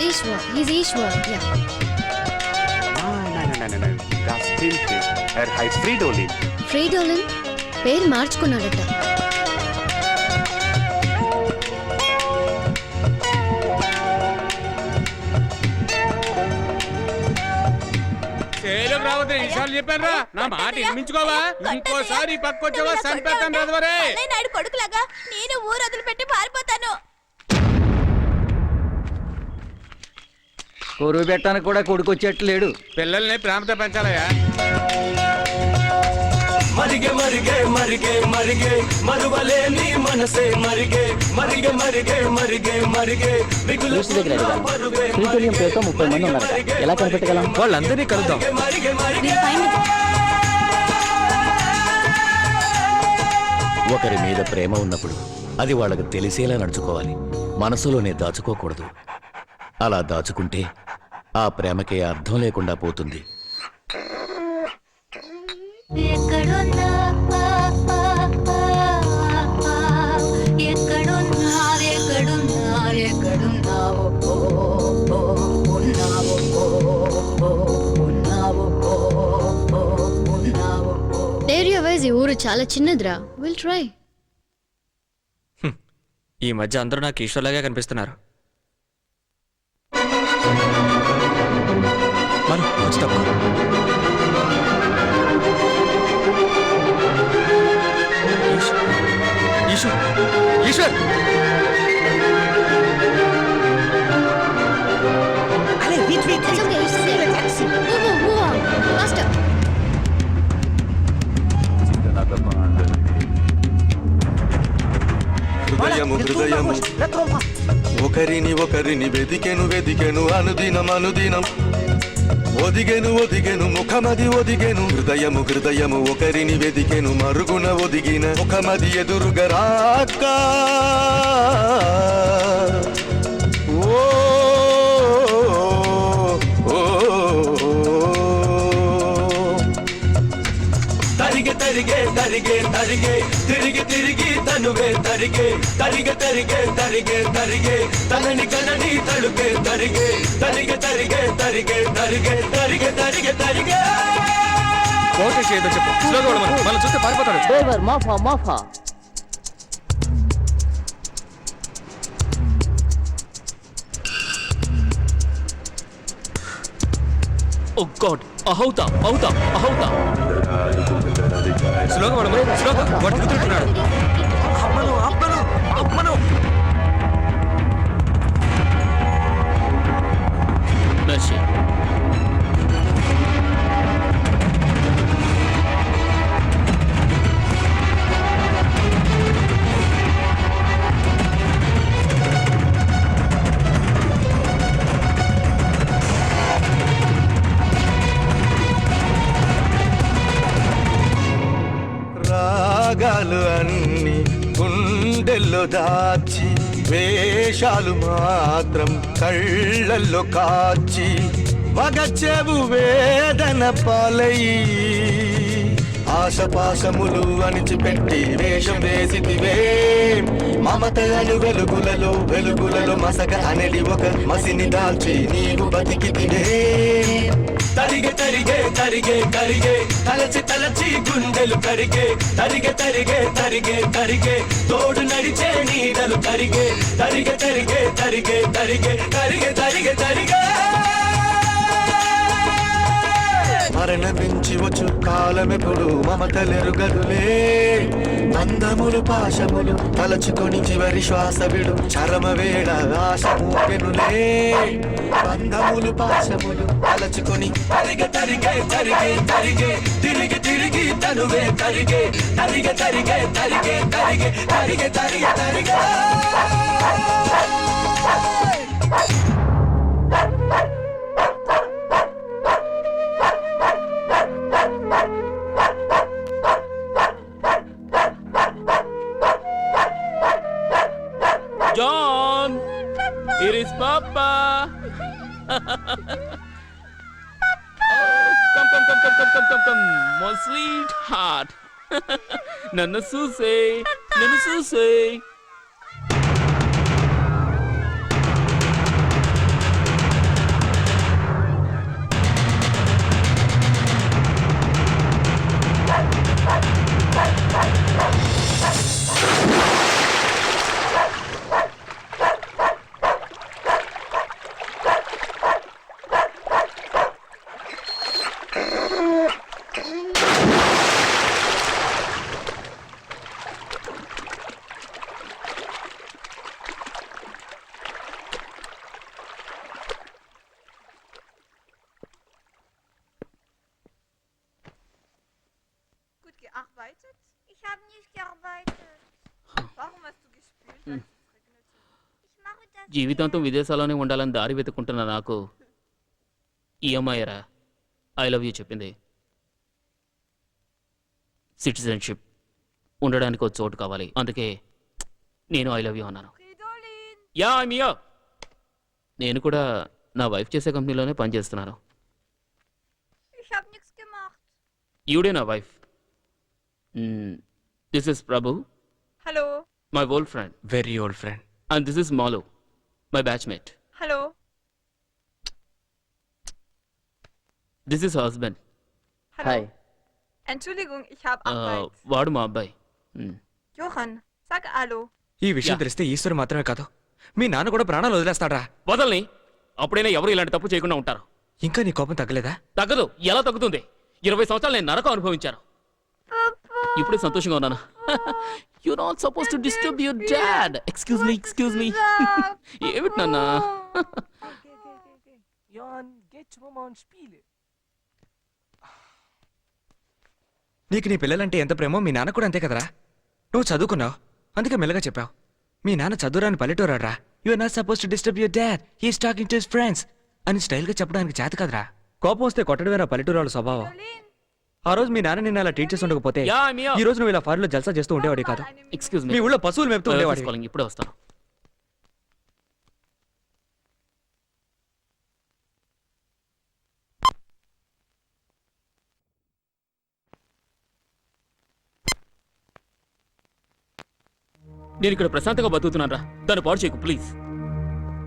ఈశ్వర్, he's ఈశ్వర్. Yeah. ఫ్రీడోలిన్ పేరు మార్చుకున్నాడట. ఈసారి చెప్పారా? నా మాట వినిపించుకోవా? ఇంకోసారి పక్కొచ్చావా సంపేతాను రదవరే. కొడుకులాగా నేను ఊరు వదిలిపెట్టి పారిపోతాను. కొరువు పెట్టడానికి కూడా కొడుకొచ్చేట్లు లేడు. పిల్లల్ని ప్రేమతో పెంచాలయ్యా. మరిగే మరిగే మరిగే మరిగే మరువలేని మనసే మరిగే మరిగే మరిగే మరిగే మరిగే లూసి దగ్గర అడిగాను. శ్రీకల్యం పేరుతో 30 మంది ఉన్నారట. ఎలా కనిపెట్టగలం? వాళ్ళందరినీ కలుద్దాం. ఒకరి మీద ప్రేమ ఉన్నప్పుడు అది వాళ్ళకి తెలిసేలా నడుచుకోవాలి. మనసులోనే దాచుకోకూడదు. అలా దాచుకుంటే ఆ ప్రేమకే అర్థం లేకుండా పోతుంది. ఏరియా వైజ్ ఈ ఊరు చాలా చిన్నదిరా. Will try. ఈ మధ్య అందరూ నాకు ఈశ్వర్లాగే కనిపిస్తున్నారు. మను, వచ్చి తప్పుకో. Eshwar, Eshwar, Allez, vite, vite, It's okay, it's okay. le taxi. Move on. Faster. హృదయము హృదయము ఒకరిని ఒకరిని వెదికెను వెదికెను అనుదినం అనుదినం ఒదిగెను ఒదిగెను ముఖమది ఒదిగెను హృదయము హృదయము ఒకరిని వెదికెను మరుగున ఒదిగిన ముఖమది ఎదురుగా రాక ఓ తరిగే తరిగే తరిగే తరిగే తిరిగి తిరిగి తనువే తరిగే తరిగే తరిగే తరిగే తరిగే తనని కనని తలుకే తరిగే తరిగే తరిగే తరిగే తరిగే తరిగే తరిగే తరిగే కోటేష్ ఏదో చెప్పు. స్లోగా వెళ్ళమను. మనం చూస్తే పారిపోతాడు. డ్రైవర్ మాఫా మాఫా. ఓ గాడ్, అహౌతా అవుతా అహౌతా. స్లోగా వెళ్ళమను. స్లోగా. వాడు తిరుగుతున్నాడు. అమ్మను అమ్మను అమ్మను మెర్సీ. రాగాలు అన్ని గుండెల్లో దాచి వేషాలు మాత్రం కళ్ళల్లో కాచి వగచెవు వేదన పాలయి ఆశపాశములు అణిచిపెట్టి వేషం వేసితివే మమత అను వెలుగులలో వెలుగులలో మసక అనేది ఒక మసిని దాల్చి నీవు బతికితివే తరిగే తరిగే తరిగే తరిగే తలచి తలచి గుండెలు కరిగే తరిగే తరిగే తరిగే తరిగే తోడు నడిచే నీడలు కరిగే తరిగే తరిగే తరిగే తరిగే తరిగే తరిగే తరిగే మరణ పెంచి వచ్చు కాలమెప్పుడు మమతలెరుగదులే బంధములు పాశములు తలచుకొని చివరి శ్వాస విడు చరమ వేళ ఆశ మూపెనులే బంధములు పాశములు తలచుకొని తరిగే తరిగే తరిగే తరిగే తిరిగి తిరిగి తనువే తరిగే తరిగే తరిగే తరిగే తరిగే తరిగే తరిగే తరిగే John, here is Papa. Come, my sweetheart. Nana Susie. Gearbeitet? Ich habe nicht gearbeitet. Warum hast du gespielt, als es regnete? Ich mache das. జీవితాంతం విదేశాల్లోనే ఉండాలని దారి వెతుక్కుంటున్న నాకు ఈ అమ్మాయిరా ఐ లవ్ యూ చెప్పింది. సిటిజన్షిప్ ఉండడానికి ఒక చోటు కావాలి, అందుకే నేను ఐ లవ్ యూ అన్నాను. యా మియా, నేను కూడా నా వైఫ్ చేసే కంపెనీలోనే పనిచేస్తున్నాను. Ich habe nichts gemacht. ఈవిడే నా wife. This is Prabhu. Hello. My old friend. Very old friend. And this is Malu, my batchmate. Hello. This is her husband. Hello. Hi. Entschuldigung, ich habe Arbeit. వాడు మా అబ్బాయి. Johann, sag Hallo. ఈ విషయం తెలిస్తే ఈశ్వరు మాత్రమే కాదు మీ నాన్న కూడా ప్రాణాలు వదిలేస్తాడా? వదలని. అప్పుడైనా ఎవరు ఇలాంటి తప్పు చేయకుండా ఉంటారు. ఇంకా నీ కోపం తగ్గలేదా? తగ్గదు. ఎలా తగ్గుతుంది? 20 సంవత్సరాలు నేను నరకం అనుభవించాను. ఇప్పుడే సంతోషంగా ఉన్నాను. You not suppose to disturb your dad. Excuse me. ఏమిటి నాన్న? నీకు నీ పిల్లలంటే ఎంత ప్రేమో మీ నాన్న కూడా అంతే కదరా. నువ్వు చదువుకున్నావు, అందుకే మెల్లగా చెప్పావు. మీ నాన్న చదువురాని పల్లెటూరాడ్రా. You are not suppose to disturb your dad, he is talking to his friends అని స్టైల్గా చెప్పడానికి చేత కదరా. కోపం వస్తే కొట్టడమేరా పల్లెటూరాళ్ళ స్వభావం. ఆ రోజు మీ నాన్న నిన్న అలా ట్రీట్ చేసి ఉండకపోతే ఈ రోజు నువ్వు ఇలా ఫారిన్లో జల్సా చేస్తూ ఉండేవాడి కాదు. ఎక్స్క్యూజ్ మీ ఊళ్ళో పశువులు మేపుతూ ఉండేవాడి. ఇప్పుడే వస్తాను. నేను ఇక్కడ ప్రశాంతంగా బతుకుతున్నాను రా. దాన్ని పాడు చేయకు ప్లీజ్.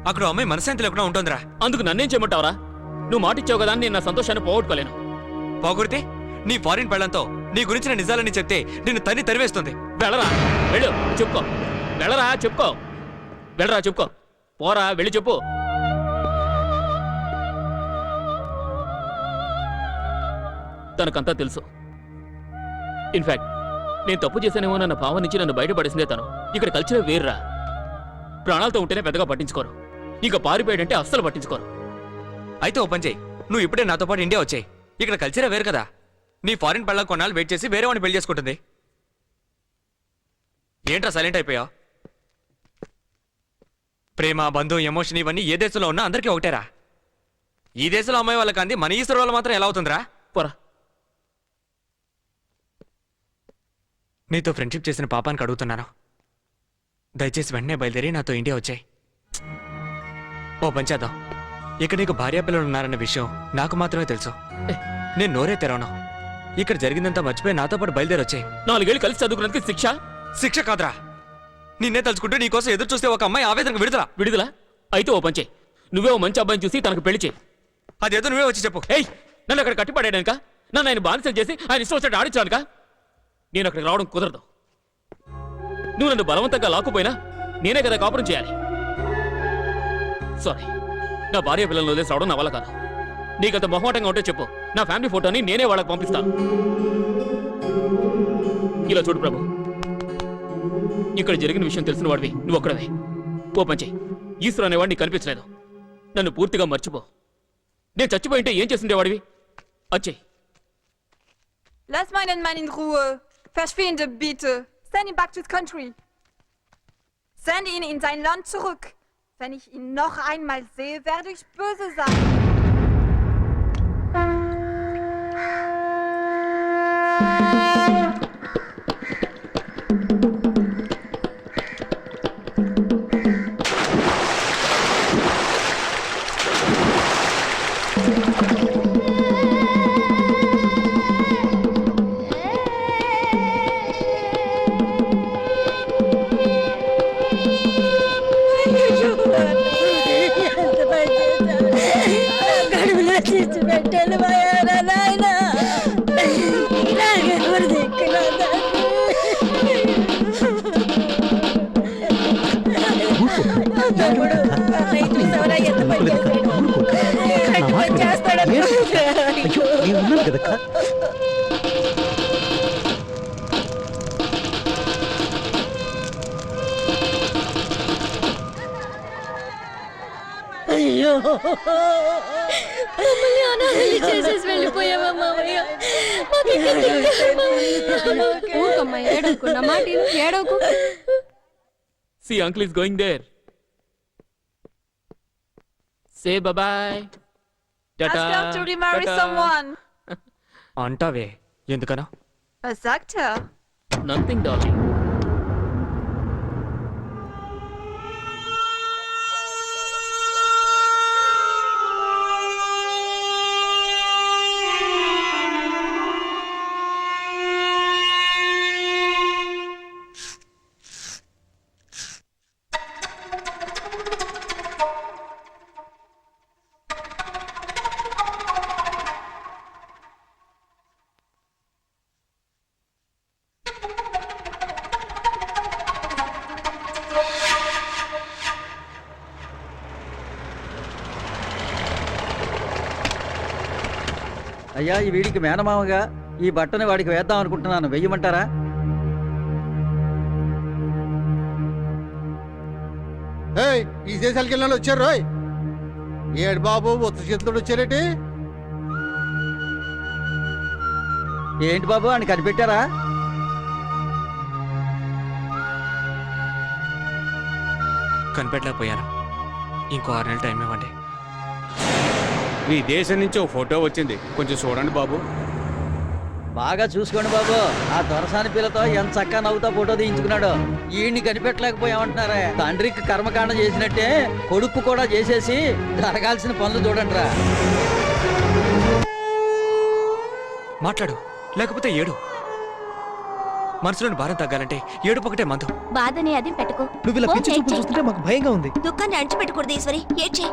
అక్కడ అమ్మాయి మనశాంతి లేకుండా ఉంటుందిరా. అందుకు నన్నేం చేయమంటావరా? నువ్వు మాటిచ్చావు కదా, నేను నా సంతోషాన్ని పోగొట్టుకోలేను. పోగొడితే నీ ఫారిన్ పెళ్ళంతో నీ గురించిన నిజాలని చెప్తే నిన్ను తరివేస్తుంది. వెళ్ళరా, వెళ్ళు, చెప్పుకో. వెళ్ళరా, చెప్పుకో. వెళ్ళరా, చెప్పుకో. పోరా, వెళ్ళి చెప్పు. తనకంతా తెలుసు. ఇన్ఫాక్ట్ నేను తప్పు చేశానేమో నన్న భావం నుంచి నన్ను బయటపడేసిందే తను. ఇక్కడ కల్చర్ వేర్రా. ప్రాణాలతో ఉంటేనే పెద్దగా పట్టించుకోరు. ఇక పారిపోయాడంటే అస్సలు పట్టించుకోరు. అయితే ఓ పని చేయి, నువ్వు ఇప్పుడే నాతో పాటు ఇండియా వచ్చాయి. ఇక్కడ కల్చరే వేరు కదా. నీ ఫారిన్ పెళ్ళ కొన్నాళ్ళు వెయిట్ చేసి వేరే వాడిని పెళ్లి చేసుకుంటుంది. ఏంట్రా సైలెంట్ అయిపోయావు? ప్రేమ, బంధు, ఎమోషన్ ఇవన్నీ ఏ దేశంలో ఉన్నా అందరికీ ఒకటేరా. ఈ దేశంలో అమ్మాయి వాళ్ళకి అంది, మన ఈశ్వరు వాళ్ళు మాత్రం ఎలా అవుతుందిరా? పోరా. నీతో ఫ్రెండ్షిప్ చేసిన పాపానికి అడుగుతున్నాను, దయచేసి వెంటనే బయలుదేరి నాతో ఇండియా వచ్చాయి. ఓ పంచేద్దాం. ఇక్కడ నీకు భార్యాపిల్లలు ఉన్నారన్న విషయం నాకు మాత్రమే తెలుసు. నేను నోరే తెరవను. ఇక్కడ జరిగిందంతా మర్చిపోయి నాతో పాటు బయలుదేరి వచ్చాయి. 4 ఏళ్ళు కలిసి చదువుకున్నందుకు శిక్ష? శిక్ష కాదురా, నిన్నే తలుచుకుంటూ నీకోసం ఎదురు చూస్తే ఒక అమ్మాయి ఆవేదనకు విడుదల. అయితే ఓ పంచే, నువ్వే ఓ మంచి అబ్బాయిని చూసి తనకు పెళ్లి చేయి. అదేదో నువ్వే వచ్చి చెప్పు. ఏయ్, నన్ను అక్కడ కట్టిపడేయడానిక? నన్ను ఆయన బానిసలు చేసి ఆయన ఇష్టం వచ్చాడు ఆడించడానిక? నేను అక్కడికి రావడం కుదరదు. నువ్వు నన్ను బలవంతంగా లాక్కుపోయినా నేనే కదా కాపురం చేయాలి. సారీ, నా భార్య పిల్లలను వదిలేసి రావడం నా వల్ల కాదు. నీకంత మొహమాటంగా ఉంటే చెప్పు, నా ఫ్యామిలీ ఫోటోని నేనే వాళ్ళకి పంపిస్తాను. ఇలా చూడు ప్రభు, ఇక్కడ జరిగిన విషయం తెలిసిన వాడివి నువ్వు ఒక్కడవే. ఓ పంచే, ఈశ్వరు అనేవాడు నీకు కనిపించలేదు. నన్ను పూర్తిగా మర్చిపో. నేను చచ్చిపోయింటే ఏం చేస్తుండేవాడివి? అచ్చే. Lass meinen Mann in Ruhe. Verschwinde bitte. Send ihn back to his country. Send ihn in sein Land zurück. Wenn ich ihn noch einmal sehe, werde ich böse sein. అయ్యో, మమ్మల్ని అనాథలు చేసేసి వెళ్ళిపోయావా మామయ్య? ఊరుకోమ్మా, ఏడవకు. నా మాట విను, ఏడవకు. See, uncle is going there. Say bye-bye. Tata. Ask him to remarry Tata. someone. అంటావే, ఎందుకనా? Was sagt er? Nothing, darling. అయ్యా ఈ వీడికి మేనమామగా ఈ బట్టని వాడికి వేద్దాం అనుకుంటున్నాను, వెయ్యమంటారా? ఏయ్, ఈ దేశాలకు వెళ్ళిన వచ్చారు రోయ్. ఏడు బాబు ఉత్త చేతులు వచ్చారేటి? ఏంటి బాబు అని కనిపెట్టారా? కనిపెట్టలేకపోయాను. ఇంకో 6 నెలలు టైం ఇవ్వండి. మీ దేశం నుంచి ఓ ఫోటో వచ్చింది, కొంచెం చూడండి బాబు. బాగా చూసుకోండి బాబు, ఆ దొరసాని పిల్లతో ఎంత చక్కగా నవ్వుతా ఫోటో తీయించుకున్నాడు. ఈయన్ని కనిపెట్టలేకపోయామంటున్నారా? తండ్రికి కర్మకాండ చేసినట్టే కొడుకు కూడా చేసేసి జరగాల్సిన పనులు చూడండి రా. మాట్లాడు, లేకపోతే ఏడు. మనసులోని భారం తగ్గాలంటే ఏడుపు ఒకటే మందు. బాధని అది పెట్టుకో. నువ్వు ఇలా పిచ్చి చూపులు చూస్తుంటే మాకు భయంగా ఉంది. దుఃఖాన్ని అణిచిపెట్టకూడదు ఈశ్వరి. ఏడ్చే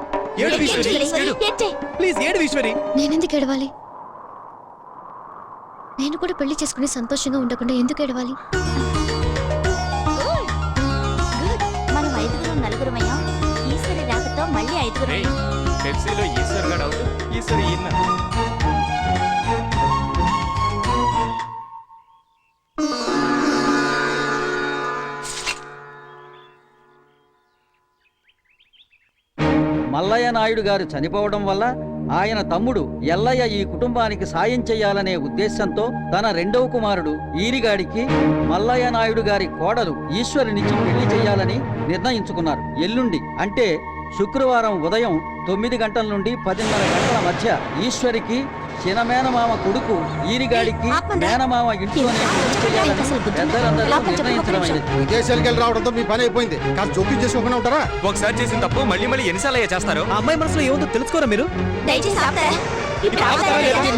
ఏడు ఈశ్వరి. ప్లీజ్ ఏడు ఈశ్వరి. నేనెందుకు ఏడవాలి? నేను కూడా పెళ్లి చేసుకుని సంతోషంగా ఉండకుండా ఎందుకు ఏడవాలి? మనం 5 నలుగురమయ్యాం. ఈశ్వరి రాకతో మళ్ళీ 5. పెప్సీలో ఈశ్వర్ గడ్ అవుట్, ఈశ్వరి ఇన్న. మల్లయ్య నాయుడు గారు చనిపోవడం వల్ల ఆయన తమ్ముడు ఎల్లయ్య ఈ కుటుంబానికి సాయం చేయాలనే ఉద్దేశంతో తన రెండవ కుమారుడు ఈరిగాడికి మల్లయ్య నాయుడు గారి కోడలు ఈశ్వరినిచ్చి పెళ్లి చేయాలని నిర్ణయించుకున్నారు. ఎల్లుండి అంటే శుక్రవారం ఉదయం 9 గంటల నుండి 10:30 గంటల మధ్య ఈశ్వరికి చినమేనమామ కొడుకు ఈరిగాడికి మేనమామ ఇంట్లోనే పెళ్లి చేయాలని పెద్దలందరూ నిర్ణయించడమైంది. విదేశాలకు వెళ్ళి రావడంతో మీ పని అయిపోయింది. కాస్త జోక్యం చేసుకోకుండా ఉంటారా? ఒకసారి చేసిన తప్పు మళ్ళీ మళ్ళీ ఎన్నిసార్లు చేస్తారు? ఆ అమ్మాయి మనసులో ఏముందో తెలుసుకోరా మీరు?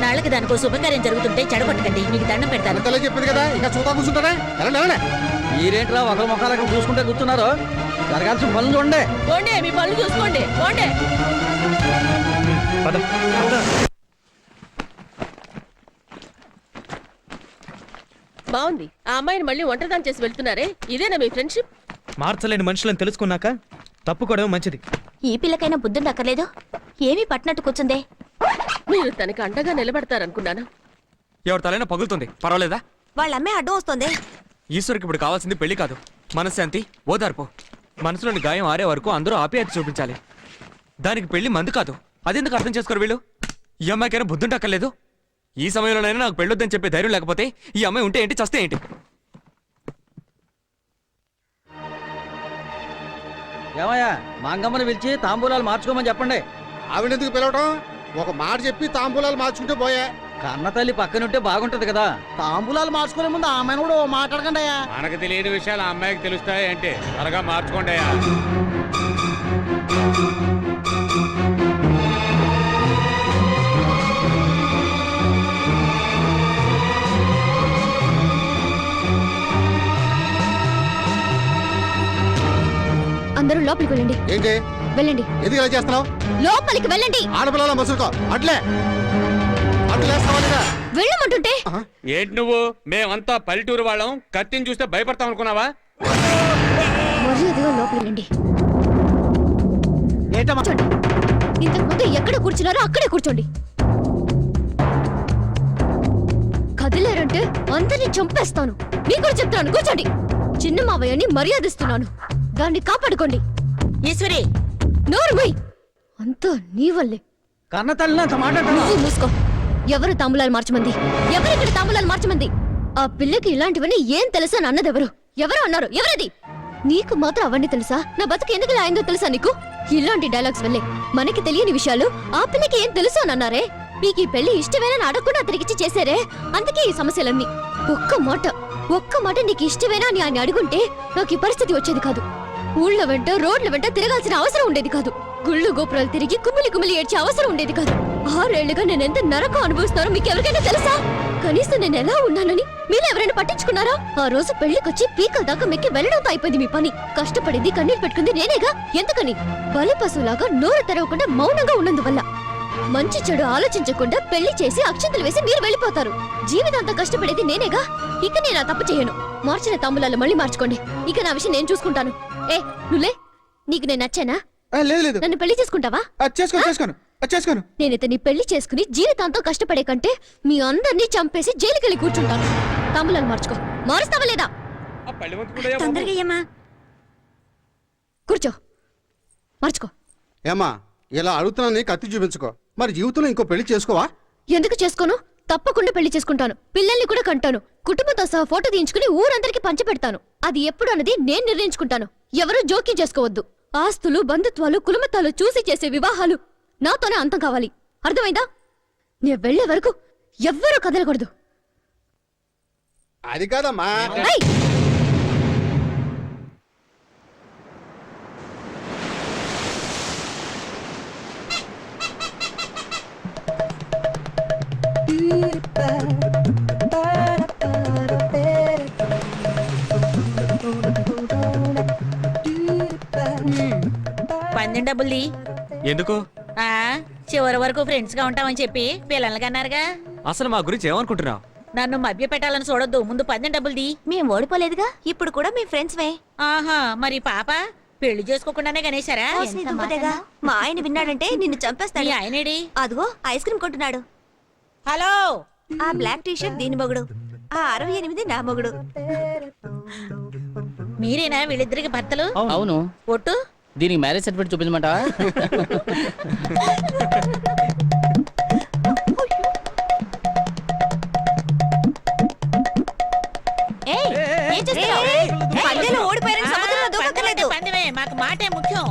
నాళ్ళకి దానికో శుభకార్యం జరుగుతుంటే చెడగొట్టకండి, మీకు దండం పెడతాను. అంతలే చెప్పింది కదా, ఇంకా చూద్దా కూర్చుంటారా? వెళ్ళండి. మీరేంట్రా ఒకరి ముఖాలకు చూసుకుంటే కూర్చున్నారు? జరగాల్సిన పనులు చూడండి. పోండి, మీ పనులు చూసుకోండి. పోండి. బాగుంది. ఆ అమ్మాయిని మళ్ళీ ఒంటరిదాన్ని చేసి వెళ్తున్నారే, ఇదేనా మీ ఫ్రెండ్షిప్? మార్చలేని మనుషులను తెలుసుకున్నాక తప్పుకోవడం మంచిది. ఈ పిల్లకైనా బుద్ధుండి అక్కర్లేదు. ఏమీ పట్టినట్టు కూర్చుందే. మీరు తనకి అండగా నిలబడతారనుకున్నాను. ఎవరి తలైనా పగులుతుంది, పర్వాలేదా? వాళ్ళ అమ్మాయి అడ్డం వస్తుంది. ఈశ్వరికి ఇప్పుడు కావాల్సింది పెళ్లి కాదు, మనశ్శాంతి, ఓదార్పు. మనసులోని గాయం ఆరే వరకు అందరూ ఆప్యాయత చూపించాలి. దానికి పెళ్లి మందు కాదు. అదెందుకు అర్థం చేసుకోరు వీళ్ళు? ఈ అమ్మాయికైనా బుద్ధుంటక్కర్లేదు. ఈ సమయంలోనైనా నాకు పెళ్ళొద్దని చెప్పే ధైర్యం లేకపోతే ఈ అమ్మాయి ఉంటే ఏంటి, చస్తే ఏంటి? ఏమయ్యా, మాంగమ్మని పిలిచి తాంబూలాలు మార్చుకోమని చెప్పండి. ఆవిడెందుకు పిలవటం? ఒక మాట చెప్పి తాంబూలాలు మార్చుకుంటే పోయా. కన్న తల్లి పక్కనుంటే బాగుంటది కదా. తాంబూలాలు మార్చుకునే ముందు ఆమెను కూడా మాట్లాడకండి అయ్యా. మనకు తెలియని విషయాలు ఆ అమ్మాయికి తెలుస్తాయి అంటే త్వరగా మార్చుకోండి అయ్యా. అందరూ లోపలికి వెళ్ళండి. ఏంటి? వెళ్ళండి. ఎందుకు ఇలా చేస్తున్నావు? లోపలికి వెళ్ళండి. ఆడపిల్లల మసులుకో. అట్లే వెళ్ళమంటుంటే ఏంటి నువ్వు? మేమంతా పల్లెటూరు వాళ్ళం, కత్తిని చూస్తే భయపడతాం అనుకున్నావా? మర్యాదగా లోపలికి రండి. ఇంతకు ముందు ఎక్కడ కూర్చున్నారో అక్కడే కూర్చోండి. కదిలేరంటే అందరినీ చంపేస్తాను. మీకు కూడా చెప్తాను, కూర్చోండి. చిన్న మావయ్యని మర్యాదిస్తున్నాను, దాన్ని కాపాడుకోండి. ఈశ్వరి, నోరు మూయ్. అంతా నీ వల్లే. కన్న తల్లి అంత మాట్లాడుతున్నావు. మూసుకో. ఎవరు తాంబూలాలు మార్చమంది? ఎవరిక్కడ తాంబూలాలు మార్చమంది? ఆ పిల్లకి ఇలాంటివన్నీ ఏం తెలుసా అని అన్నదెవరు? ఎవరు అన్నారు? ఎవరది? నీకు మాత్రం అవన్నీ తెలుసా? నా బతుకు ఎందుకు ఇలా అయిందో తెలుసా నీకు? ఇలాంటి డైలాగ్స్ వల్లే మనకి తెలియని విషయాలు ఆ పిల్లకి ఏం తెలుసు అని అన్నారే. మీకు ఈ పెళ్లి ఇష్టమేనా అడగకుండా అతనికిచ్చి చేశారే, అందుకే ఈ సమస్యలన్నీ. ఒక్క మాట నీకు ఇష్టమేనా అని ఆయన అడుగుంటే నాకు ఈ పరిస్థితి వచ్చేది కాదు. ఊళ్ళ వెంట రోడ్ల వెంట తిరగాల్సిన అవసరం ఉండేది కాదు. గుళ్ళు గోపురాలు తిరిగి కుమిలి ఏడ్చే అవసరం ఉండేది కాదు. 6 ఏళ్లుగా నేను ఎంత నరకం అనుభవిస్తున్నానో మీకు ఎవరికైనా తెలుసా? కనీసం నేను ఎలా ఉన్నానని మీరు ఎవరైనా పట్టించుకున్నారా? ఆ రోజు పెళ్లికొచ్చి పీకల దాకా మెక్కి వెళ్ళడంతో అయిపోయింది మీ పని. కష్టపడింది కన్నీరు పెట్టుకుంది నేనేగా. ఎందుకని? బలి పశువులాగా నోరు తెరవకుండా మౌనంగా ఉన్నందువల్ల. మంచి చెడు ఆలోచించకుండా పెళ్లి చేసి అక్షంతలు వేసి మీరు వెళ్ళిపోతారు. జీవితాంతా కష్టపడేది నేనేగా. ఇక నేను ఆ తప్పు చేయను. మార్చిన తాంబూలాలు మళ్ళీ మార్చుకోండి. ఇక నా విషయం నేను చూసుకుంటాను. నువ్వులే. నీకు నేను నచ్చానా? లేదు. నన్ను పెళ్లి చేసుకుంటావా? చేసుకోను. చేసుకోను. నేను ఇతన్ని పెళ్లి చేసుకుని జీవితాంతం కష్టపడే కంటే మీ అందరినీ చంపేసి జైలుకెళ్ళి కూర్చుంటాను. తాంబూలాలు మార్చుకో. మారుస్తావా లేదా? తొందరగా అయ్యమ్మా. కూర్చో. మార్చుకో. ఏమా ఇలా అడుగుతున్నాను, కత్తి చూపించుకో. మరి జీవితంలో ఇంకో పెళ్లి చేసుకోవా? ఎందుకు చేసుకోను? తప్పకుండా పెళ్లి చేసుకుంటాను. పిల్లల్ని కూడా కంటాను. కుటుంబంతో సహా ఫోటో తీయించుకుని ఊరందరికి పంచిపెడతాను. అది ఎప్పుడు అన్నది నేను నిర్ణయించుకుంటాను. ఎవరూ జోక్యం చేసుకోవద్దు. ఆస్తులు, బంధుత్వాలు, కులమతాలు చూసి చేసే వివాహాలు నాతోనే అంతం కావాలి. అర్థమైందా? నేను వెళ్లే వరకు ఎవ్వరూ కదలకూడదు. అది కాదమ్మా. ఏయ్! పందెం డబ్బుల్ది ఎందుకు? చివరి వరకు ఫ్రెండ్స్ గా ఉంటామని చెప్పి పిల్లల్ని కన్నారుగా. అసలు మా గురించి ఏమనుకుంటున్నావు? నన్ను మభ్య పెట్టాలని చూడొద్దు. ముందు పందెం డబ్బుల్ది. మేము ఓడిపోలేదుగా, ఇప్పుడు కూడా మీ ఫ్రెండ్స్వే. ఆహా, మరి పాప పెళ్లి చేసుకోకుండానే గనేశారా? మా ఆయన విన్నాడంటే నిన్ను చంపేస్తాడు. మీ ఆయనేడి? అదిగో ఐస్ క్రీమ్ కొంటున్నాడు. హలో, ఆ బ్లాక్ టీ షర్ట్ దీని మొగుడు, ఆ 68 నా మొగుడు. మీరేనా వీళ్ళిద్దరికి భర్తలు? అవును. ఒట్టు దీనికి మ్యారేజ్ సర్టిఫికేట్ చూపించమంటావా? ఏయ్, ఏం చేస్తున్నావ్? పందెంలో ఓడిపోయారని సముద్రంలో దూకక్కర్లేదు. పందెమే మాకు మాటే ముఖ్యం.